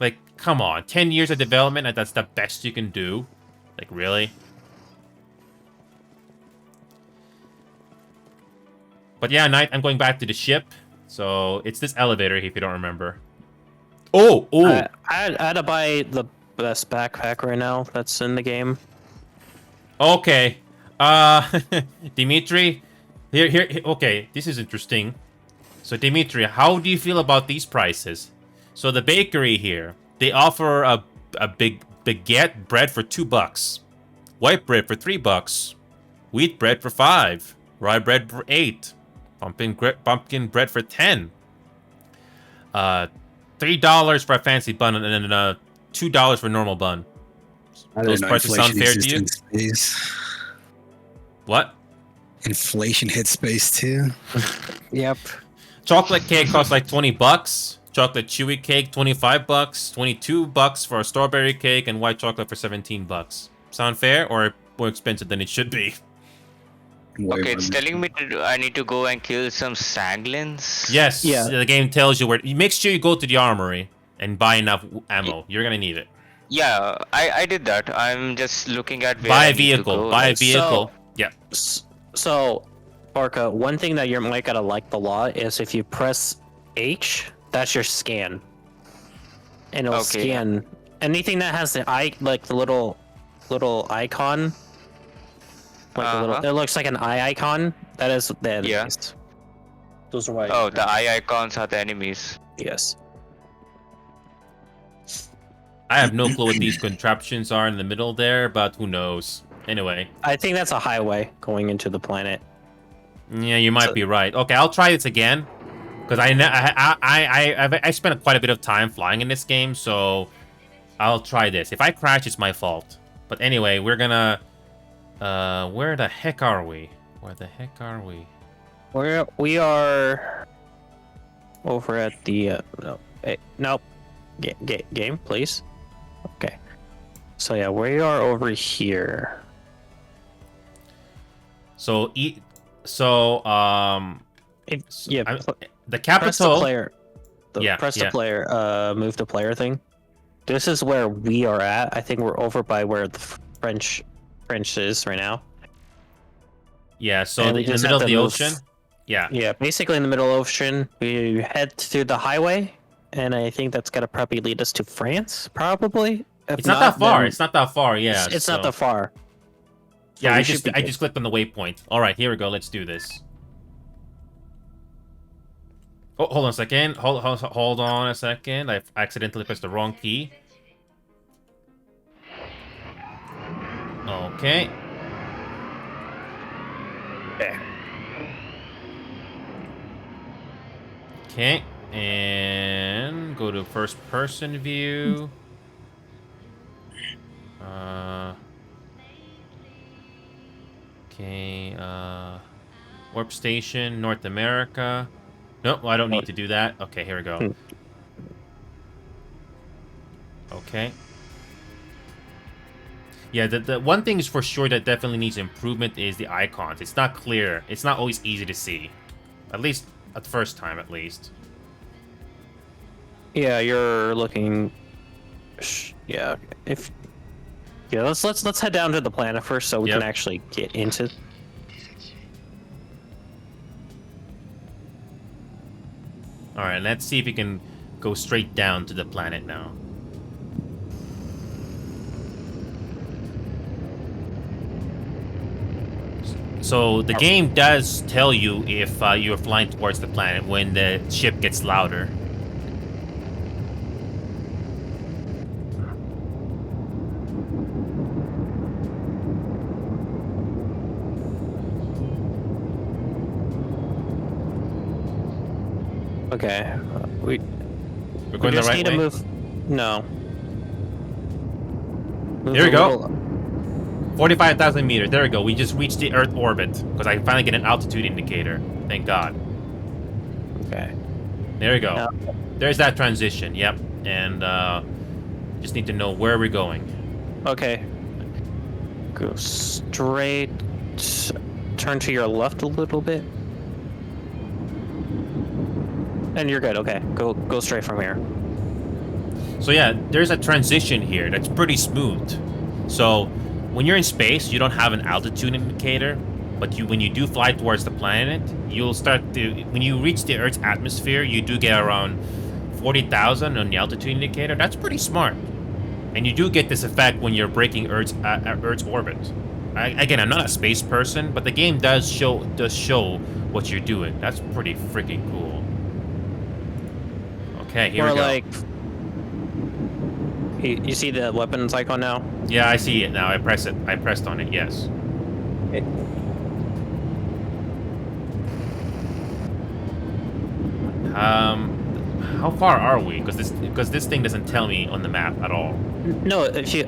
Like, come on, 10 years of development, and that's the best you can do? Like, really? But yeah, Knight, I'm going back to the ship. So, it's this elevator, if you don't remember. Oh! I had to buy the best backpack right now that's in the game. Okay. Dimitri, here, okay, this is interesting. So, Dimitri, how do you feel about these prices? So, the bakery here, they offer a big baguette bread for $2, white bread for $3, wheat bread for $5, rye bread for $8, pumpkin bread for $10, $3 for a fancy bun, and then $2 for a normal bun. Those prices sound fair to you? What? Inflation hits space too. Yep. Chocolate cake costs like $20. Chocolate chewy cake, $25. $22 for a strawberry cake, and white chocolate for $17. Sound fair or more expensive than it should be? Okay, it's telling me I need to go and kill some sanglins. Yes. Yeah. The game tells you where. Make sure you go to the armory and buy enough ammo. You're gonna need it. Yeah, I did that. I'm just looking at where Buy I a need to vehicle. go. Buy a vehicle. Yeah. So, Orca, one thing that you might gotta like the lot is if you press H, that's your scan. And it'll scan anything that has the like the little icon. Like a little, it looks like an eye icon. That is the enemies. Yeah. Those are why. Oh, the eye icons are the enemies. Yes. I have no clue what these contraptions are in the middle there, but who knows? Anyway. I think that's a highway going into the planet. Yeah, you might be right. Okay, I'll try this again, because I spent quite a bit of time flying in this game, so I'll try this. If I crash, it's my fault. But anyway, we're gonna. Where the heck are we? Where the heck are we? We are over at the nope. Game, please. Okay. So yeah, we are over here. So the capital. Press the player. Press the player. Move the player thing. This is where we are at. I think we're over by where the French is right now. Yeah. So in the middle of the ocean. Yeah. Yeah. Basically in the middle of the ocean, we head to the highway, and I think that's gonna probably lead us to France. Probably. It's not that far. It's not that far. Yeah. It's not that far. So yeah. I just clicked on the waypoint. All right. Here we go. Let's do this. Oh, hold on a second. Hold on a second. I accidentally pressed the wrong key. Okay. Okay. And go to first person view. Okay. Warp station, North America. Nope, I don't need to do that. Okay, here we go. Okay. Yeah, the one thing is for sure that definitely needs improvement is the icons. It's not clear. It's not always easy to see. At least at the first time, at least. Yeah, you're looking. Yeah, let's head down to the planet first so we can actually get into. All right, let's see if we can go straight down to the planet now. So the game does tell you if you're flying towards the planet when the ship gets louder. Okay. We're We going the just right need way. to move. No. Move Here we a go. little- 45,000 meters. There we go. We just reached the Earth orbit because I finally get an altitude indicator. Thank God. Okay. There we go. Now- There's that transition. Yep. And just need to know where we're going. Okay. Go straight. Turn to your left a little bit. And you're good. Okay. Go straight from here. So yeah, there's a transition here that's pretty smooth. So when you're in space, you don't have an altitude indicator, but when you do fly towards the planet, you'll start to, when you reach the Earth's atmosphere, you do get around 40,000 on the altitude indicator. That's pretty smart. And you do get this effect when you're breaking Earth's orbit. Again, I'm not a space person, but the game does show what you're doing. That's pretty freaking cool. Okay, here we go. Like, you see the weapons icon now? Yeah, I see it now. I pressed on it. Yes. How far are we? Because this thing doesn't tell me on the map at all. No, if you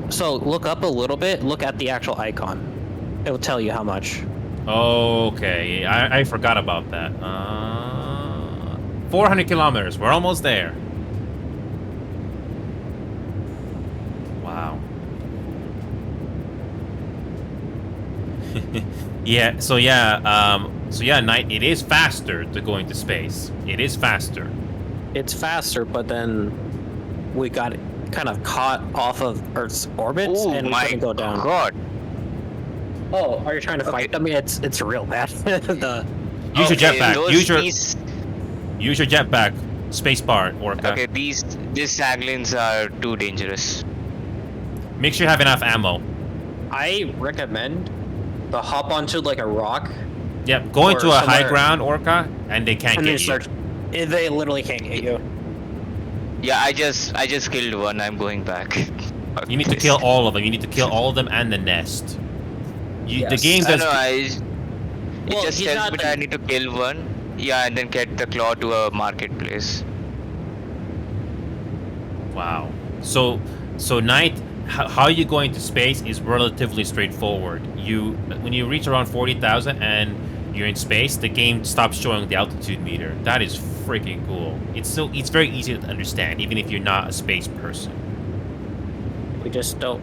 so look up a little bit, look at the actual icon. It will tell you how much. Okay, I forgot about that. 400 kilometers. We're almost there. Wow. Yeah. So yeah, Knight. It is faster to go into space. It is faster. It's faster, but then we got kind of caught off of Earth's orbit, Oh and we my couldn't go down. god. Oh, are you trying to fight? I mean, it's real bad. Use your jetpack. These, Use your jetpack. Spacebar, Orca. okay, these Zaglins are too dangerous. Make sure you have enough ammo. I recommend to hop onto like a rock, Yep. Go into Or a high somewhere- ground, Orca, and they can't and get then you. start. They literally can't get you. Yeah, I just killed one. I'm going back. Fuck You need to this. kill all of them. You need to kill all of them and the nest. The Yes. game I does. know. It Well, just he's tells not me the- that I need to kill one. Yeah, and then get the claw to a marketplace. Wow. So Knight, how you go into space is relatively straightforward. When you reach around 40,000 and you're in space, the game stops showing the altitude meter. That is freaking cool. It's very easy to understand, even if you're not a space person. We just don't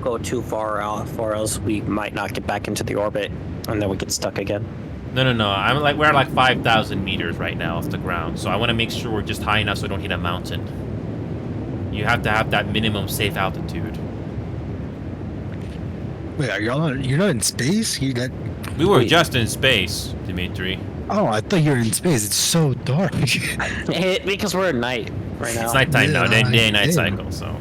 go too far out, or else we might not get back into the orbit, and then we get stuck again. No. We're at like 5,000 meters right now off the ground, so I want to make sure we're just high enough so we don't hit a mountain. You have to have that minimum safe altitude. Wait, you're not in space? We were Wait. just in space, Dimitri. Oh, I thought you were in space. It's so dark. Because we're at night right now. It's nighttime now, Yeah, day and night yeah. cycle, so.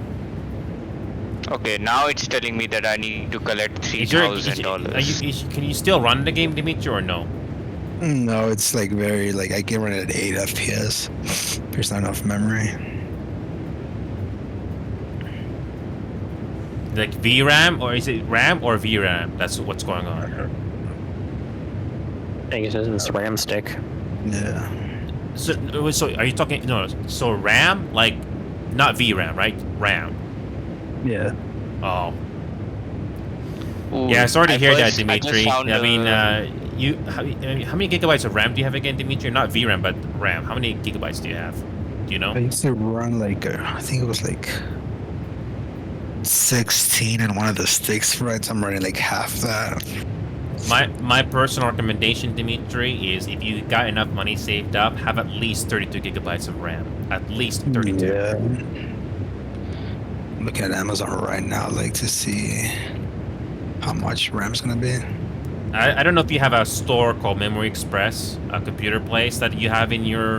Okay, now it's telling me that I need to collect $3,000. Can you still run the game, Dimitri, or no? No, it's like very I can run it at 8 FPS. There's not enough memory. Like VRAM, or is it RAM or VRAM? That's what's going on. I think it's just a RAM stick. Yeah. So are you talking? No. So RAM, like not VRAM, right? RAM. Yeah. Oh. Ooh, Yeah, sorry to hear that, just Dimitri. found, How many gigabytes of RAM do you have again, Dimitri? Not VRAM, but RAM. How many gigabytes do you have? Do you know? I used to run I think it was 16 and one of the sticks, right? So I'm running half that. My personal recommendation, Dimitri, is if you got enough money saved up, have at least 32 gigabytes of RAM. At least 32. Yeah. I'm looking at Amazon right now, to see how much RAM's gonna be. I don't know if you have a store called Memory Express, a computer place that you have in your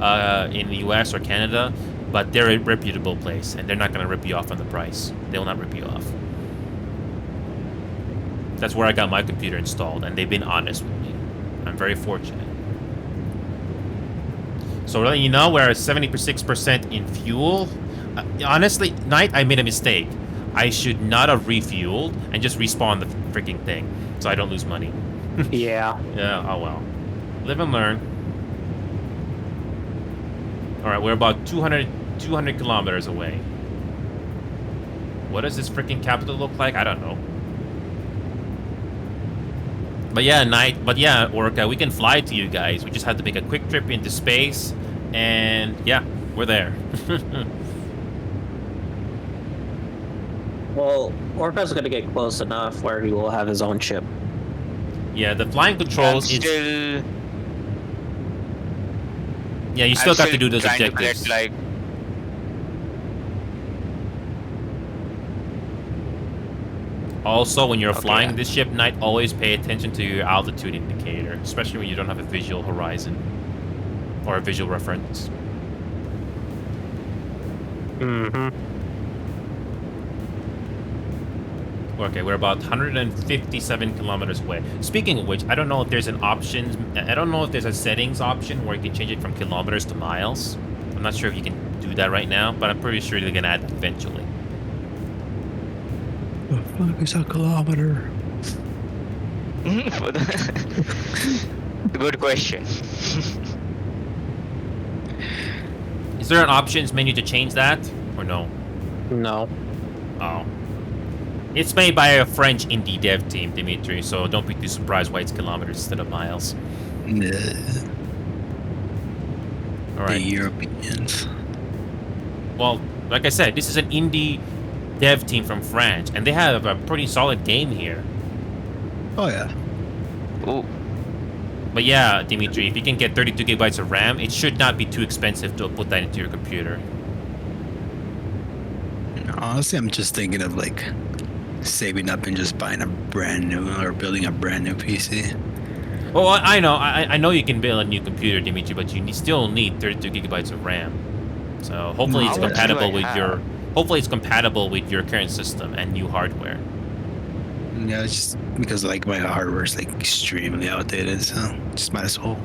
in the US or Canada, but they're a reputable place and they're not going to rip you off on the price. They will not rip you off. That's where I got my computer installed, and they've been honest with me. I'm very fortunate. So letting you know, we're at 76% in fuel. Honestly, Knight, I made a mistake. I should not have refueled and just respawn the freaking thing, so I don't lose money. Yeah. Yeah, oh well. Live and learn. All right, we're about 200 kilometers away. What does this freaking capital look like? I don't know. But yeah, Orca, we can fly to you guys. We just have to make a quick trip into space, and yeah, we're there. Well, Orca's gonna get close enough where he will have his own ship. Yeah, the flying controls is... still. Yeah, you still got to do those trying to objectives. collect, like, Also, when you're Okay, flying yeah. this ship, Knight, always pay attention to your altitude indicator, especially when you don't have a visual horizon or a visual reference. Mm-hmm. Okay, we're about 157 kilometers away. Speaking of which, I don't know if there's an option. I don't know if there's a settings option where you can change it from kilometers to miles. I'm not sure if you can do that right now, but I'm pretty sure they're gonna add it eventually. The fuck is a kilometer? Good question. Is there an options menu to change that, or no? No. Oh. It's made by a French indie dev team, Dimitri, so don't be too surprised why it's kilometers instead of miles. Nah, All the right. Europeans. Well, like I said, this is an indie dev team from France, and they have a pretty solid game here. Oh yeah. Ooh. But yeah, Dimitri, if you can get 32 gigabytes of RAM, it should not be too expensive to put that into your computer. Honestly, I'm just thinking of like saving up and just buying a brand new or building a brand new PC. Well, I know, I know you can build a new computer, Dimitri, but you still need 32 gigabytes of RAM. So hopefully it's How much do compatible I with have? your, hopefully it's compatible with your current system and new hardware. Yeah, it's just because like my hardware is like extremely outdated, so just might as well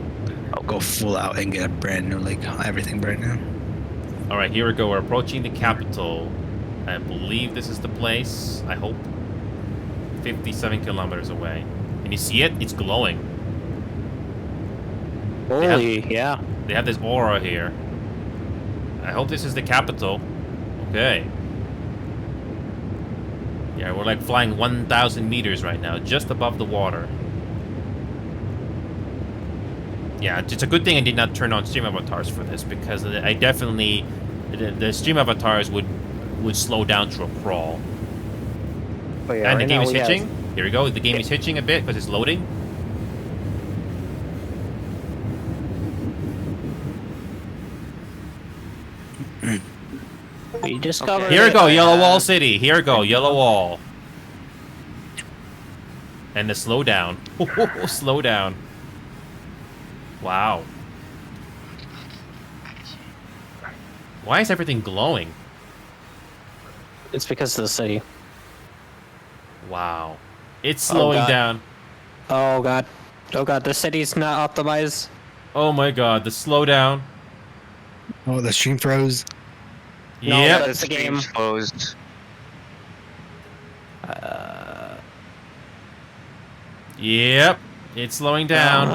go full out and get a brand new, like everything brand new. All right, here we go. We're approaching the capital. I believe this is the place. I hope. 57 kilometers away. Can you see it? It's glowing. Holy, yeah. They have this aura here. I hope this is the capital. Okay. Yeah, we're like flying 1,000 meters right now, just above the water. Yeah, it's a good thing I did not turn on stream avatars for this, because I definitely... The stream avatars would slow down to a crawl. Oh, yeah, And the right game now is we have- hitching. Here we go. The game is hitching a bit because it's loading. We discovered Here we it. go, Yellow Wall City. Here we go, Yellow Wall. And the slow down. Slow down. Wow. Why is everything glowing? It's because of the city. Wow. It's slowing God. down. Oh god. Oh god, the city's not optimized. Oh my god, the slowdown. Oh, the stream froze. No, Yep. that's the game. Exposed. Yep. It's slowing down.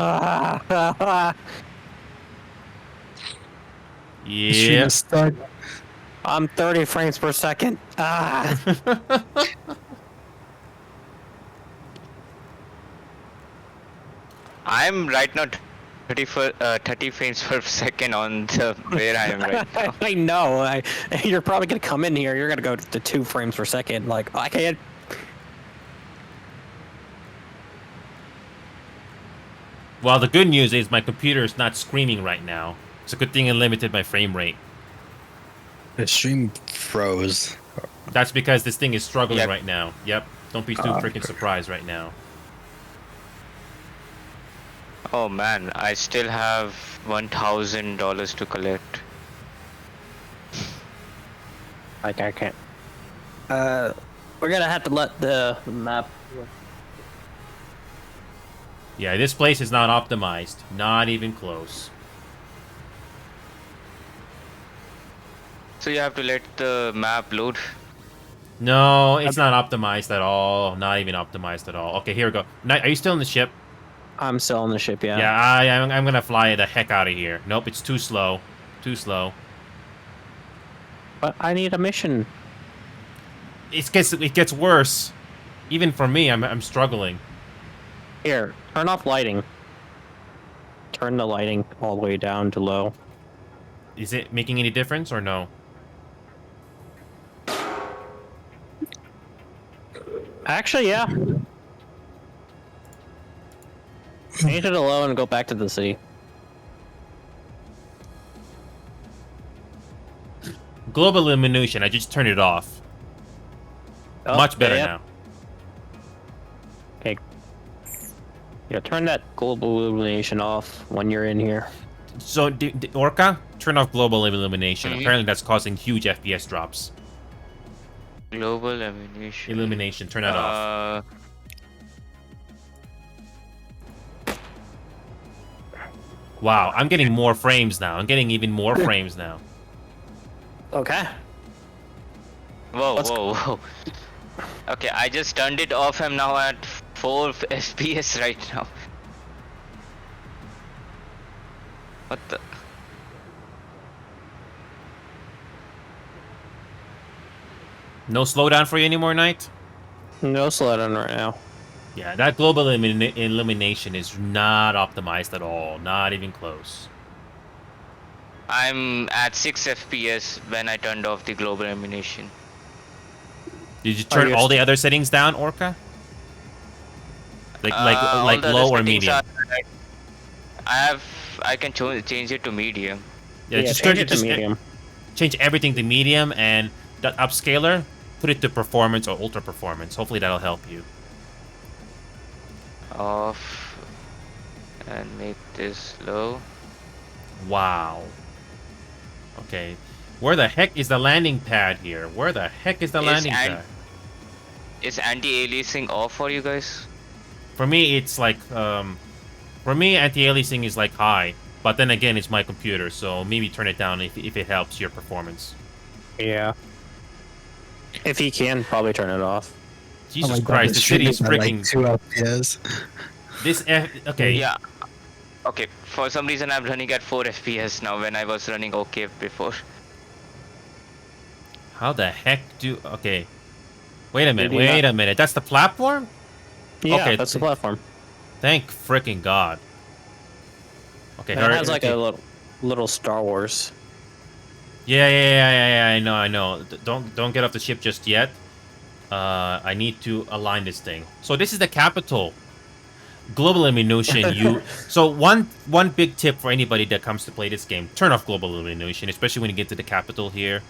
The stream Yep. is stuck. I'm 30 frames per second. Ah. I'm right now 30 frames per second on the where I am right now. I know. You're probably gonna come in here. You're gonna go to 2 frames per second. Like I can't. Well, the good news is my computer is not screaming right now. It's a good thing I limited my frame rate. The stream froze. That's because this thing is struggling Yep. right now. Yep. Don't be too freaking surprised right now. Oh man, I still have $1,000 to collect. Like I can't. We're gonna have to let the map. Yeah, this place is not optimized. Not even close. So you have to let the map load. No, it's not optimized at all. Not even optimized at all. Okay, here we go. Are you still in the ship? I'm still on the ship. Yeah. Yeah, I'm gonna fly the heck out of here. Nope, it's too slow. too slow. But I need a mission. It gets worse. Even for me, I'm struggling. Here, turn off lighting. Turn the lighting all the way down to low. Is it making any difference or no? Actually, yeah. Change it to low and go back to the city. Global illumination. I just turned it off. Oh, Much better yeah. now. Okay. Yeah, turn that global illumination off when you're in here. So, Orca, turn off global illumination. Mhm. Apparently, that's causing huge FPS drops. Global illumination. Illumination, turn that off. Wow, I'm getting more frames now. I'm getting even more frames now. Okay. Whoa, whoa. Okay, I just turned it off. I'm now at 4 FPS right now. What the? No slowdown for you anymore, Knight? No slowdown right now. Yeah, that global illumination is not optimized at all. Not even close. I'm at 6 FPS when I turned off the global illumination. Did you turn all the other settings down, Orca? Like All the low other or settings medium? I can change it to medium. Yeah, just change it to medium. Change everything to medium, and that upscaler, put it to performance or ultra performance. Hopefully that'll help you. Off and make this low. Wow. Okay. Where the heck is the landing pad here? Where the heck is the landing pad? Is anti-aliasing off for you guys? For me, it's like, for me, anti-aliasing is like high. But then again, it's my computer, so maybe turn it down if it helps your performance. Yeah. If he can, probably turn it off. Jesus Christ, the city is freaking... Like 2 FPS. Okay. Yeah. Okay, for some reason I'm running at 4 FPS now when I was running okay before. How the heck do... Okay. Wait a minute, Maybe wait not. a minute. That's the platform? Yeah, Okay. that's the platform. Thank freaking God. Okay, It has like a little Star Wars. Yeah, I know. Don't get off the ship just yet. I need to align this thing. So this is the capital. Global illumination. So one big tip for anybody that comes to play this game: turn off global illumination, especially when you get to the capital here.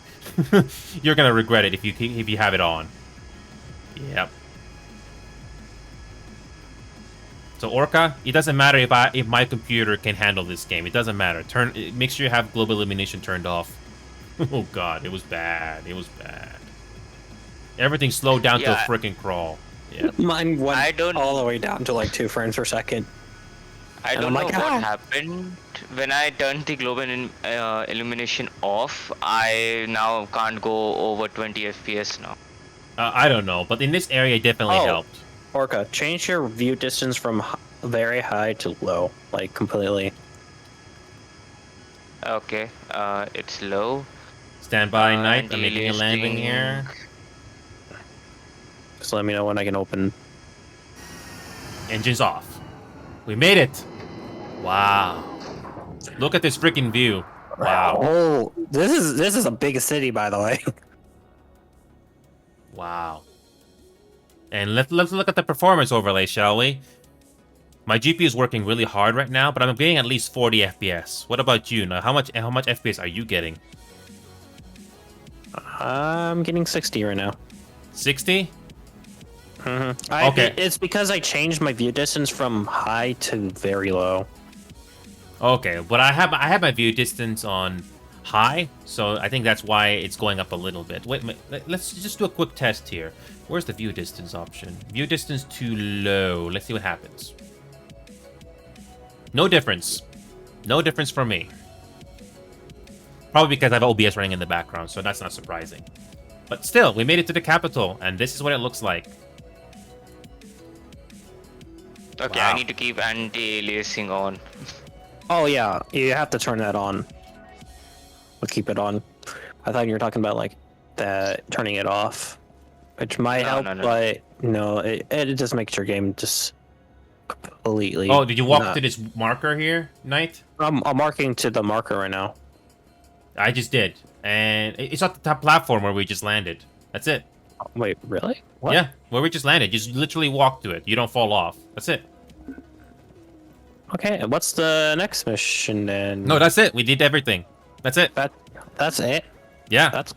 You're gonna regret it if you have it on. Yep. So Orca, it doesn't matter if my computer can handle this game. It doesn't matter. Make sure you have global illumination turned off. Oh God, it was bad. It was bad. Everything slowed down to a freaking crawl. Yeah. Mine went all the way down to like 2 frames per second. I don't know what happened when I turned the global illumination off. I now can't go over 20 FPS now. I don't know, but in this area, it definitely helped. Orca, change your view distance from very high to low, like completely. Okay, it's low. Stand by, Knight. I'm making a landing here. Just let me know when I can open. Engines off. We made it. Wow. Look at this freaking view. Wow. Oh, this is a big city, by the way. Wow. And let's look at the performance overlay, shall we? My GPU is working really hard right now, but I'm getting at least 40 FPS. What about you? Now, how much FPS are you getting? I'm getting 60 right now. 60? Mm-hmm. Okay. It's because I changed my view distance from high to very low. Okay, but I have my view distance on high, so I think that's why it's going up a little bit. Wait, let's just do a quick test here. Where's the view distance option? View distance too low. Let's see what happens. No difference. No difference for me. Probably because I have OBS running in the background, so that's not surprising. But still, we made it to the capital, and this is what it looks like. Okay, Wow. I need to keep anti-aliasing on. Oh yeah, you have to turn that on. keep it on. I thought you were talking about like turning it off, which might No, help, no, no. but no, it just makes your game just completely. Oh, did you walk not- to this marker here, Knight? I'm marking to the marker right now. I just did. And it's at the top platform where we just landed. That's it. Wait, really? What? Yeah, where we just landed. Just literally walk to it. You don't fall off. That's it. Okay, and what's the next mission then? No, that's it. We did everything. That's it. That's it. Yeah. That's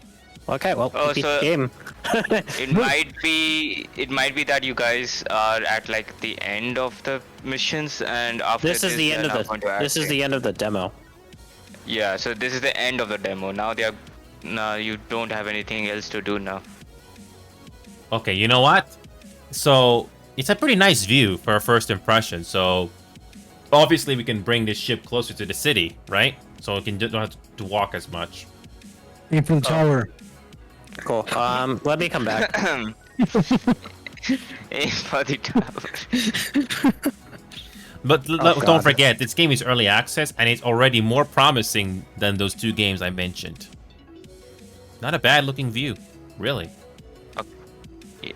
okay. Well, Oh, beat so- the game. It might be that you guys are at like the end of the missions, and after This is the end they're of not going to the. This is activate. the end of the demo. Yeah, so this is the end of the demo. Now you don't have anything else to do now. Okay, you know what? So, it's a pretty nice view for a first impression. So, obviously we can bring this ship closer to the city, right? So we don't have to walk as much. Eiffel Tower. Cool. Let me come back. Aim for the tower. But God. don't forget, this game is early access, and it's already more promising than those two games I mentioned. Not a bad looking view, really.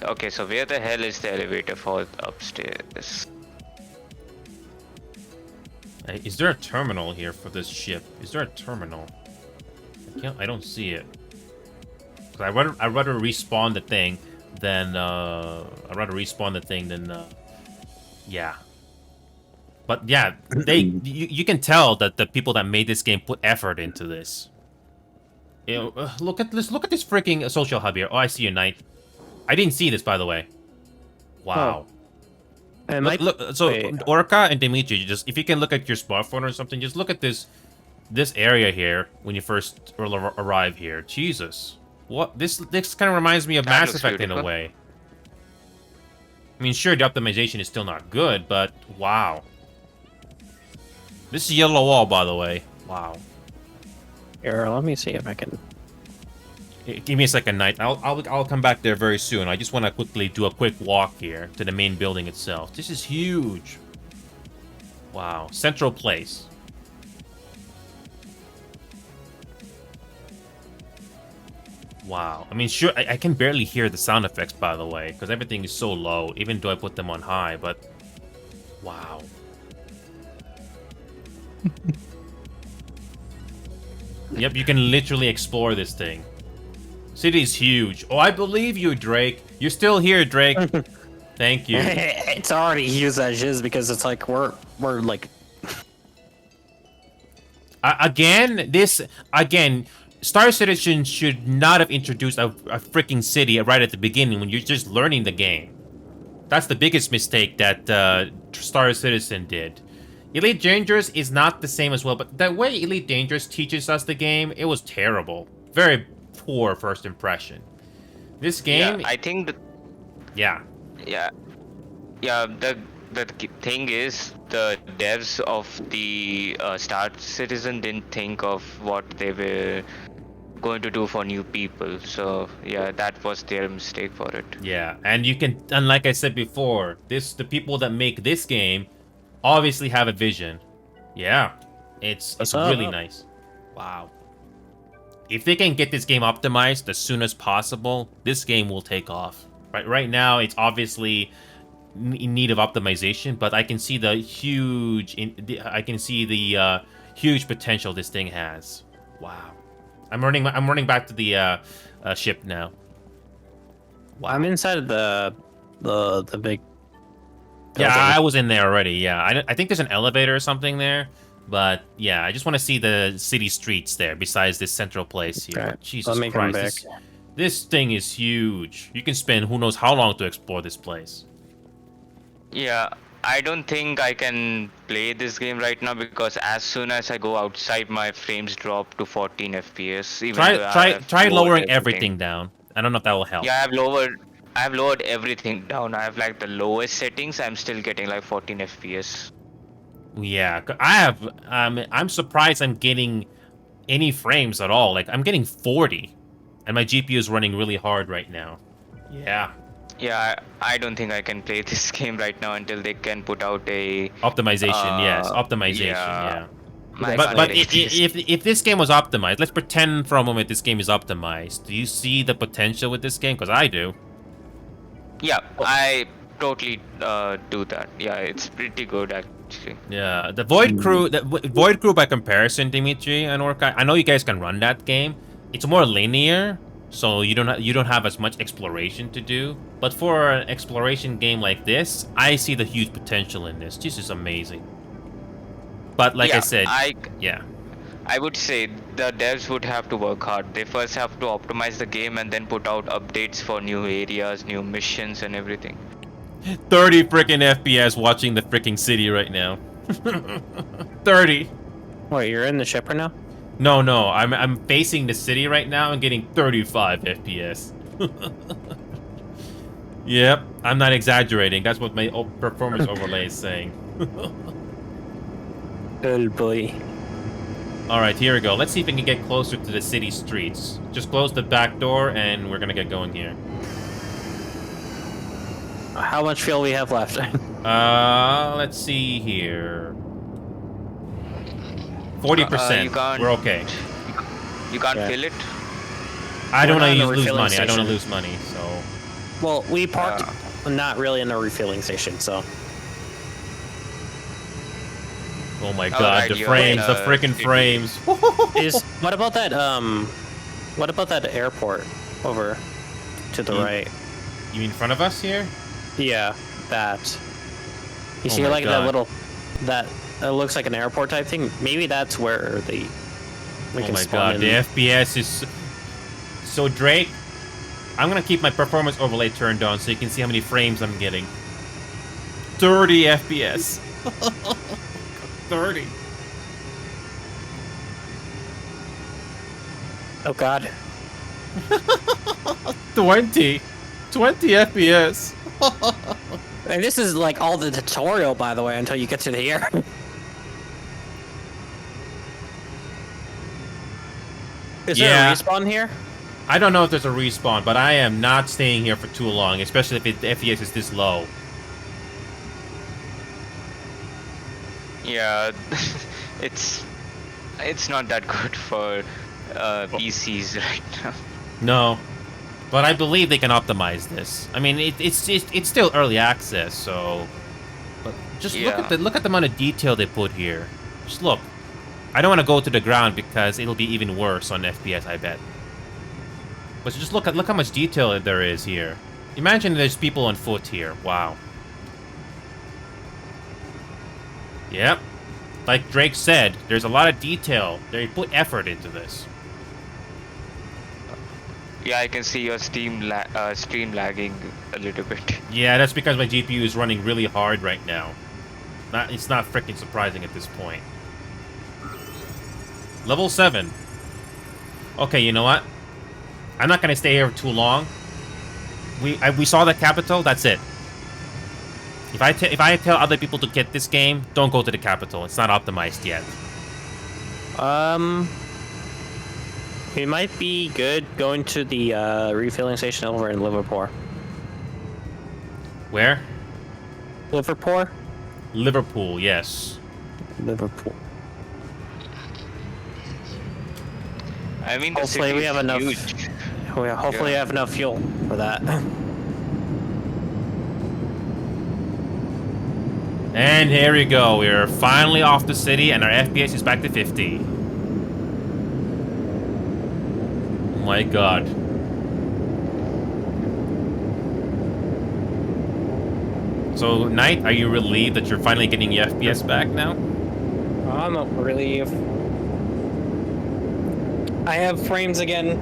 Okay, so where the hell is the elevator for upstairs? Is there a terminal here for this ship? Is there a terminal? I don't see it. 'Cause I'd rather respawn the thing than yeah. But yeah, you can tell that the people that made this game put effort into this. You know, look at this freaking social hub here. Oh, I see a Knight. I didn't see this, by the way. Wow. And Look, so wait. Orca and Dimitri, if you can look at your smartphone or something, just look at this area here when you first arrive here. Jesus, what this kind of reminds me of That Mass looks Effect in a beautiful. way. I mean, sure, the optimization is still not good, but wow. This is yellow wall, by the way. Wow. Here, let me see if I can. Give me a second, Knight. I'll come back there very soon. I just want to quickly do a quick walk here to the main building itself. This is huge. Wow, Central Place. Wow. I mean, sure, I can barely hear the sound effects, by the way, because everything is so low, even though I put them on high, but wow. Yep, you can literally explore this thing. City's huge. Oh, I believe you, Drake. You're still here, Drake. Thank you. It's already huge as is because it's like we're like. Again, Star Citizen should not have introduced a freaking city right at the beginning when you're just learning the game. That's the biggest mistake that Star Citizen did. Elite Dangerous is not the same as well, but the way Elite Dangerous teaches us the game, it was terrible. Very poor first impression. This game... Yeah, I think Yeah. The thing is, the devs of the Star Citizen didn't think of what they were going to do for new people. So yeah, that was their mistake for it. Yeah, and like I said before, the people that make this game obviously have a vision. Yeah, it's really nice. Wow. If they can get this game optimized as soon as possible, this game will take off. Right now, it's obviously in need of optimization, but I can see the huge potential this thing has. Wow. I'm running back to the ship now. Wow. I'm inside of the big. Yeah, building. I was in there already. Yeah, I think there's an elevator or something there, but yeah, I just want to see the city streets there. Besides this central place here. Okay, Jesus let me come Christ, back. this thing is huge. You can spend who knows how long to explore this place. Yeah, I don't think I can play this game right now because as soon as I go outside, my frames drop to 14 FPS. Even though I have Try lowered lowering everything down. I don't know if that will help. Yeah, I have lowered everything down. I have like the lowest settings. I'm still getting like 14 FPS. Yeah, I'm surprised I'm getting any frames at all. Like I'm getting 40, and my GPU is running really hard right now. Yeah. Yeah, I don't think I can play this game right now until they can put out a Optimization, yes. Optimization, yeah. My But expectations. if this game was optimized, let's pretend for a moment this game is optimized. Do you see the potential with this game? Because I do. Yeah, I totally do that. Yeah, it's pretty good actually. Yeah, the Void Crew by comparison, Dimitri and Orca, I know you guys can run that game. It's more linear, so you don't have as much exploration to do. But for an exploration game like this, I see the huge potential in this. This is amazing. But like I said, yeah. I would say the devs would have to work hard. They first have to optimize the game and then put out updates for new areas, new missions, and everything. 30 freaking FPS watching the freaking city right now. 30. Wait, you're in the ship right now? No, I'm facing the city right now and getting 35 FPS. Yep, I'm not exaggerating. That's what my performance overlay is saying. Oh boy. Alright, here we go. Let's see if we can get closer to the city streets. Just close the back door and we're gonna get going here. How much fuel we have left? Let's see here. 40%. We're okay. You can't fill it? I don't want to lose refilling money. I don't want to station. lose money, so... Well, we parked not really in a refilling station, so. Oh my god, Alright, the you're frames, in, the freaking city. frames. What about that airport over to the right? You mean in front of us here? Yeah, that. You Oh see my like God. that little, that looks like an airport type thing? Maybe that's where we Oh can my spawn god, the in. FPS is... So Drake, I'm gonna keep my performance overlay turned on so you can see how many frames I'm getting. 30 FPS. 30. Oh god. 20 FPS. And this is like all the tutorial, by the way, until you get to the air. Is there a respawn here? I don't know if there's a respawn, but I am not staying here for too long, especially if the FPS is this low. Yeah, it's not that good for PCs right now. No, but I believe they can optimize this. I mean, it's still early access, so. But just look at the amount of detail they put here. Just look. I don't want to go to the ground because it'll be even worse on FPS, I bet. But just look how much detail there is here. Imagine there's people on foot here. Wow. Yep. Like Drake said, there's a lot of detail. They put effort into this. Yeah, I can see your stream lagging a little bit. Yeah, that's because my GPU is running really hard right now. It's not freaking surprising at this point. Level 7. Okay, you know what? I'm not gonna stay here too long. We saw the capital. That's it. If I tell other people to get this game, don't go to the capital. It's not optimized yet. We might be good going to the refilling station over in Liverpool. Where? Liverpool? Liverpool. Yes. Liverpool. I mean, the Hopefully city we is have enough. huge. Hopefully we have enough fuel for that. And here we go. We're finally off the city, and our FPS is back to 50. Oh my god. So, Knight, are you relieved that you're finally getting your FPS back now? I'm not relieved. I have frames again.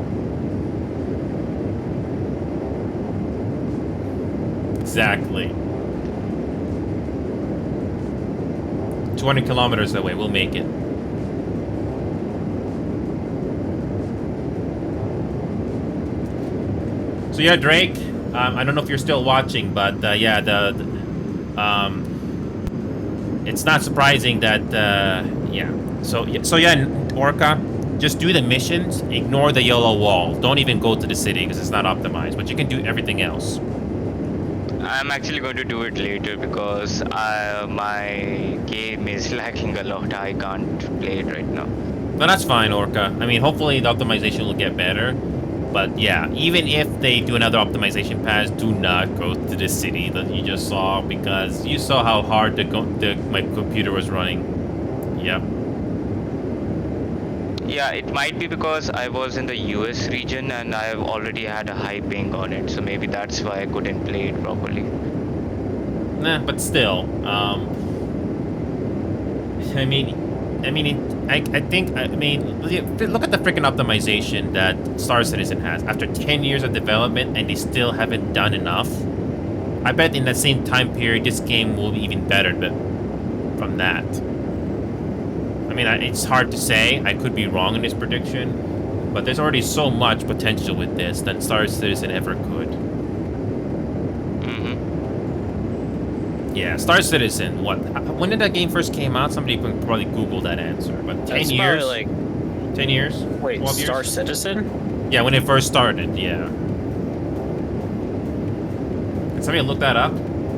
Exactly. 20 kilometers away, we'll make it. So yeah, Drake, I don't know if you're still watching, but yeah, it's not surprising that yeah. So yeah, Orca, just do the missions, ignore the yellow wall. Don't even go to the city because it's not optimized, but you can do everything else. I'm actually going to do it later because my game is lagging a lot. I can't play it right now. No, that's fine, Orca. I mean, hopefully the optimization will get better. But yeah, even if they do another optimization pass, do not go to the city that you just saw because you saw how hard my computer was running. Yep. Yeah, it might be because I was in the US region and I've already had a high ping on it, so maybe that's why I couldn't play it properly. Nah, but still, I mean, I think, look at the freaking optimization that Star Citizen has. After 10 years of development and they still haven't done enough. I bet in that same time period, this game will be even better from that. I mean, it's hard to say. I could be wrong in this prediction, but there's already so much potential with this than Star Citizen ever could. Yeah, Star Citizen, what? When did that game first came out? Somebody can probably Google that answer. But 10 years? Like 10 years? Wait, 12 years? Star Citizen? Yeah, when it first started, yeah. Can somebody look that up?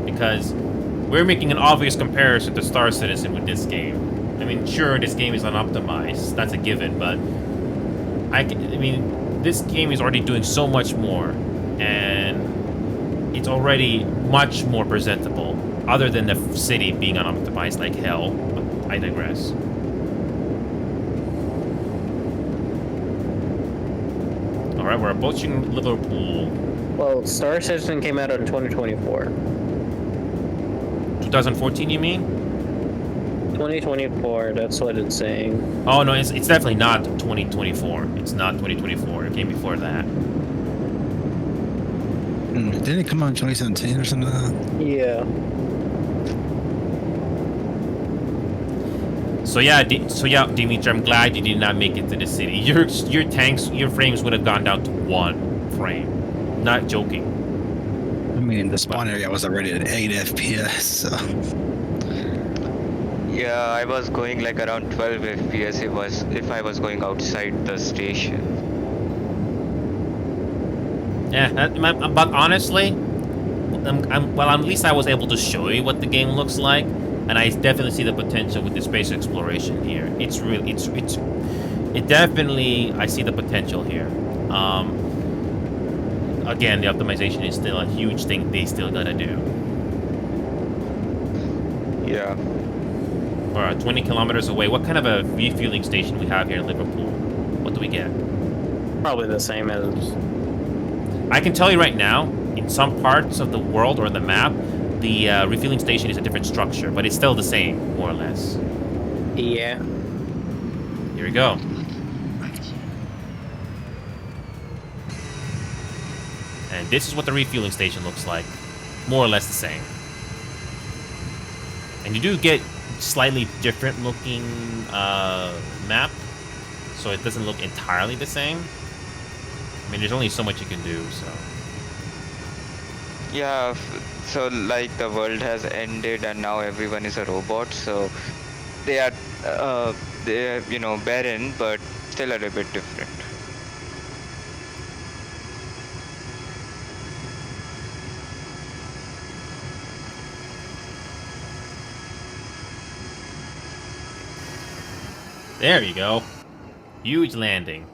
Because we're making an obvious comparison to Star Citizen with this game. I mean, sure, this game is unoptimized. That's a given, but I mean, this game is already doing so much more, and it's already much more presentable, other than the city being unoptimized like hell. But I digress. All right, we're approaching Liverpool. Well, Star Citizen came out in 2024. 2014, you mean? 2024, that's what it's saying. Oh, no, it's definitely not 2024. It's not 2024. It came before that. Didn't it come out in 2017 or something like that? Yeah. So yeah, Dimitri, I'm glad you did not make it to the city. Your frames would have gone down to 1 frame. Not joking. I mean, the spawn area was already at 8 FPS, so... Yeah, I was going like around 12 FPS if I was going outside the station. Yeah, but honestly, well, at least I was able to show you what the game looks like, and I definitely see the potential with the space exploration here. It definitely, I see the potential here. Again, the optimization is still a huge thing they still gotta do. Yeah. We're 20 kilometers away. What kind of a refueling station we have here in Liverpool? What do we get? Probably the same as... I can tell you right now, in some parts of the world or the map, the refueling station is a different structure, but it's still the same, more or less. Yeah. Here we go. And this is what the refueling station looks like. More or less the same. And you do get slightly different looking map, so it doesn't look entirely the same. I mean, there's only so much you can do, so... Yeah, so like the world has ended and now everyone is a robot, so they are you know, barren, but still a little bit different. There you go. Huge landing.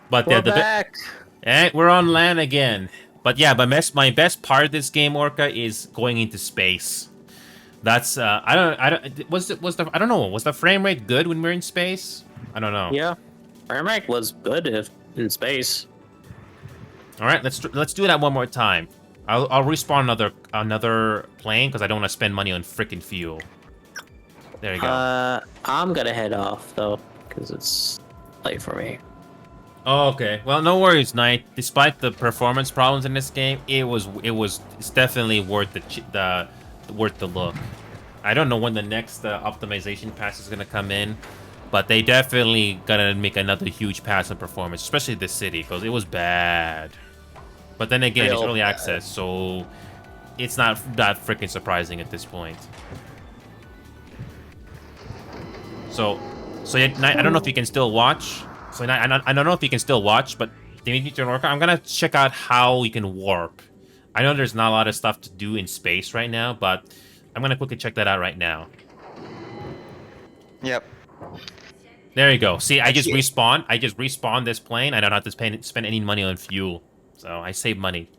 But We're back. And we're on land again. But yeah, my best part of this game, Orca, is going into space. That's I don't know. Was the frame rate good when we were in space? I don't know. Yeah, frame rate was good in space. All right, let's do that one more time. I'll respawn another plane because I don't want to spend money on freaking fuel. There you go. I'm gonna head off though because it's late for me. Oh, okay. Well, no worries, Knight. Despite the performance problems in this game, it's definitely worth the look. I don't know when the next optimization pass is gonna come in, but they definitely gonna make another huge pass on performance, especially this city, because it was bad. But then again, it's early access, so it's not that freaking surprising at this point. So yeah, Knight, I don't know if you can still watch. So I don't know if you can still watch, but Dimitri and Orca, I'm gonna check out how you can warp. I know there's not a lot of stuff to do in space right now, but I'm gonna quickly check that out right now. Yep. There you go. See, I just Actually- respawned. I just respawned this plane. I don't have to spend any money on fuel, so I save money.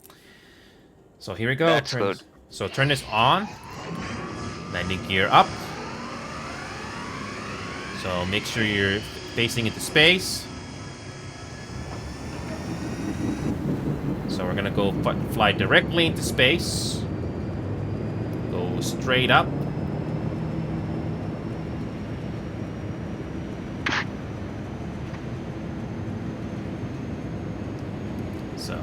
So here we go. That's good. So turn this on. Landing gear up. So make sure you're facing into space. So we're gonna go fly directly into space. Go straight up. So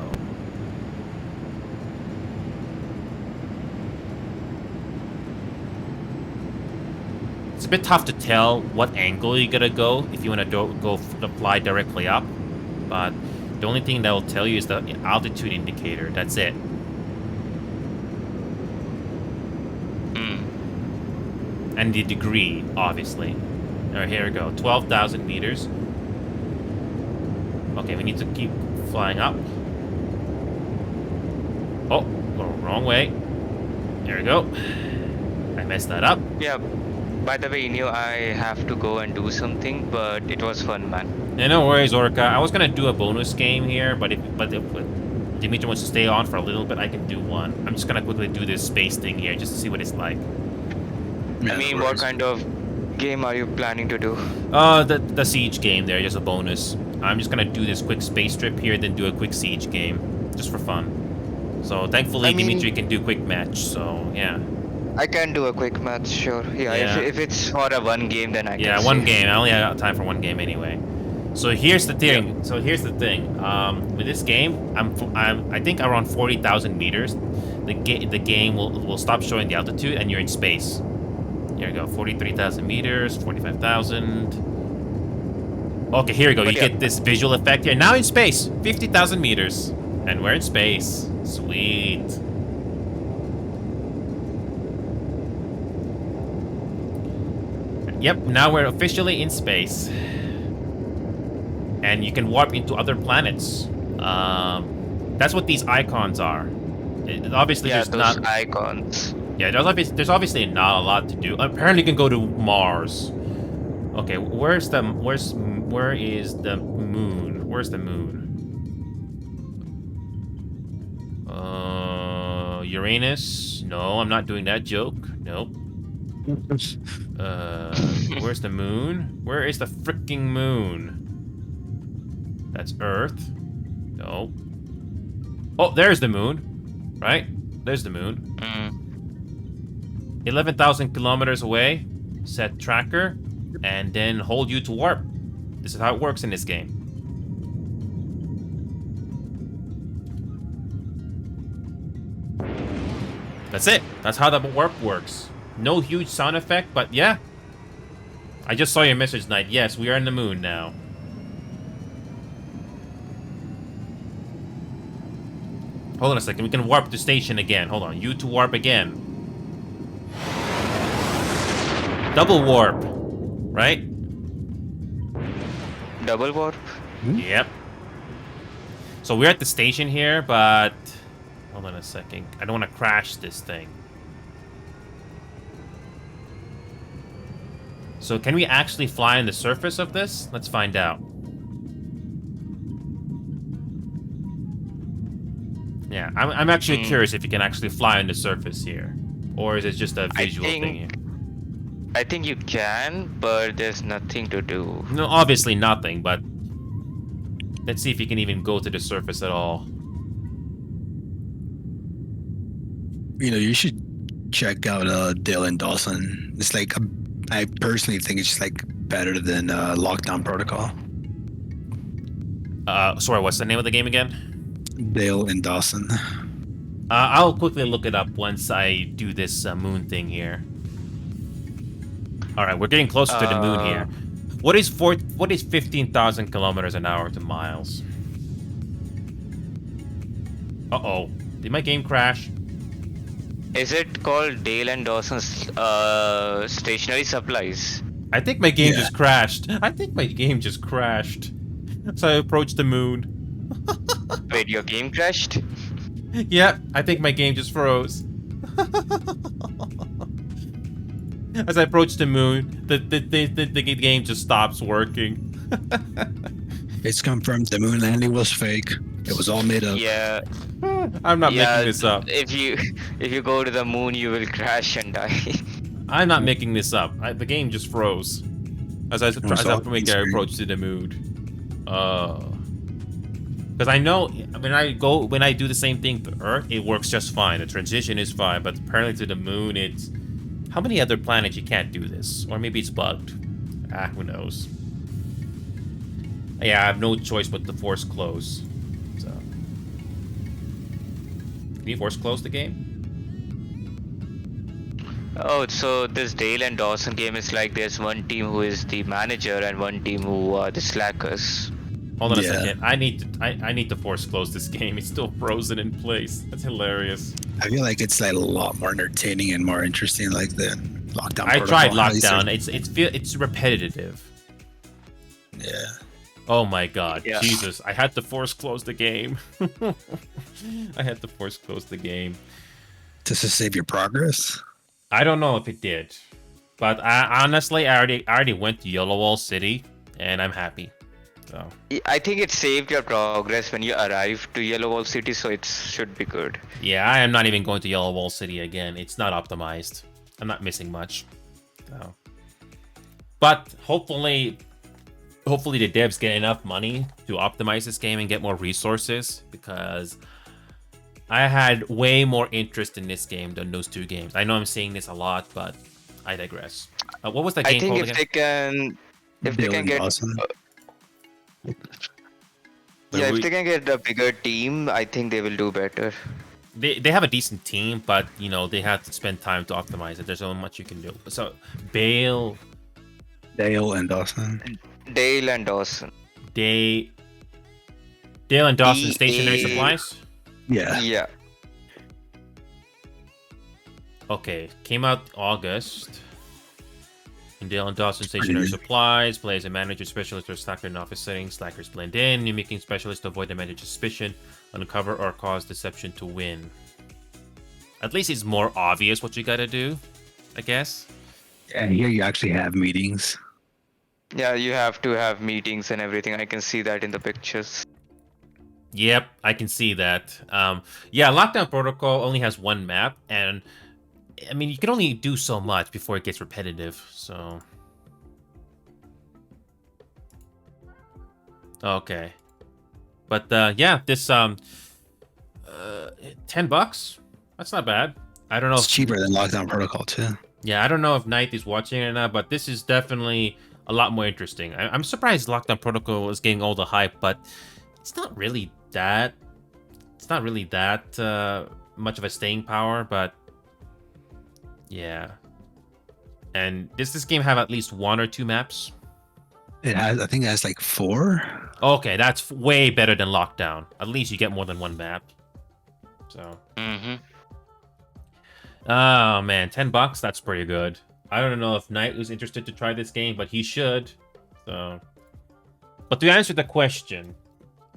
it's a bit tough to tell what angle you're gonna go if you want to fly directly up, but the only thing that will tell you is the altitude indicator. That's it. And the degree, obviously. All right, here we go. 12,000 meters. Okay, we need to keep flying up. Oh, wrong way. There we go. I messed that up. Yeah. By the way, I have to go and do something, but it was fun, man. Yeah, no worries, Orca. I was gonna do a bonus game here, but if Dimitri wants to stay on for a little bit, I can do one. I'm just gonna quickly do this space thing here just to see what it's like. I mean, what kind of game are you planning to do? The siege game there, just a bonus. I'm just gonna do this quick space trip here, then do a quick siege game, just for fun. So thankfully, Dimitri can do quick match. So yeah. I can do a quick match, sure. Yeah. If it's for a one game, then I can. Yeah, one game. I only have time for one game anyway. So here's the thing. Yep. So here's the thing. With this game, I think around 40,000 meters. The game will stop showing the altitude, and you're in space. Here we go. 43,000 meters. 45,000. Okay, here we go. But You yeah. get this visual effect here. Now in space. 50,000 meters, and we're in space. Sweet. Yep, now we're officially in space. And you can warp into other planets. That's what these icons are. Obviously, Yeah, there's those not. icons. Yeah, there's obviously not a lot to do. Apparently, you can go to Mars. Okay, where is the moon? Where's the moon? Uranus? No, I'm not doing that joke. Nope. Where's the moon? Where is the freaking moon? That's Earth. No. Oh, there's the moon. Right? There's the moon. 11,000 kilometers away. Set tracker. And then hold U to warp. This is how it works in this game. That's it. That's how the warp works. No huge sound effect, but yeah. I just saw your message, Knight. Yes, we are in the moon now. Hold on a second. We can warp to station again. Hold on. U to warp again. Double warp. Right? Double warp? Yep. So we're at the station here, but... Hold on a second. I don't want to crash this thing. So can we actually fly on the surface of this? Let's find out. Yeah, I'm actually curious if you can actually fly on the surface here. Or is it just a visual thing here? I think you can, but there's nothing to do. No, obviously nothing, but... Let's see if you can even go to the surface at all. You should check out Dale and Dawson. It's like, I personally think it's just like better than Lockdown Protocol. Sorry, what's the name of the game again? Dale and Dawson. I'll quickly look it up once I do this moon thing here. All right, we're getting closer to the moon here. What is 15,000 kilometers an hour to miles? Uh-oh. Did my game crash? Is it called Dale and Dawson's Stationary Supplies? I think my game just crashed. I think my game just crashed. So I approached the moon. Wait, your game crashed? Yeah, I think my game just froze. As I approach the moon, the game just stops working. It's confirmed the moon landing was fake. It was all made up. Yeah, I'm not yeah. making this up. If you go to the moon, you will crash and die. I'm not making this up. The game just froze. As I approach to the moon. Because I know when I do the same thing to Earth, it works just fine. The transition is fine, but apparently to the moon, it's... How many other planets you can't do this? Or maybe it's bugged. Who knows? Yeah, I have no choice but to force close. So... Can you force close the game? Oh, so this Dale and Dawson game is like there's one team who is the manager and one team who are the slackers. Hold on a second. I need to force close this game. It's still frozen in place. That's hilarious. I feel like it's like a lot more entertaining and more interesting like the Lockdown. I tried Lockdown. It's repetitive. Yeah. Oh my god. Yeah. Jesus. I had to force close the game. I had to force close the game. Does it save your progress? I don't know if it did. But honestly, I already went to Yellow Wall City and I'm happy. So I think it saved your progress when you arrived to Yellow Wall City, so it should be good. yeah, I am not even going to Yellow Wall City again. It's not optimized. I'm not missing much. So. But hopefully the devs get enough money to optimize this game and get more resources, because I had way more interest in this game than those two games. I know I'm saying this a lot, but I digress. What was that game called again? If they can get Awesome. if they can get a bigger team, I think they will do better. They have a decent team, but you know they have to spend time to optimize it. There's so much you can do. So Dale and Dawson. Dale and Dawson. Dale and Dawson Stationary Supplies. Yeah. Yeah. Okay, came out August. In Dale and Dawson Stationary Supplies, play as a manager specialist or slacker in office settings. Slackers blend in, mimicking specialists to avoid the manager's suspicion, uncover or cause deception to win. At least it's more obvious what you gotta do, I guess. And here you actually have meetings. Yeah, you have to have meetings and everything. I can see that in the pictures. Yep, I can see that. Yeah, Lockdown Protocol only has one map, and I mean, you can only do so much before it gets repetitive, so... Okay. But, yeah, this, $10? That's not bad. I don't know It's cheaper than Lockdown Protocol, too. Yeah, I don't know if Knight is watching it or not, but this is definitely a lot more interesting. I'm surprised Lockdown Protocol is getting all the hype, but it's not really that... It's not really that, much of a staying power, but... Yeah. And does this game have at least 1 or 2 maps? It has, I think it has like 4. Okay, that's way better than Lockdown. At least you get more than 1 map. So. Oh man, $10, that's pretty good. I don't know if Knight was interested to try this game, but he should. So. But to answer the question,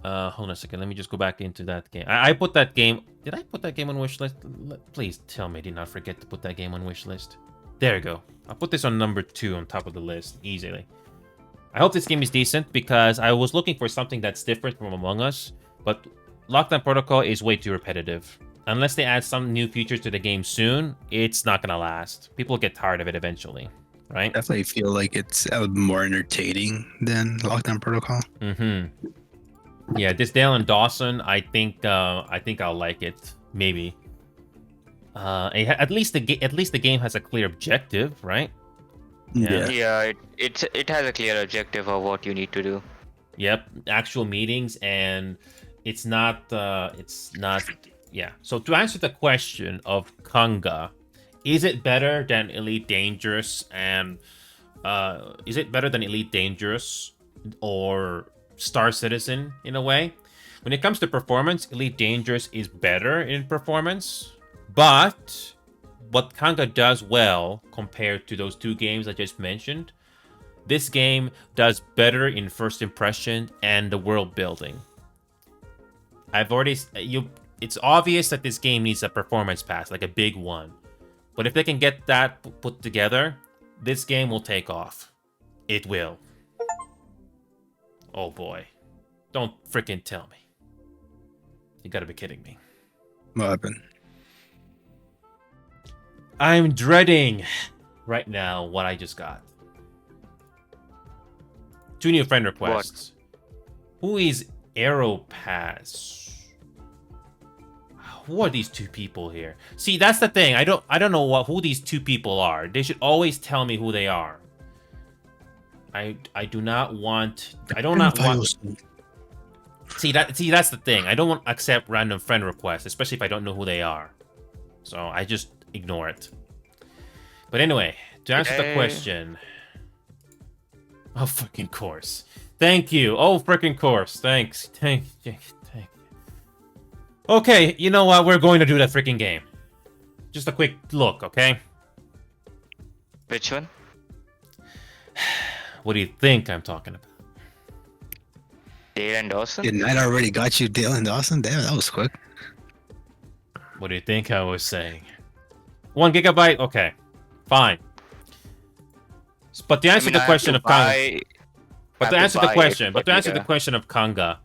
hold on a second. Let me just go back into that game. I put that game. Did I put that game on wishlist? Please tell me I did not forget to put that game on wishlist. There we go. I'll put this on number 2 on top of the list easily. I hope this game is decent because I was looking for something that's different from Among Us, but Lockdown Protocol is way too repetitive. Unless they add some new features to the game soon, it's not gonna last. People get tired of it eventually, right? Definitely feel like it's more entertaining than Lockdown Protocol. Mm-hmm. Yeah, this Dale and Dawson, I think I'll like it. Maybe. At least the game has a clear objective, right? Yeah. Yeah, it has a clear objective of what you need to do. Yep, actual meetings, and it's not. Yeah. So to answer the question of Qanga, is it better than Elite Dangerous and is it better than Elite Dangerous or Star Citizen in a way? When it comes to performance, Elite Dangerous is better in performance, but what Qanga does well compared to those 2 games I just mentioned, this game does better in first impression and the world building. I've already it's obvious that this game needs a performance pass, like a big one. But if they can get that put together, this game will take off. It will. Oh boy. Don't freaking tell me. You gotta be kidding me. What happened? I'm dreading right now what I just got. 2 new friend requests. What? Who is Aeropass? Who are these 2 people here? See, that's the thing. I don't know who these 2 people are. They should always tell me who they are. I do not want. I do not want. See that's the thing. I don't want to accept random friend requests, especially if I don't know who they are. So I just ignore it. But anyway, to answer the question. Oh, freaking course. Thank you. Oh, freaking course. Thanks. Thank you. Okay, you know what? We're going to do that freaking game. Just a quick look, okay? Which one? What do you think I'm talking about? Dale and Dawson? Didn't I already got you Dale and Dawson? Damn, that was quick. What do you think I was saying? 1 gigabyte? Okay. Fine. But to answer the question of Qanga... But to answer the question of Qanga,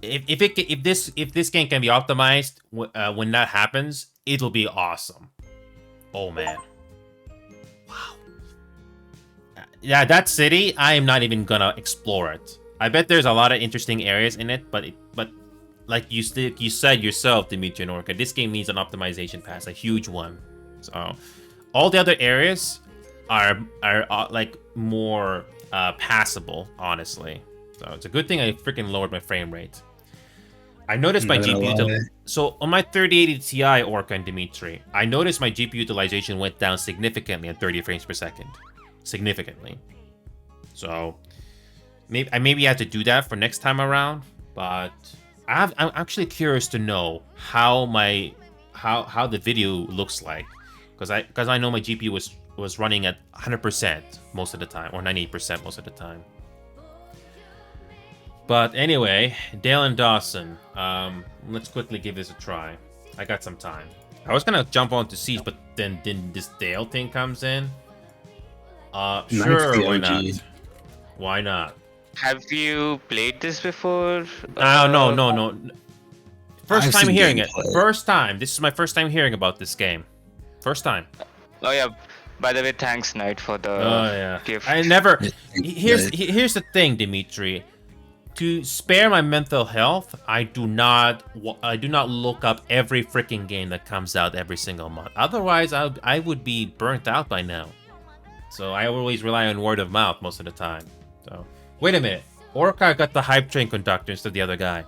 if this game can be optimized when that happens, it'll be awesome. Oh man. Wow. Yeah, that city, I am not even gonna explore it. I bet there's a lot of interesting areas in it, but like you said yourself, Dimitri and Orca, this game needs an optimization pass, a huge one. So all the other areas are like more passable, honestly. So it's a good thing I freaking lowered my frame rate. I noticed my GPU. So on my 3080 Ti, Orca and Dimitri, I noticed my GPU utilization went down significantly at 30 frames per second. Significantly. So I maybe have to do that for next time around. But I'm actually curious to know how the video looks like, because I know my GPU was running at 100% most of the time, or 98% most of the time. But anyway, Dale and Dawson, let's quickly give this a try. I got some time. I was gonna jump on to Siege, but then this Dale thing comes in. Sure, why not? Why not? Have you played this before? No. First time hearing it. First time. This is my first time hearing about this game. First time. Oh yeah. By the way, thanks, Knight, for the gift. I never. Here's the thing, Dimitri. To spare my mental health, I do not look up every freaking game that comes out every single month. Otherwise, I would be burnt out by now. So I always rely on word of mouth most of the time. So wait a minute, Orca got the hype train conductor instead of the other guy.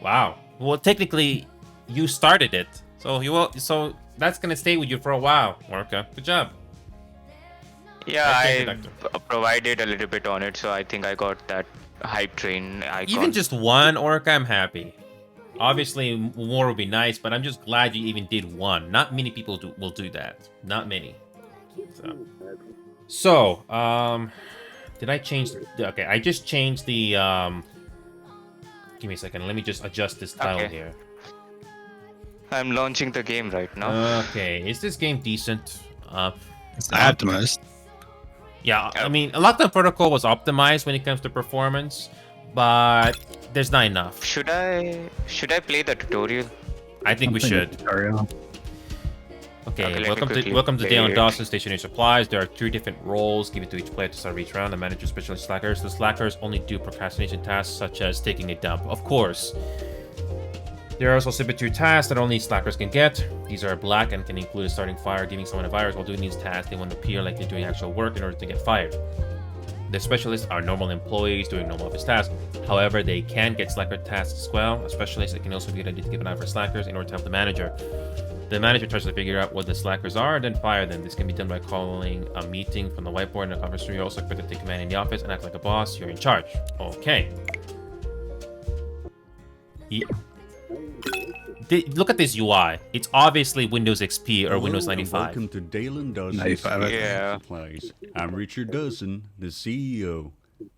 Wow. Well, technically, you started it, so that's gonna stay with you for a while, Orca. Good job. Yeah, I provided a little bit on it, so I think I got that hype train icon. Even just one, Orca, I'm happy. Obviously, more would be nice, but I'm just glad you even did one. Not many people will do that. Not many. So, did I change? Okay, I just changed the. Give me a second. Let me just adjust this tile here. I'm launching the game right now. Okay, is this game decent? It's not optimized. Yeah, I mean, a lot of protocol was optimized when it comes to performance, but there's not enough. Should I play the tutorial? I think we should. Okay, welcome to Dale and Dawson Stationary Supplies. There are 3 different roles given to each player to start each round. The manager, specialist, slackers. The slackers only do procrastination tasks such as taking a dump. Of course. There are also substitute tasks that only slackers can get. These are black and can include starting fire, giving someone a virus. While doing these tasks, they want to appear like they're doing actual work in order to get fired. The specialists are normal employees doing normal office tasks. However, they can get slacker tasks as well. A specialist that can also be ready to give an eye for slackers in order to help the manager. The manager tries to figure out what the slackers are and then fire them. This can be done by calling a meeting from the whiteboard in a conference room. You're also expected to take command in the office and act like a boss. You're in charge. Okay. Look at this UI. It's obviously Windows XP or Windows 95. Welcome to Dale and Dawson 95. Supplies. I'm Richard Dawson, the CEO.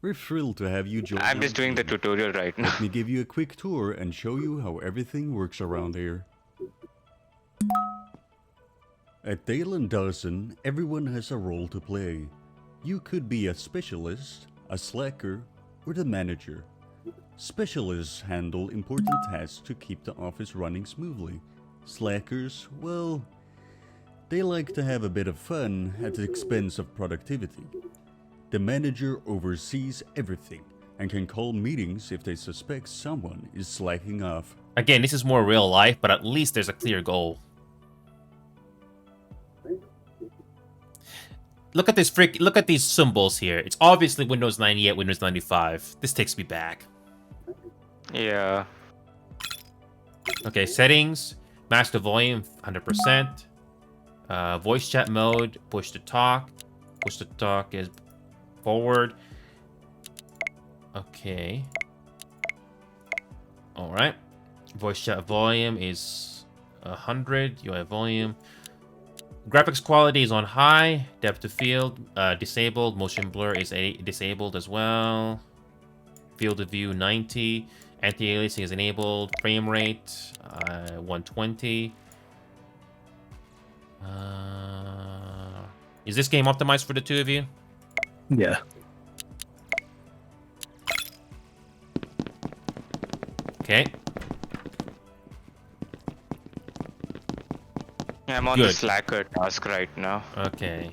We're thrilled to have you join I'm our just doing the team. tutorial right now. Let me give you a quick tour and show you how everything works around here. At Dale and Dawson, everyone has a role to play. You could be a specialist, a slacker, or the manager. Specialists handle important tasks to keep the office running smoothly. Slackers, well, they like to have a bit of fun at the expense of productivity. The manager oversees everything and can call meetings if they suspect someone is slacking off. Again, this is more real life, but at least there's a clear goal. Look at this look at these symbols here. It's obviously Windows 98, Windows 95. This takes me back. Yeah. Okay, settings, match the volume 100%. Voice chat mode, push to talk. Push to talk is forward. Okay. Alright. Voice chat volume is 100. UI volume. Graphics quality is on high. Depth of field disabled. Motion blur is disabled as well. Field of view 90. Anti-aliasing is enabled. Frame rate 120. Is this game optimized for the two of you? Yeah. Okay. I'm on the Good. slacker task right now. Okay.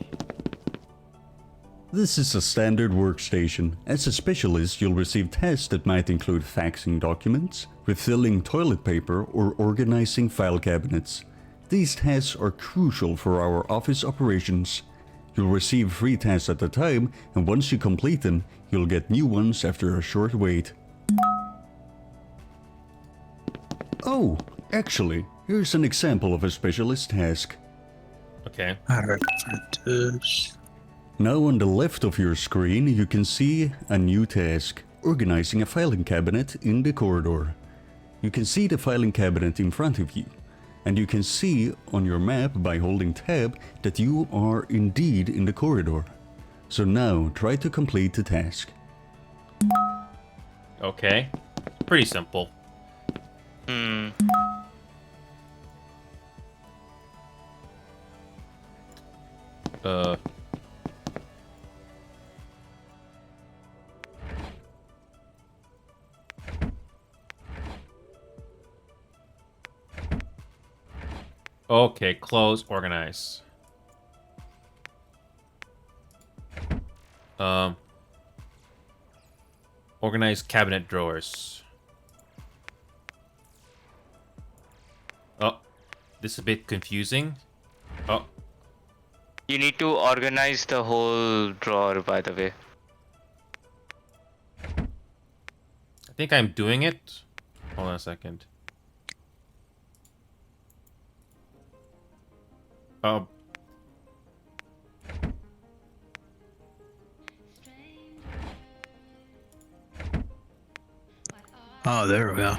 This is a standard workstation. As a specialist, you'll receive tasks that might include faxing documents, refilling toilet paper, or organizing file cabinets. These tasks are crucial for our office operations. You'll receive 3 tasks at a time, and once you complete them, you'll get new ones after a short wait. Oh, actually, here's an example of a specialist task. Okay. Now on the left of your screen, you can see a new task, organizing a filing cabinet in the corridor. You can see the filing cabinet in front of you, and you can see on your map by holding tab that you are indeed in the corridor. So now try to complete the task. Okay. Pretty simple. Hmm. Okay, close, organize. Organize cabinet drawers. Oh, this is a bit confusing. Oh, You need to organize the whole drawer, by the way. I think I'm doing it. Hold on a second. Oh. Oh, there we go.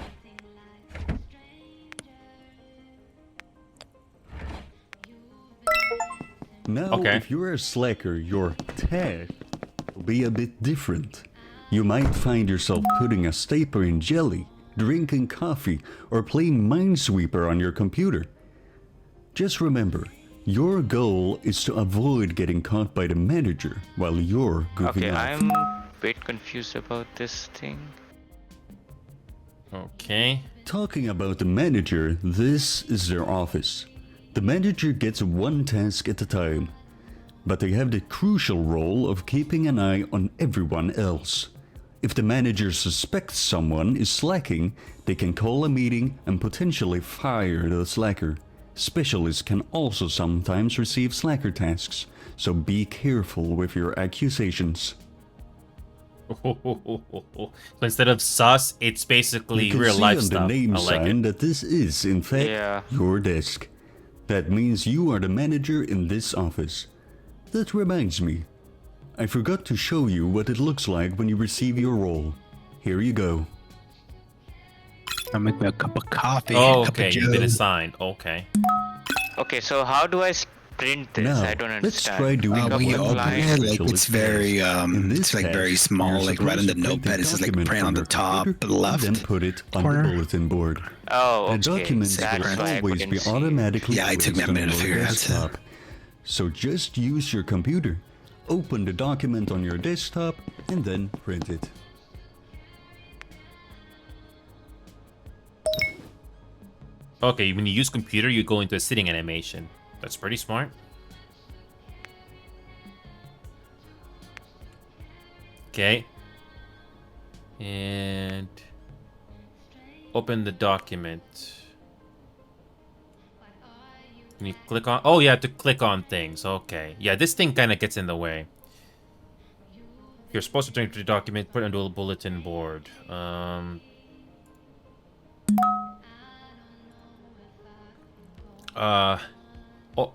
Now, Okay. if you're a slacker, your task will be a bit different. You might find yourself putting a stapler in jelly, drinking coffee, or playing Minesweeper on your computer. Just remember, your goal is to avoid getting caught by the manager while you're goofing Okay, off. I'm a bit confused about this thing. Okay. Talking about the manager, this is their office. The manager gets one task at a time, but they have the crucial role of keeping an eye on everyone else. If the manager suspects someone is slacking, they can call a meeting and potentially fire the slacker. Specialists can also sometimes receive slacker tasks, so be careful with your accusations. So instead of sus, it's basically You can real see life on stuff. the name I like sign it. that this is, in fact, Yeah. your desk. That means you are the manager in this office. That reminds me, I forgot to show you what it looks like when you receive your role. Here you go. I'll make me a cup of coffee. Oh, a cup okay. of You've been joe. assigned. Okay. Okay, so how do I print this? Now, I don't let's understand. try doing Pick up When you a open line. it, like it's Specialist very task. In this it's like task, very small, you're like right on supposed the to print a notepad. It says like document print from on the your top computer left and then put it on corner. the bulletin board. Oh, The okay. documents That's will why I always couldn't be see. automatically Yeah, it took me a placed on minute to your figure it out, too. desktop. So just use your computer, open the document on your desktop, and then print it. Okay, when you use computer, you go into a sitting animation. That's pretty smart. Okay. And open the document. Can you click on? Oh, you have to click on things. Okay. Yeah, this thing kind of gets in the way. You're supposed to drink the document, put it onto a bulletin board.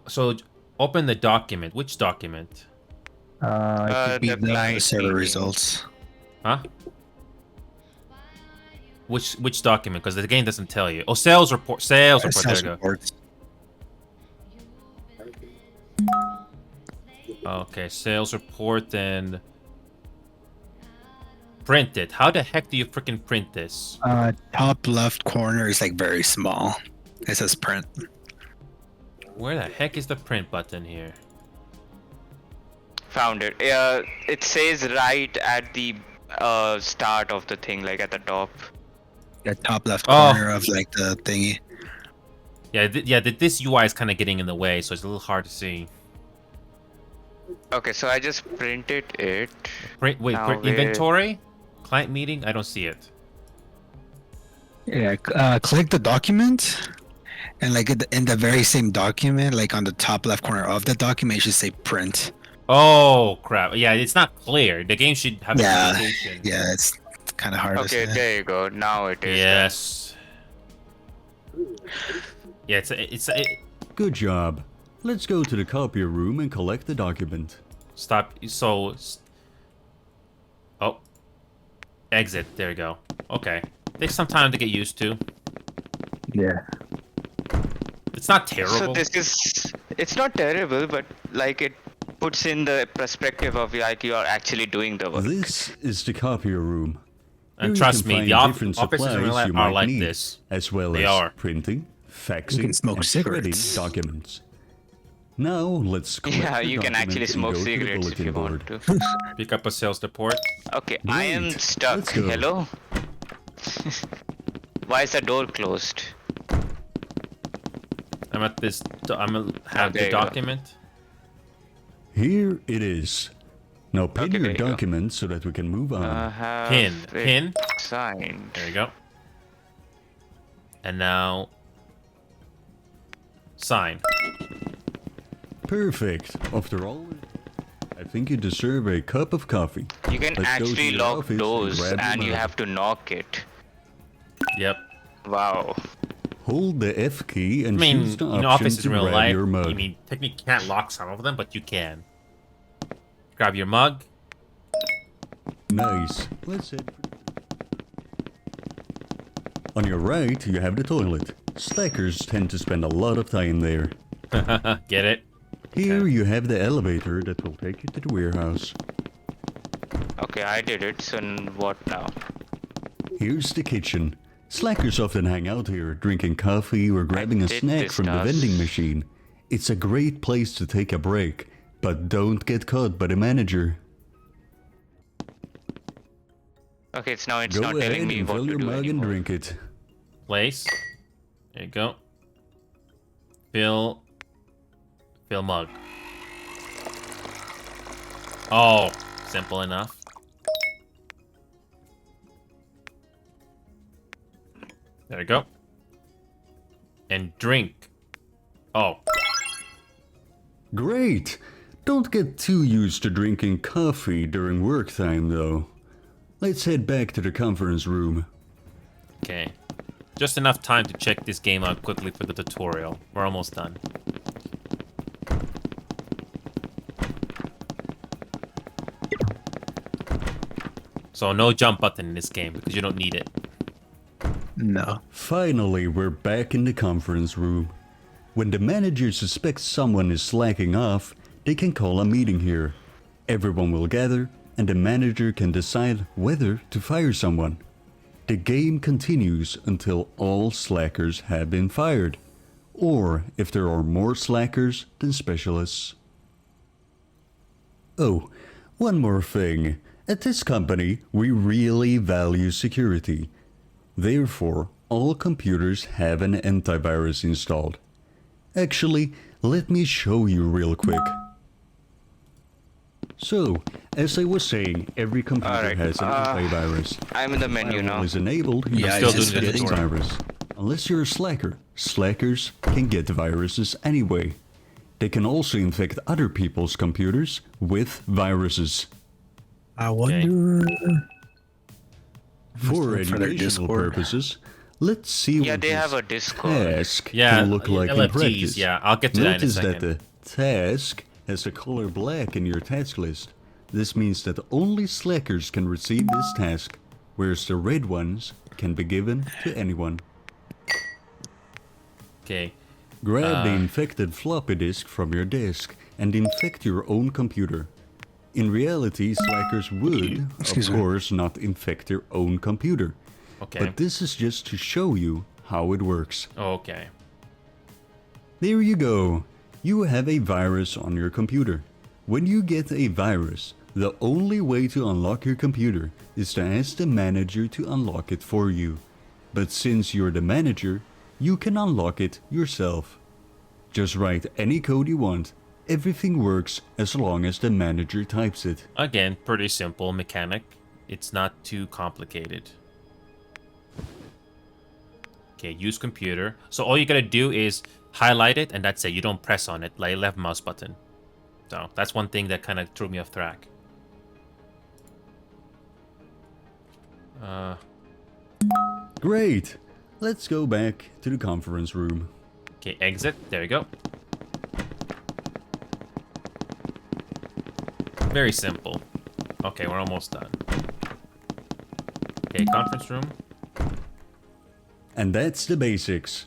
So open the document. Which document? It could be The the client server meeting. results. Huh? Which document? Because the game doesn't tell you. Oh, sales report. Sales report. There Sales you go. reports. Okay, sales report and print it. How the heck do you freaking print this? Top left corner is like very small. It says print. Where the heck is the print button here? Found it. It says right at the start of the thing, like at the top. The top left Oh. corner of like the thingy. Yeah, this UI is kind of getting in the way, so it's a little hard to see. Okay, so I just printed it. Wait, Now print where- inventory? Client meeting? I don't see it. Yeah, click the document, and like in the very same document, like on the top left corner of the document, it should say print. Oh, crap. Yeah, it's not clear. The game should have Yeah, an indication. yeah, it's kind of hard Okay, to say. there you go. Now it is. Yes. Yeah, it's Good job. Let's go to the copier room and collect the document. stop. So, oh, exit. There you go. Okay, takes some time to get used to. Yeah. It's not So terrible. this is. It's not terrible, but like it puts in the perspective of like you are actually doing the work. This is the copier room. And Here you trust can me, find the different offices in real supplies life you are might like need, this. as well They as are. printing, faxing, can smoke and shredding cigarettes. documents. Now let's collect Yeah, the you can document actually and smoke go to the cigarettes if bulletin you board. want to. Pick up a sales report. Okay, I am Great. stuck. Let's go. Hello? Why is the door closed? I'm at this. I'm gonna have there the you go. document. Here it is. Now pin Okay, your there you go. document so that we can move on. Have Pin. it Pin. Signed. There you go. And now, sign. Perfect. After all, I think you deserve a cup of coffee. You can Let's go to actually your lock office and doors grab your and you mug. have to knock it. Yep. Wow. Hold the F key I and mean, choose the in option offices to in real grab life, your mug. I mean, technically you can't lock some of them, but you can. Grab your mug. Nice. Let's head. On your right, you have the toilet. Slackers tend to spend a lot of time there. Get it? Here you have the elevator that will take you to the warehouse. Okay, I did it. So what now? Here's the kitchen. Slackers often hang out here, drinking coffee or grabbing a did snack this from the stuff. vending machine. It's a great place to take a break, but don't get caught by the manager. Okay, it's not Go ahead telling me and what fill to your do mug and anymore. drink it. Place. There you go. Fill mug. Oh, simple enough. There you go. And drink. Oh, Great! Don't get too used to drinking coffee during work time, though. Let's head back to the conference room. okay. Just enough time to check this game out quickly for the tutorial. We're almost done. So no jump button in this game because you don't need it. No. Finally, we're back in the conference room. When the manager suspects someone is slacking off, they can call a meeting here. Everyone will gather, and the manager can decide whether to fire someone. The game continues until all slackers have been fired, or if there are more slackers than specialists. Oh, one more thing. At this company, we really value security. Therefore, all computers have an antivirus installed. Actually, let me show you real quick. So, as I was saying, every computer Alright, has an antivirus. I'm in the menu Firewall now. is enabled, you Yeah, still it's do just the getting virus. Unless you're a slacker, slackers can get viruses anyway. They can also infect other people's computers with viruses. I wonder. For look for their educational Discord. purposes, let's see Yeah, what they this have a Discord. task Yeah, can look like in LFTs, practice. yeah, I'll get to that in a Notice that second. the task has the color black in your task list. This means that only slackers can receive this task, whereas the red ones can be given to anyone. Okay. Grab the infected floppy disk from your disk and infect your own computer. In reality, slackers would, Excuse of me. course, not infect their own computer. Okay. But this is just to show you how it works. Okay. There you go. You have a virus on your computer. When you get a virus, the only way to unlock your computer is to ask the manager to unlock it for you. But since you're the manager, you can unlock it yourself. Just write any code you want. Everything works as long as the manager types it. Again, pretty simple mechanic. It's not too complicated. Okay, use computer. So all you gotta do is highlight it, and that's it. You don't press on it, like left mouse button. So that's one thing that kind of threw me off track. Great! Let's go back to the conference room. Okay, exit. There you go. Very simple. Okay, we're almost done. Okay, conference room. And that's the basics.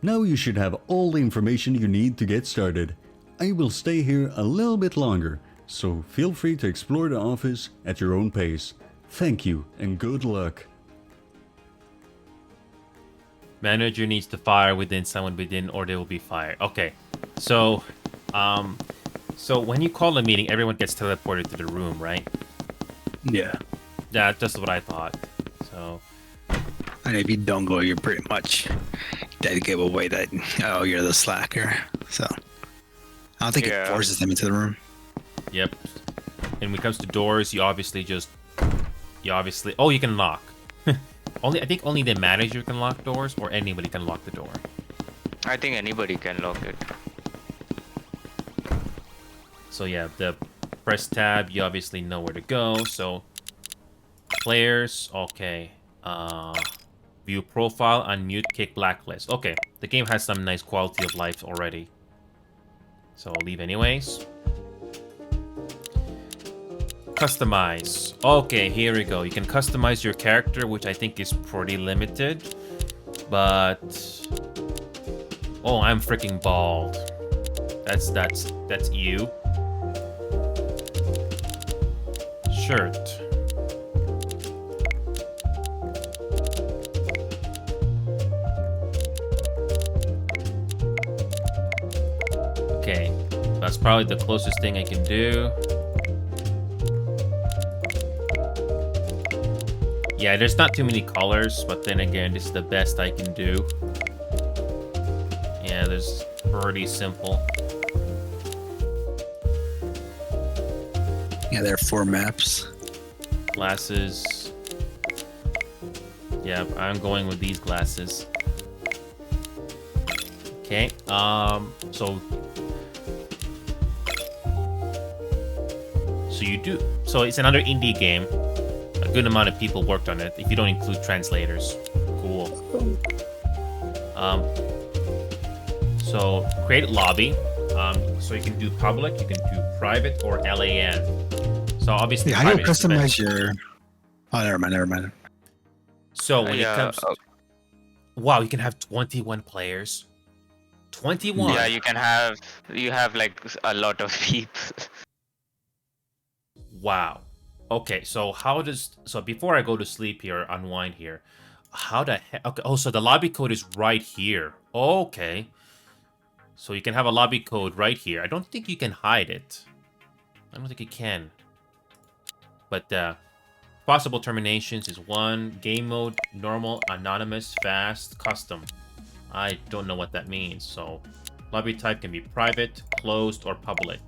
Now you should have all the information you need to get started. I will stay here a little bit longer, so feel free to explore the office at your own pace. Thank you and good luck. Manager needs to fire within someone within, or they will be fired. Okay, so when you call a meeting, everyone gets teleported to the room, right? Yeah. Yeah, just what I thought. So And if you don't go, you're pretty much dead giveaway that, oh, you're the slacker. So I don't think it Yeah. forces them into the room. yep. And when it comes to doors, you obviously oh, you can lock. I think only the manager can lock doors, or anybody can lock the door. I think anybody can lock it. So yeah, the press tab, you obviously know where to go. So players, okay. View profile, unmute, kick, blacklist. Okay, the game has some nice quality of life already. So I'll leave anyways. Customize. Okay, here we go. You can customize your character, which I think is pretty limited. But oh, I'm freaking bald. That's you. Shirt. Okay, that's probably the closest thing I can do. Yeah, there's not too many colors, but then again, this is the best I can do. Yeah, this is pretty simple. Yeah, there are 4 maps. Glasses. Yeah, I'm going with these glasses. Okay, so it's another indie game. A good amount of people worked on it, if you don't include translators. Cool. So create lobby. So you can do public, you can do private, or LAN. So obviously, Yeah, how do you private is the best. customize your... Oh, never mind. So when it Yeah, comes, wow, you can have 21 players. 21. Yeah, you have like a lot of people. Wow. Okay, so before I go to sleep here, unwind here, how the heck? Okay, oh, so the lobby code is right here. Okay. So you can have a lobby code right here. I don't think you can hide it. I don't think you can. But possible terminations is 1. Game mode, normal, anonymous, fast, custom. I don't know what that means. So lobby type can be private, closed, or public.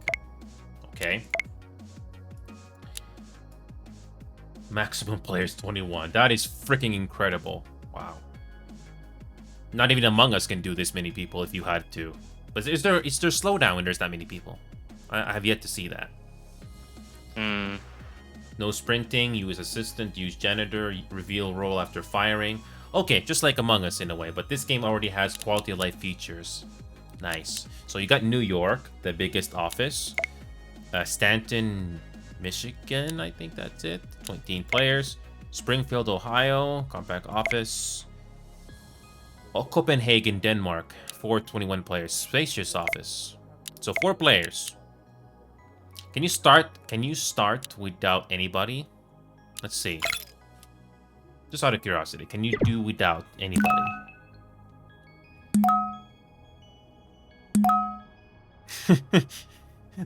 Okay. Maximum players 21. That is freaking incredible. Wow. Not even Among Us can do this many people if you had to. But is there slowdown when there's that many people? I have yet to see that. No sprinting, use assistant, use janitor, reveal role after firing. Okay, just like Among Us in a way, but this game already has quality of life features. Nice. So you got New York, the biggest office. Stanton, Michigan, I think that's it. 19 players. Springfield, Ohio, compact office. Oh, Copenhagen, Denmark, 421 players. Spacious office. So 4 players. Can you start without anybody? Let's see. Just out of curiosity, can you do without anybody?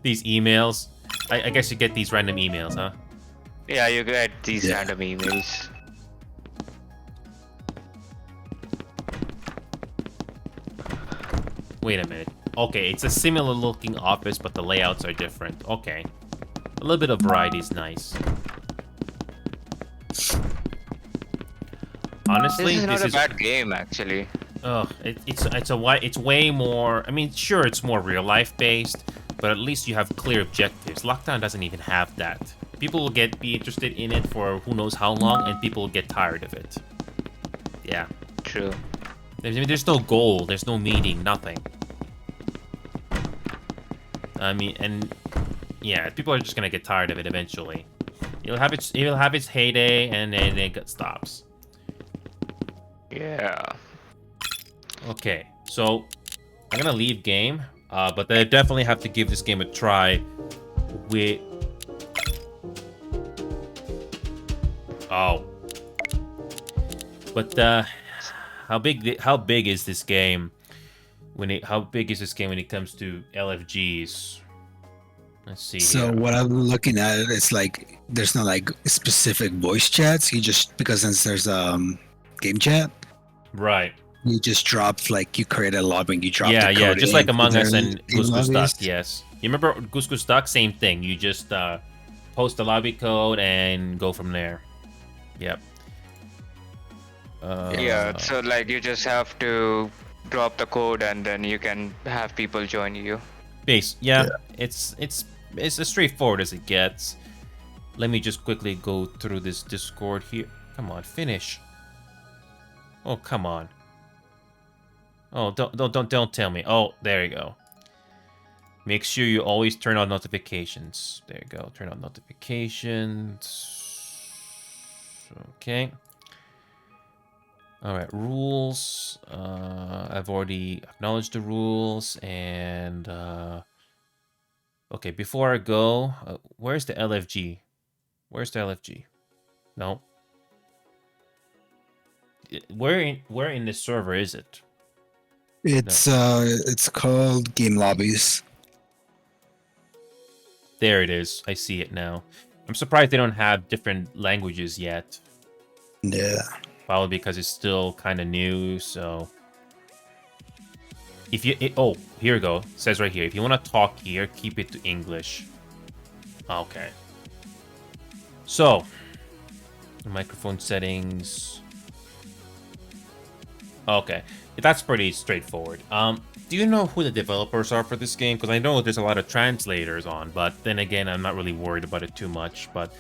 These emails. I guess you get these random emails, huh? Yeah, you get these random emails. Wait a minute. Okay, it's a similar looking office, but the layouts are different. Okay. A little bit of variety is nice. Honestly, this is not a bad game, actually. Oh, it's way more. I mean, sure, it's more real life based, but at least you have clear objectives. Lockdown doesn't even have that. People will be interested in it for who knows how long, and people will get tired of it. Yeah. True. I mean, there's no goal, there's no meaning, nothing. I mean, and yeah, people are just gonna get tired of it eventually. It'll have its heyday, and then it stops. Yeah. Okay, so I'm gonna leave game, but I definitely have to give this game a try. But how big is this game when it comes to LFGs? Let's see. So here. what I'm looking at, it's like there's no like specific voice chats. You just, because since there's game chat, Right. you just drop, like, you create a lobby and you drop Yeah, the code just in. like Among Us There and are Goose Goose lobbies. Duck, yes. You remember Goose Goose Duck? Same thing. You just post the lobby code and go from there. Yep. Yeah, so like you just have to drop the code and then you can have people join you. Yeah. It's as straightforward as it gets. Let me just quickly go through this Discord here. Come on, finish. Oh, come on. Oh, don't tell me. Oh, there you go. Make sure you always turn on notifications. There you go. Turn on notifications. Okay. All right, rules. I've already acknowledged the rules, and okay. Before I go, where's the LFG? Where's the LFG? No. Where in this server is it? It's called Game Lobbies. There it is. I see it now. I'm surprised they don't have different languages yet. Yeah. Probably because it's still kind of new, so... Oh, here we go. It says right here, if you want to talk here, keep it to English. Okay. So, microphone settings... Okay, that's pretty straightforward. Do you know who the developers are for this game? Because I know there's a lot of translators on, but then again, I'm not really worried about it too much, but...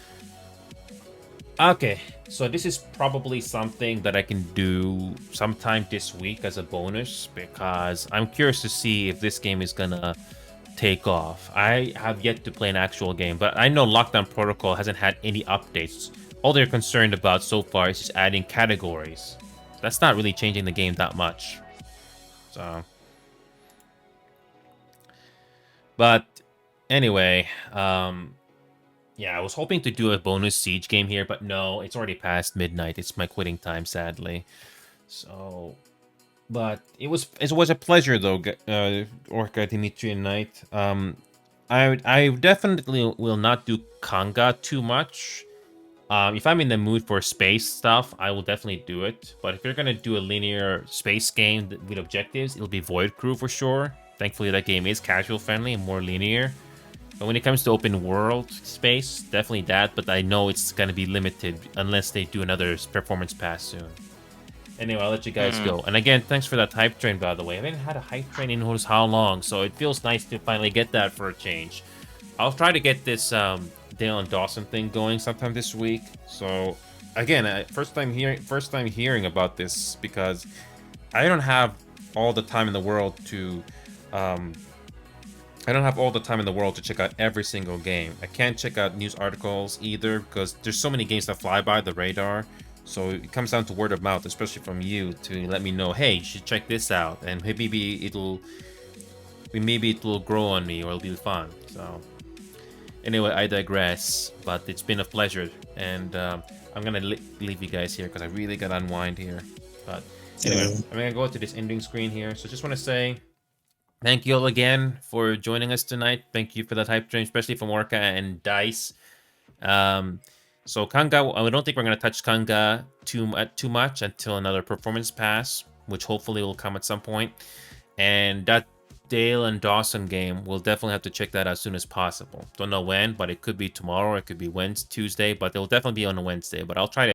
Okay, so this is probably something that I can do sometime this week as a bonus, because I'm curious to see if this game is gonna take off. I have yet to play an actual game, but I know Lockdown Protocol hasn't had any updates. All they're concerned about so far is just adding categories. That's not really changing the game that much. So, But anyway, yeah, I was hoping to do a bonus siege game here, but no, it's already past midnight. It's my quitting time, sadly. So, but it was a pleasure though, Orca, Dimitri, and Knight. I definitely will not do Qanga too much. If I'm in the mood for space stuff, I will definitely do it. But if you're gonna do a linear space game with objectives, it'll be Void Crew for sure. Thankfully, that game is casual friendly and more linear. But when it comes to open world space, definitely that. But I know it's gonna be limited unless they do another performance pass soon. Anyway, I'll let you guys go. And again, thanks for that hype train, by the way. I haven't had a hype train in knows how long, so it feels nice to finally get that for a change. I'll try to get this Dale and Dawson thing going sometime this week. So again, first time hearing about this, because I don't have all the time in the world to check out every single game. I can't check out news articles either because there's so many games that fly by the radar. So it comes down to word of mouth, especially from you, to let me know, hey, you should check this out, and maybe it'll grow on me, or it'll be fun. So anyway, I digress, but it's been a pleasure, and I'm gonna leave you guys here because I really gotta unwind here. But anyway, I'm gonna go to this ending screen here. So just want to say thank you all again for joining us tonight. Thank you for that hype train, especially from Orca and Dice. So Qanga, I don't think we're going to touch Qanga too much until another performance pass, which hopefully will come at some point. And that Dale and Dawson game, we'll definitely have to check that out as soon as possible. Don't know when, but it could be tomorrow, it could be Wednesday, Tuesday, but it'll definitely be on a Wednesday. But I'll try to